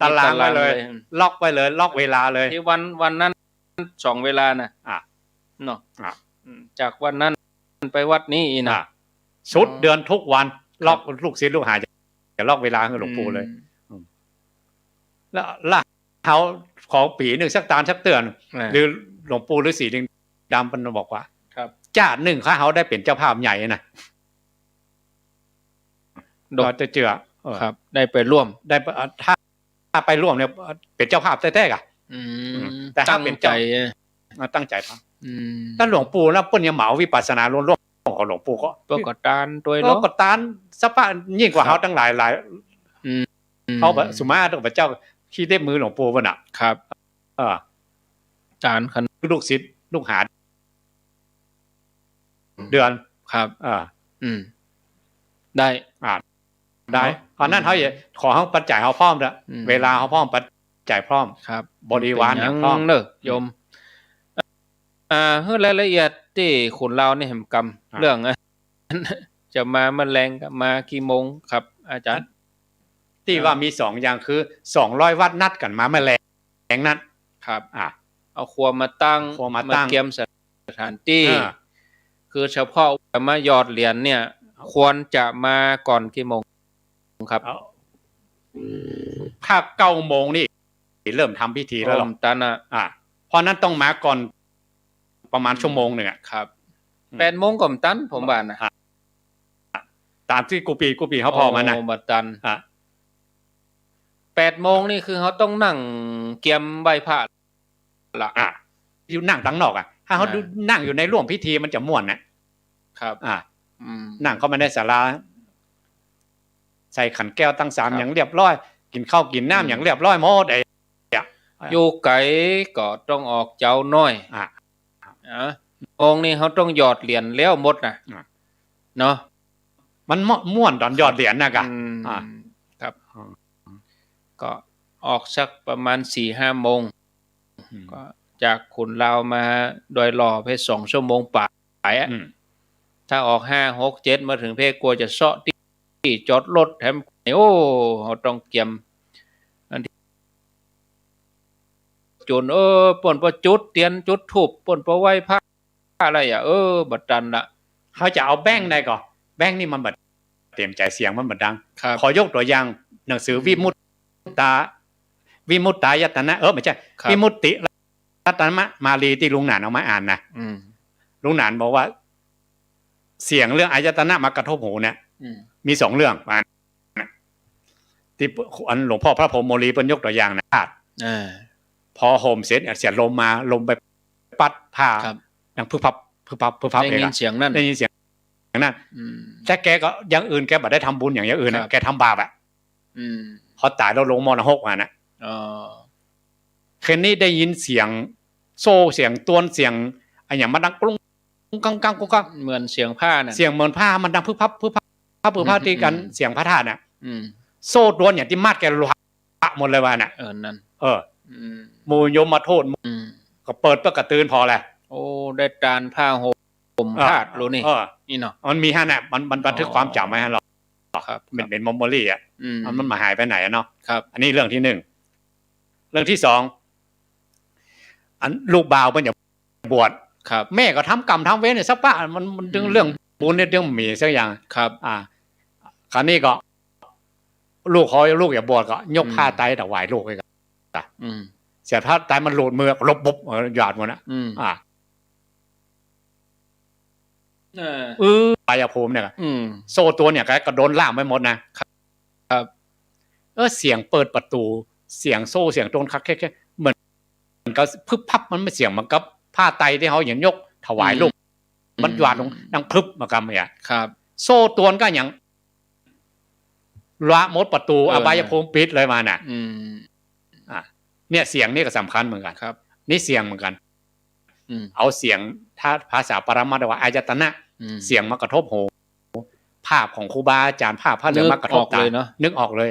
ตารางไว้เลยล็อกไว้เลยล็อกเวลาเลยที่วันนั้น2เวลาน่ะเนาะจากวันนั้นไปวัดนี้นะชุดเดือนทุกวันล็อกลูกศิษย์ลูกหาจะล็อกเวลาให้หลวงปู่เลยแล้วเขาของปีนึงสักตาลสักเตือนหรือหลวงปู่ฤาษีดำเพิ่นบอกว่าจ้าหนึ่งเขาได้เป็นเจ้าภาพใหญ่นะโดยจะเจือครับได้ไปร่วมได้ถ้าไปร่วมเนี่ยเป็นเจ้าภาพแท้ๆอ่ะแต่ถ้าเป็นใจตั้งใจฟังถ้าหลวงปู่นะเปิ้นยังเหมาวิปัสสนาล้วนๆของหลวงปู่ก็ตานตัวเนาะก็ตานสปะยิ่งกว่าเฮาทั้งหลายเขาแบบสุมาพระเจ้าขี้เต็มมือหลวงปู่เพิ่นน่ะครับจานคันลูกศิษย์ลูกหาเดือนครับได้เพราะนั้นเขาขอเฮาปัจจัยเฮาพร้อมเด้อเวลาเฮาพร้อมปัจจัยพร้อมครับบริวารอย่างพร้อมเด้อโยมเฮ้อรายละเอียดที่ขุนเรานี่แห่งกรรมเรื่องจะมาแมลงมากี่โมงครับอาจารย์ที่ว่ามี2อย่างคือ200วัดนัดกันมาแมลงนั้นครับเอาครัวมาตั้งมาเตรียมสถานที่คือเฉพาะมายอดเหรียญเนี่ยควรจะมาก่อนกี่โมงครับถ้า9 โมงนี่ เริ่มทำพิธีแล้วหรอตันเพราะนั้นต้องมาก่อนประมาณชั่วโมงหนึ่งครับ8 โมงก่อนตันผมว่านะตามที่กูปีเขาพอมานะบัดตัน8 โมงนี่คือเขาต้องนั่งเกียมใบผ้าละอยู่นั่งตั้งนอกถ้าเขานั่งอยู่ในร่วมพิธีมันจะม่วนนะครับนั่งเข้ามาในศาลาใส่ขันแก้วตั้ง3อย่างเรียบร้อยกินข้าวกินน้ำอย่างเรียบร้อยหมดอยู่ไกลก็ต้องออกเจ้าน้อยองค์นี้เขาต้องหยอดเหรียญแล้วหมดนะเนาะมันม่วนตอนหยอดเหรียญนะกะครับก็ออกสักประมาณ 4-5 โมงก็จากขุนลาวมาโดยรอไป2 ชั่วโมงป่ายถ้าออก5 6 7มาถึงเพกลัวจะเซาะที่จอดรถแถมเขาต้องเกียมจุนป่นประจุดเตียนจุดถูบป่นประไหว้พระอะไรบัดดันละเขาจะเอาแบ้งได้ก่อนแบ้งนี่มันบัดเตรียมใจเสียงมันบัดดังขอยกตัวอย่างหนังสือวิมุตตายตนะไม่ใช่วิมุตติรัตนะมาลีที่ลุงหนานเอามาอ่านนะลุงหนานบอกว่าเสียงเรื่องอายตนะมากระทบหูเนี่ยมี2 เรื่องที่หลวงพ่อพระพรหมโมลีเป็นยกตัวอย่างนะพอโฮมเสร็จเสียงลมไปปัดผ้าดังพึบพับได้ยินเสียงนั่นแต่แกก็อย่างอื่นแกบ่ได้ทำบุญอย่างอื่นแกทำบาปพอตายแล้วลงมรณะ6นะคืนนี้ได้ยินเสียงโซ่เสียงต้วนเสียงอะไรอย่างมันดังกรุ้งกังเหมือนเสียงผ้าน่ะเสียงเหมือนผ้ามันดังพึบพับตีกันเสียงพระธาตุน่ะโซ่ต้วนอย่างที่มาดแกรัวหมดเลยว่าน่ะนั่นหมู่โยมมาโทษก็เปิดเพื่อกระตือนพอแหละได้จานผ้าห่มธาตุรู้นี่เนาะมันมีน่ะมันบันทึกความจำไว้ให้เราครับเป็นเมมโมรี่มันมาหายไปไหนเนาะครับอันนี้เรื่องที่1เรื่องที่2อันลูกบ่าวเพิ่นจะบวชครับแม่ก็ทำกรรมทำเวรเนี่ยสักป้ามันเรื่องบุญเนี่ยเรื่องมีสักอย่างครับคราวนี้ก็ลูกอย่าบวชก็ยกผ้าไตรถวายลูกให้กันเสียผ้าไตรมันหลุดมือลบปุ๊บหยาดหมดนะปายภูมิเนี่ยโซ่ตัวเนี่ยก็โดนล่ามไปหมดนะครับเสียงเปิดประตูเสียงโซ่เสียงโดนคักแค่เหมือนก็พึบพับมันไม่เสียงมันกับผ้าไตรที่เขาอย่างยกถวายลูกมันหยาดลงดังพึบมากำเนี่ยครับโซ่ตัวก็อย่างละมดประตูอบายภูมิปิดเลยมาน่ะเนี่ยเสียงนี่ก็สำคัญเหมือนกันครับนี่เสียงเหมือนกันเอาเสียงถ้าภาษาปรมัตถ์ว่าอายตนะเสียงมากระทบหูภาพของครูบาอาจารย์ภาพพระเหลืองมากระทบตานึกออกเลย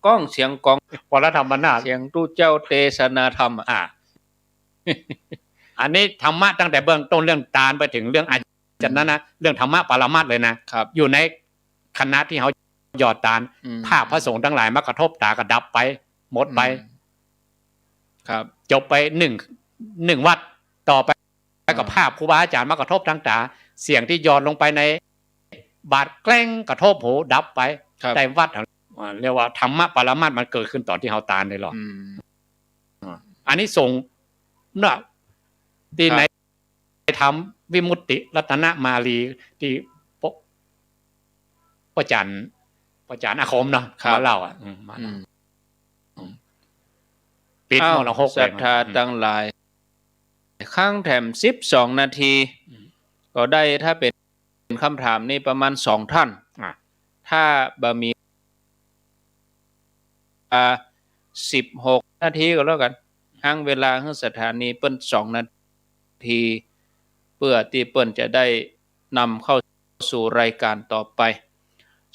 ก้องเสียงกองพอละธรรมนาเสียงตู้เจ้าเทศนาธรรมอันนี้ธรรมะตั้งแต่เบื้องต้นเรื่องตาลไปถึงเรื่องอาจารย์นะเรื่องธรรมะปรมัตถ์เลยนะครับอยู่ในคณะที่เขาหยอดตาลภาพพระสงฆ์ทั้งหลายมากระทบตากระดับไปหมดไปครับจบไป1 วัดต่อไปกับภาพครูบาอาจารย์มากระทบทั้งตาเสียงที่หยอดลงไปในบาดแกล้งกระทบหูดับไปแต่วัดเรียกว่าธรรมะปรมัตถ์มันเกิดขึ้นตอนที่เฮาตาลได้หรออันนี้ส่งน่ะที่ไหนทำวิมุตติรัตนมาลีที่พระจันทร์อาคมเนาะมาเล่าปิดมรณะ6ศรัทธาตั้งหลายข้างแถม12 นาทีก็ได้ถ้าเป็นคำถามนี่ประมาณ2 ท่านถ้าบะมี16 นาทีก็แล้วกันห้างเวลาให้สถานีเปิ้น2 นาทีเพื่อที่เปิ้นจะได้นำเข้าสู่รายการต่อไป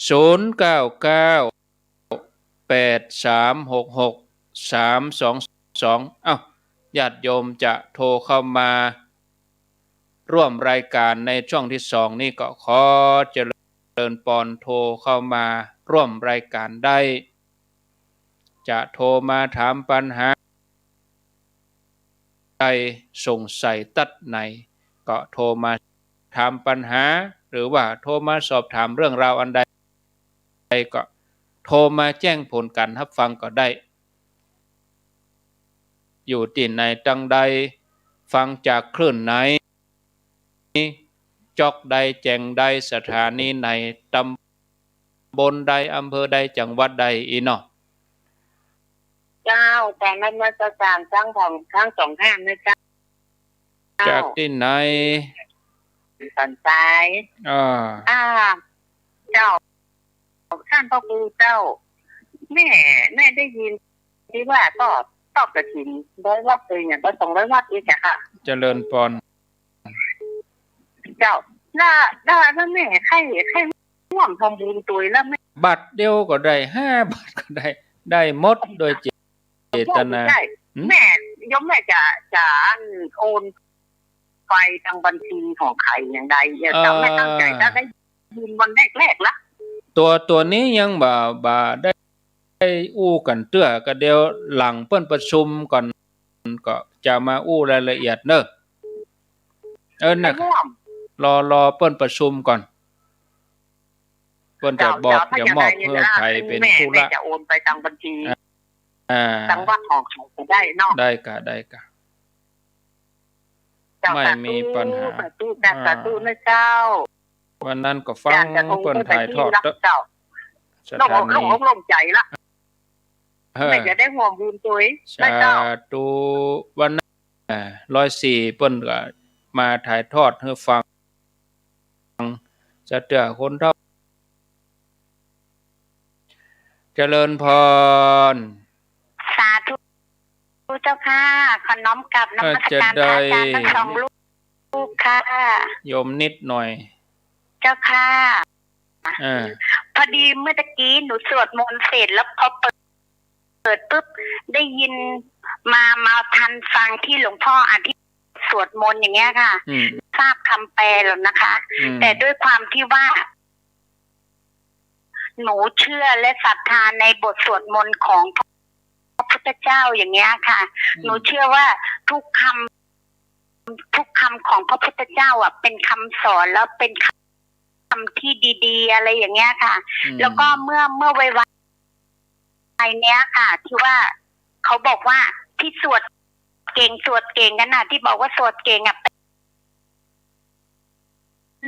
0998366 ญาติโยมจะโทรเข้ามาร่วมรายการในช่วงที่2นี้ก็ขอเจริญพรโทรเข้ามาร่วมรายการได้จะโทรมาถามปัญหาใดสงสัยตัดไหนก็โทรมาถามปัญหาหรือว่าโทรมาสอบถามเรื่องราวอันใดก็โท โทรมาแจ้งผลการรับฟังก็ได้อยู่ที่ไหนจังใดฟังจากคลื่นไหนจอกใดแจ้งใดสถานีไหนตำบลใดอำเภอใดจังหวัดใดอีเนาะเจ้าแต่นั้นมาตรการทั้งสองข้างนะเจ้าจากที่ไหนสันทรายเจ้าท่านพ่อครูเจ้าแม่ได้ยินที่ว่าก็ตอบกระถิ่น100 วัตต์เลยเนี่ยก็200 วัตต์อีกค่ะเจริญพรเจ้าแล้วแม่ใครร่วมทำบุญตัวแล้วแม่บัตรเดียวก็ได้5 บาทก็ได้หมดโดยเจตนาแม่ยมแม่จะโอนไปทางบัญชีของใครอย่างใดจะไม่ตั้งใจจะได้ยินวันแรกละตัวนี้ยังบ่ได้อู้กันเตื้อก็เดี๋ยวหลังเปิ้นประชุมก่อนก็จะมาอู้รายละเอียดเนอะนะรอเปิ้นประชุมก่อนเปิ้นจะบอกจะมอบเพื่อใครเป็นผู้ละจะโอนไปทางบัญชีจังหวัดของเขาจะได้เนาะได้กะไม่มีปัญหาแต่ตู้นะเจ้าวันนั้นก็ฟังเปิ้นถ่ายทอดเจ้าลงใจละไม่จะได้ห่วงบุญตัวนะเจ้าตูวันนั้น104เปิ้นก็มาถ่ายทอดให้ฟังจะเตือคนเท่าเจริญพรสาธุเจ้าค่ะขอน้อมกลับนมัสการพระอาจารย์ทั้ง2 ลูกค่ะโยมนิดหน่อยเจ้าค่ะพอดีเมื่อตะกี้หนูสวดมนต์เสร็จแล้วพอเปิดปุ๊บได้ยินมาทันฟังที่หลวงพ่ออธิสวดมนต์อย่างเงี้ยค่ะทราบคำแปลแล้วนะคะแต่ด้วยความที่ว่าหนูเชื่อและศรัทธาในบทสวดมนต์ของพระพุทธเจ้าอย่างเงี้ยค่ะหนูเชื่อว่าทุกคำของพระพุทธเจ้าเป็นคำสอนแล้วเป็นคำที่ดีๆอะไรอย่างเงี้ยค่ะแล้วก็เมื่อวัยเนี้ยค่ะที่ว่าเขาบอกว่าที่สวดเก่งกันน่ะที่บอกว่าสวดเก่ง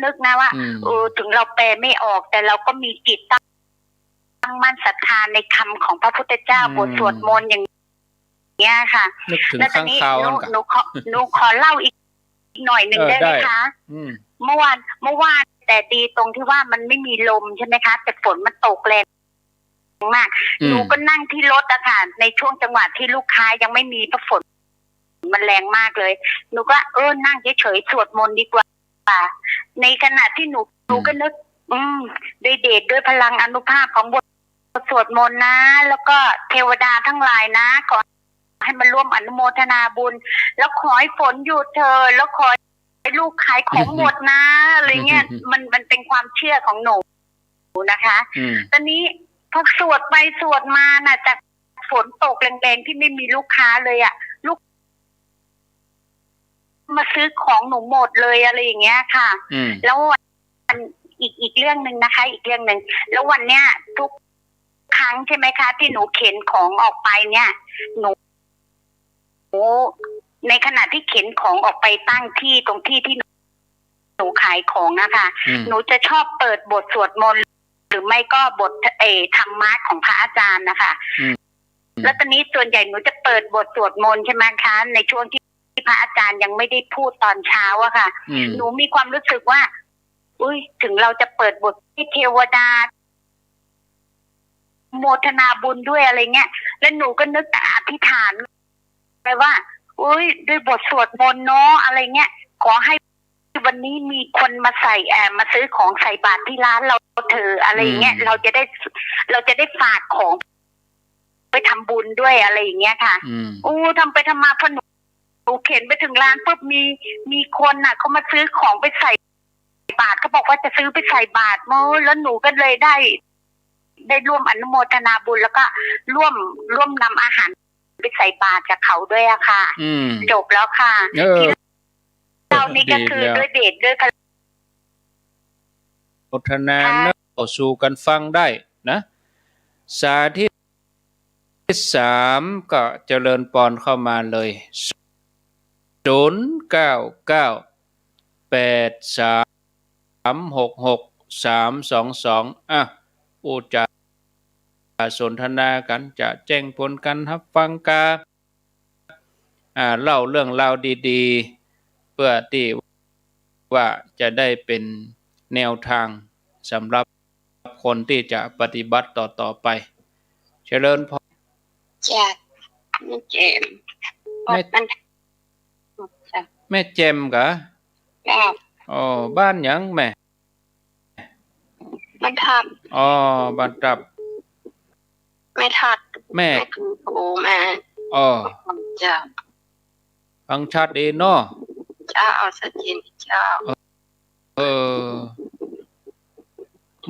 นึกนะว่าถึงเราแปลไม่ออกแต่เราก็มีจิตตั้งมั่นศรัทธาในคำของพระพุทธเจ้าบทสวดมนต์อย่างเงี้ยค่ะแล้วตอนนี้หนูขอเล่าอีกหน่อยนึงได้ไหมคะเมื่อวานแต่ดีตรงที่ว่ามันไม่มีลมใช่ไหมคะแต่ฝนมันตกแรงมากหนูก็นั่งที่รถอะค่ะในช่วงจังหวะที่ลูกค้ายังไม่มีฝนมันแรงมากเลยหนูก็นั่งเฉยๆสวดมนต์ดีกว่าในขณะที่หนูก็นึกด้วยเดชด้วยพลังอานุภาพของบทสวดมนต์นะแล้วก็เทวดาทั้งหลายนะขอให้มาร่วมอนุโมทนาบุญแล้วขอให้ฝนหยุดเธอแล้วขอให้ลูกขายของหมดนะอะไรเงี้ยมันเป็นความเชื่อของหนูนะคะตอนนี้พอสวดไปสวดมาน่ะจากฝนตกแรงๆที่ไม่มีลูกค้าเลยลูกมาซื้อของหนูหมดเลยอะไรอย่างเงี้ยค่ะแล้วอีกเรื่องนึงนะคะอีกเรื่องนึงแล้ววันเนี้ยทุกครั้งใช่ไหมคะที่หนูเข็นของออกไปเนี่ยหนูในขณะที่เข็นของออกไปตั้งที่ตรงที่หนูขายของนะคะหนูจะชอบเปิดบทสวดมนต์หรือไม่ก็บทธรรมะของพระอาจารย์นะคะแล้วตอนนี้ส่วนใหญ่หนูจะเปิดบทสวดมนต์ใช่ไหมคะในช่วงที่พระอาจารย์ยังไม่ได้พูดตอนเช้าอะค่ะหนูมีความรู้สึกว่าถึงเราจะเปิดบทให้เทวดาโมทนาบุญด้วยอะไรเงี้ยแล้วหนูก็นึกอธิษฐานไปว่าด้วยบทสวดมนต์เนาะอะไรเงี้ยขอให้วันนี้มีคนมาใส่มาซื้อของใส่บาตรที่ร้านเราเธออะไรเงี้ยเราจะได้ฝากของไปทำบุญด้วยอะไรอย่างเงี้ยค่ะทำไปทำมาพอหนูเข็นไปถึงร้านปุ๊บมีคนน่ะเขามาซื้อของไปใส่บาตรเขาบอกว่าจะซื้อไปใส่บาตรแล้วหนูก็เลยได้ร่วมอนุโมทนาบุญแล้วก็ร่วมนำอาหารไปใส่บาตรกับเขาด้วยอะค่ะจบแล้วค่ะที่เรานี่ก็คือด้วยเดชด้วยพลังโมทนาเนอะสู่กันฟังได้นะ สายที่สามก็เจริญปอนเข้ามาเลย0998366322อ่ะผู้จะสนทนากันจะแจ้งผลกันรับฟังกาเล่าเรื่องราวดีๆเพื่อที่ว่าจะได้เป็นแนวทางสำหรับคนที่จะปฏิบัติต่อไปเจริญพร จากแม่เจมแม่เจมกะ จ้า อ๋อบ้านหยังแม่ แม่ทัด อ๋อบ้านตับ แม่ทัด แม่ คือโอแม่ อ๋อ จ้า ฟังชัดดีเนาะ จ้าเอาสัจจินจ้า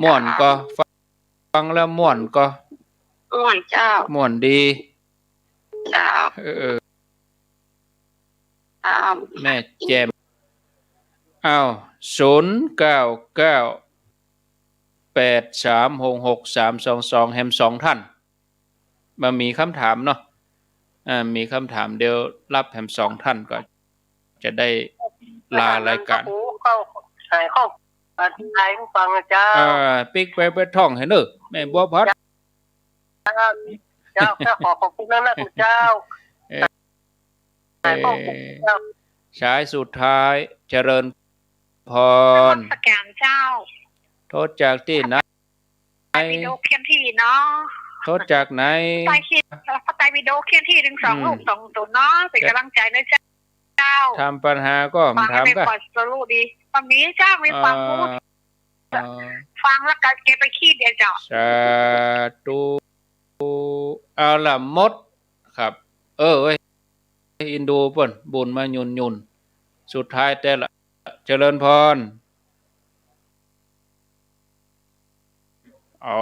ม่วนก็ฟังแล้วม่วนก็ ม่วนเจ้า ม่วนดี เจ้าแม่แจมอ้าว0998366322แฮม2ท่านมามีคำถามเนาะมีคำถามเดี๋ยวรับแฮม2ท่านก็จะได้ลารายการเข้าใส่ห้องอธิบายให้ฟังนะเจ้าปิ๊กไปท่องให้เด้อแม่บัวพัดเจ้าขอบคุณนะคุณเจ้าสายสุดท้ายเจริญพรสแกนเจ้าโทษจากที่ไหนวิดีโอเคียนที่เนาะโทษจากไหนไปคิดไปวิดีโอเคียนที่ถึง2 ลูก 2 ตัวเนาะเป็นกำลังใจนะเจ้าทำปัญหาก็ถามก็ฟังสรุปดีตอนนี้เจ้าไม่ฟังพูดฟังแล้วก็เก็บไปขี้เดียวเจ้าสาธุเอาล่ะมดครับเว้ยอินดูเพิ่นบุญมายุนสุดท้ายแต่ละเจริญพรเอา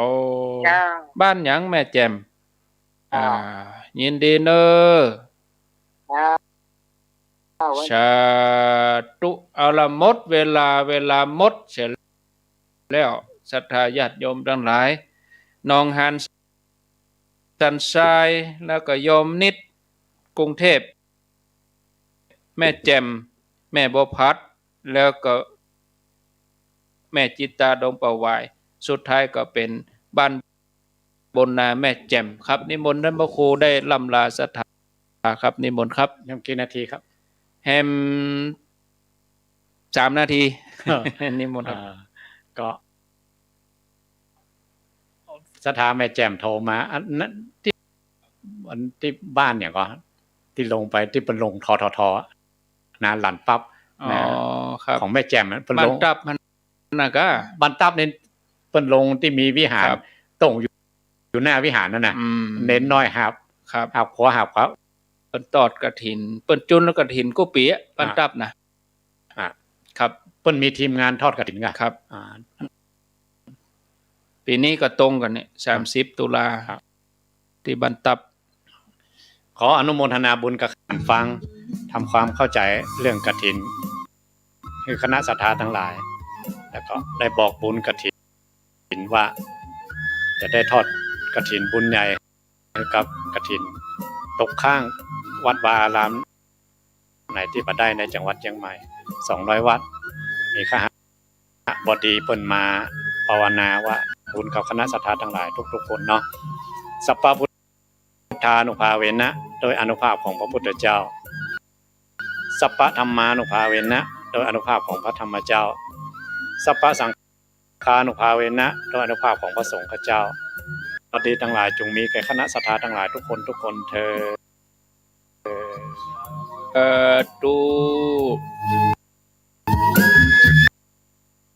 บ้านหยังแม่แจ่มยินดีเนอสาธุเอาละหมดเวลาหมดเสร็จแล้วศรัทธาญาติโยมทั้งหลายน้องฮันสันทรายแล้วก็โยมนิดกรุงเทพแม่แจ่มแม่บัวพัดแล้วก็แม่จิตตาดงประวายสุดท้ายก็เป็นบ้านบนนาแม่แจ่มครับนิมนต์ท่านพระครูได้ลำลาศรัทธาครับนิมนต์ครับยังกี่นาทีครับแฮม3 นาทีนิมนต์ครับก็ศรัทธาแม่แจ่มโทรมาอันนั้นที่บ้านเนี่ยก็ที่ลงไปที่เป็นลงทนะหลันปั๊บครับของแม่แจ่มเป็นลงบ้านตับมันน่ะก็บ้านตับเนี่ยเป็นลงที่มีวิหารตรงอยู่หน้าวิหารนั่นน่ะเน้นน้อยครับขวาครับเปิ้นตอดกฐินเปิ้นจุนแล้วกฐินกุปิบ้านตับนะครับเปิ้นมีทีมงานทอดกฐินกันครับปีนี้ก็ตรงกันเนี่ย30 ตุลาที่บ้านตับขออนุโมทนาบุญกับฟังทำความเข้าใจเรื่องกฐินคือคณะศรัทธาทั้งหลายแล้วก็ได้บอกบุญกฐินว่าจะได้ทอดกฐินบุญใหญ่กับกฐินตกข้างวัดวาอารามไหนที่บ่ได้ในจังหวัดเชียงใหม่200 วัดมีคณะบดีเพิ่นมาภาวนาว่าบุญกับคณะศรัทธาทั้งหลายทุกๆคนเนาะสัพพะพุทธานุภาเวนะโดยอนุภาพของพระพุทธเจ้าสัพพะธรรมานุภาเวนะโดยอนุภาพของพระธรรมเจ้าสัพพะสังฆานุภาเวนะโดยอนุภาพของพระสงฆ์เจ้าบดีทั้งหลายจงมีแก่คณะศรัทธาทั้งหลายทุกคนเถิดตุ